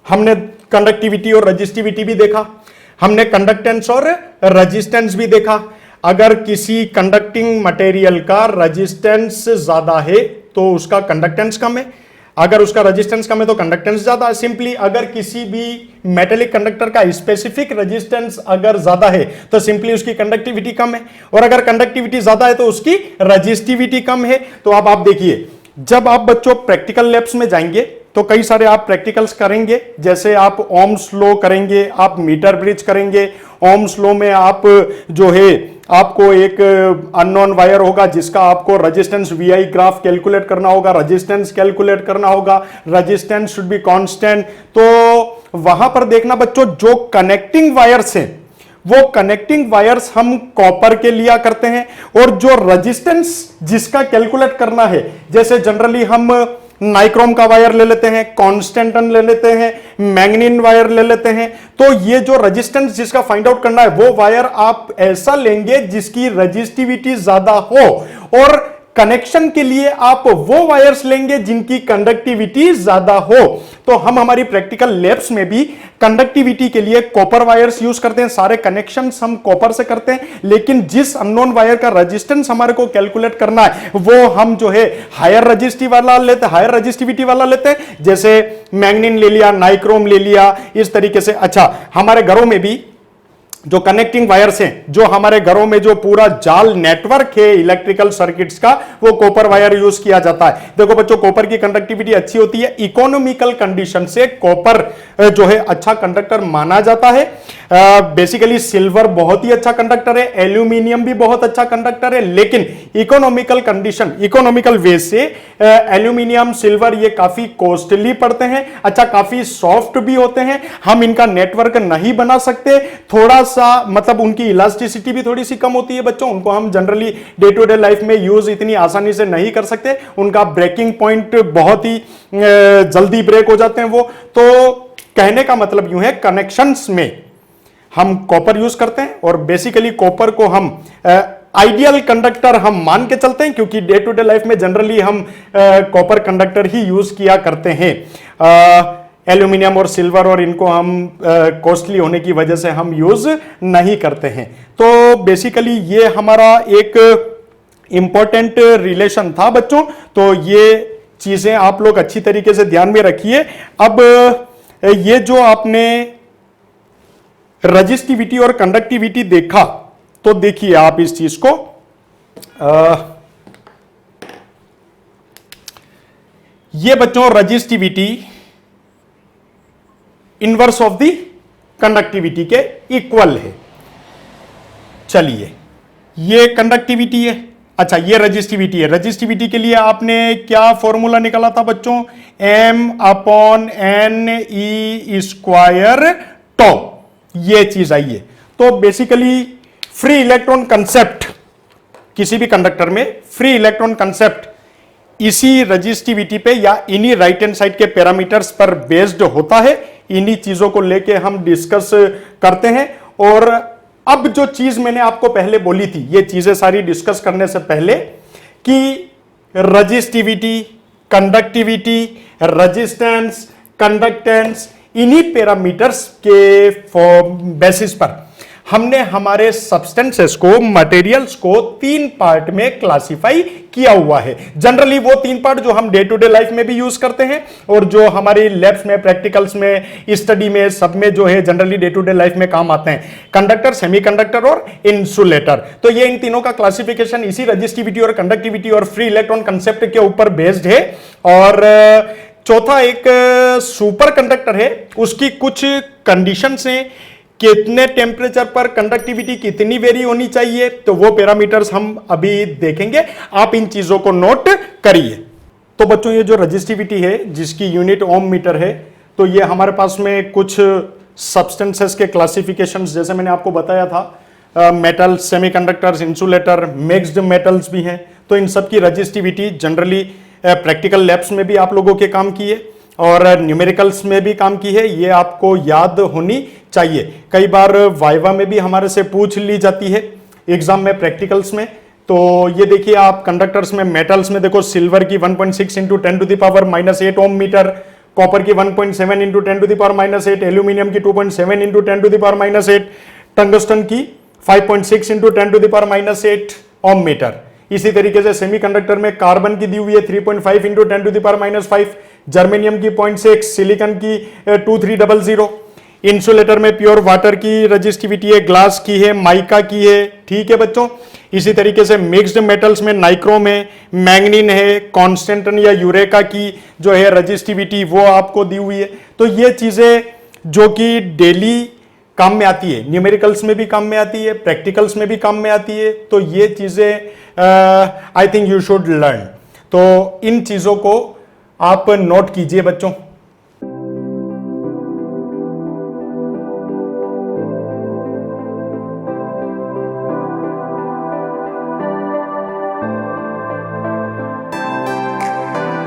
हमने कंडक्टिविटी और रेजिस्टिविटी भी देखा, हमने कंडक्टेंस और रेजिस्टेंस भी देखा। अगर किसी कंडक्टिंग मटेरियल का रेजिस्टेंस ज्यादा है तो उसका कंडक्टेंस कम है, अगर उसका रेजिस्टेंस कम है तो कंडक्टेंस ज्यादा है। सिंपली अगर किसी भी मेटेलिक कंडक्टर का स्पेसिफिक रेजिस्टेंस अगर ज्यादा है तो सिंपली उसकी कंडक्टिविटी कम है, और अगर कंडक्टिविटी ज्यादा है तो उसकी रेजिस्टिविटी कम है। तो अब आप देखिए, जब आप बच्चों प्रैक्टिकल लैब्स में जाएंगे तो कई सारे आप प्रैक्टिकल्स करेंगे, जैसे आप ओम्स लॉ करेंगे, आप मीटर ब्रिज करेंगे। ओम्स लॉ में आप जो है आपको एक अननोन वायर होगा जिसका आपको रेजिस्टेंस VI ग्राफ कैलकुलेट करना होगा, रेजिस्टेंस कैलकुलेट करना होगा, रेजिस्टेंस शुड बी कांस्टेंट। तो वहां पर देखना बच्चों, जो कनेक्टिंग वायर्स हैं वो कनेक्टिंग वायर्स हम कॉपर के लिया करते हैं, और जो रेजिस्टेंस जिसका कैलकुलेट करना है, जैसे जनरली हम नाइक्रोम का वायर ले लेते हैं, कांस्टेंटन ले लेते हैं, मैग्नीन वायर ले लेते हैं। तो ये जो रेजिस्टेंस जिसका फाइंड आउट करना है वो वायर आप ऐसा लेंगे जिसकी रेजिस्टिविटी ज्यादा हो, और कनेक्शन के लिए आप वो वायर्स लेंगे जिनकी कंडक्टिविटी ज्यादा हो। तो हम हमारी प्रैक्टिकल लैब्स में भी कंडक्टिविटी के लिए कॉपर वायर्स यूज करते हैं, सारे कनेक्शंस हम कॉपर से करते हैं, लेकिन जिस अननोन वायर का रेजिस्टेंस हमारे को कैलकुलेट करना है वो हम जो है हायर रजिस्टिविटी वाला लेते हैं, जैसे मैग्नीन ले लिया, नाइक्रोम ले लिया, इस तरीके से। अच्छा, हमारे घरों में भी जो कनेक्टिंग वायर्स हैं, जो हमारे घरों में जो पूरा जाल नेटवर्क है इलेक्ट्रिकल सर्किट्स का, वो कॉपर वायर यूज किया जाता है। देखो बच्चों, कॉपर की कंडक्टिविटी अच्छी होती है, इकोनॉमिकल कंडीशन से कॉपर जो है अच्छा कंडक्टर माना जाता है। बेसिकली सिल्वर बहुत ही अच्छा कंडक्टर है, एल्यूमिनियम भी बहुत अच्छा कंडक्टर है, लेकिन इकोनॉमिकल वे से एल्यूमिनियम, सिल्वर ये काफी कॉस्टली पड़ते हैं। अच्छा, काफी सॉफ्ट भी होते हैं, हम इनका नेटवर्क नहीं बना सकते, थोड़ा सा मतलब उनकी इलास्टिसिटी भी थोड़ी सी कम होती है बच्चों, उनको हम generally day to day life में यूज इतनी आसानी से नहीं कर सकते, उनका ब्रेकिंग पॉइंट बहुत ही जल्दी ब्रेक हो जाते हैं वो। तो कहने का मतलब यूं है, कनेक्शंस में हम कॉपर यूज करते हैं, और बेसिकली कॉपर को हम आइडियल कंडक्टर हम मान के चलते हैं, क्योंकि डे टू डे लाइफ में जनरली हम कॉपर कंडक्टर ही यूज किया करते हैं। एल्यूमिनियम और सिल्वर और इनको हम कॉस्टली होने की वजह से हम यूज नहीं करते हैं। तो बेसिकली ये हमारा एक इंपॉर्टेंट रिलेशन था बच्चों, तो ये चीजें आप लोग अच्छी तरीके से ध्यान में रखिए। अब ये जो आपने रजिस्टिविटी और कंडक्टिविटी देखा, तो देखिए आप इस चीज को, ये बच्चों resistivity inverse of the conductivity के इक्वल है। चलिए, ये कंडक्टिविटी है, अच्छा ये रजिस्टिविटी है। रजिस्टिविटी के लिए आपने क्या फॉर्मूला निकाला था बच्चों? m/n/e² टॉ, ये चीज आई है। तो बेसिकली फ्री इलेक्ट्रॉन कंसेप्ट, किसी भी कंडक्टर में फ्री इलेक्ट्रॉन कंसेप्ट इसी रजिस्टिविटी पे या इन्हीं राइट हैंड साइड के पैरामीटर्स पर बेस्ड होता है। इन्हीं चीजों को लेके हम डिस्कस करते हैं। और अब जो चीज मैंने आपको पहले बोली थी, ये चीजें सारी डिस्कस करने से पहले, कि रजिस्टिविटी, कंडक्टिविटी, रेजिस्टेंस, कंडक्टेंस, इन्हीं पैरामीटर्स के बेसिस पर हमने हमारे सब्सटेंसेस को, मटेरियल्स को 3 पार्ट में क्लासिफाई किया हुआ है। जनरली वो 3 पार्ट जो हम डे टू डे लाइफ में भी यूज करते हैं, और जो हमारी लैब्स में, प्रैक्टिकल्स में, स्टडी में, सब में जो है generally day to day life में काम आते हैं, कंडक्टर, सेमीकंडक्टर और इंसुलेटर। तो ये इन तीनों का क्लासिफिकेशन इसी रजिस्टिविटी और कंडक्टिविटी और फ्री इलेक्ट्रॉन कंसेप्ट के ऊपर बेस्ड है। और चौथा एक सुपर कंडक्टर है, उसकी कुछ कंडीशंस हैं, कितने टेम्परेचर पर कंडक्टिविटी कितनी वेरी होनी चाहिए, तो वो पैरामीटर्स हम अभी देखेंगे। आप इन चीजों को नोट करिए। तो बच्चों, ये जो रजिस्टिविटी है, जिसकी यूनिट ओम मीटर है, तो ये हमारे पास में कुछ सब्सटेंसेस के क्लासिफिकेशंस, जैसे मैंने आपको बताया था, metal, semiconductors, insulator, mixed metals भी हैं। तो इन सब की रजिस्टिविटी जनरली प्रैक्टिकल लैब्स में भी आप लोगों के काम की है, और न्यूमेरिकल्स में भी काम की है, ये आपको याद होनी चाहिए। कई बार वाइवा में भी हमारे से पूछ ली जाती है, एग्जाम में, प्रैक्टिकल्स में। तो ये देखिए आप, कंडक्टर्स में, मेटल्स में देखो, सिल्वर की 1.6 × 10⁻⁸ ओम मीटर, कॉपर की 1.7 × 10⁻⁸, एल्यूमिनियम की 2.7 × 10⁻⁸, टंगस्टन की 5.6 × 10⁻⁸ ओम मीटर। इसी तरीके से सेमीकंडक्टर में कार्बन की दी हुई है 3.5 × 10⁻⁵, जर्मेनियम की 0.6, सिलिकॉन की 2300। इंसुलेटर में प्योर वाटर की रजिस्टिविटी है, ग्लास की है, माइका की है, ठीक है बच्चों। इसी तरीके से मिक्स्ड मेटल्स में नाइक्रोम है, मैग्नीन है, कॉन्स्टेंटन या यूरेका की जो है रजिस्टिविटी वो आपको दी हुई है। तो ये चीजें जो कि डेली काम में आती है, न्यूमेरिकल्स में भी काम में आती है, प्रैक्टिकल्स में भी काम में आती है। तो ये चीजें I think you should learn. तो इन चीजों को आप नोट कीजिए बच्चों।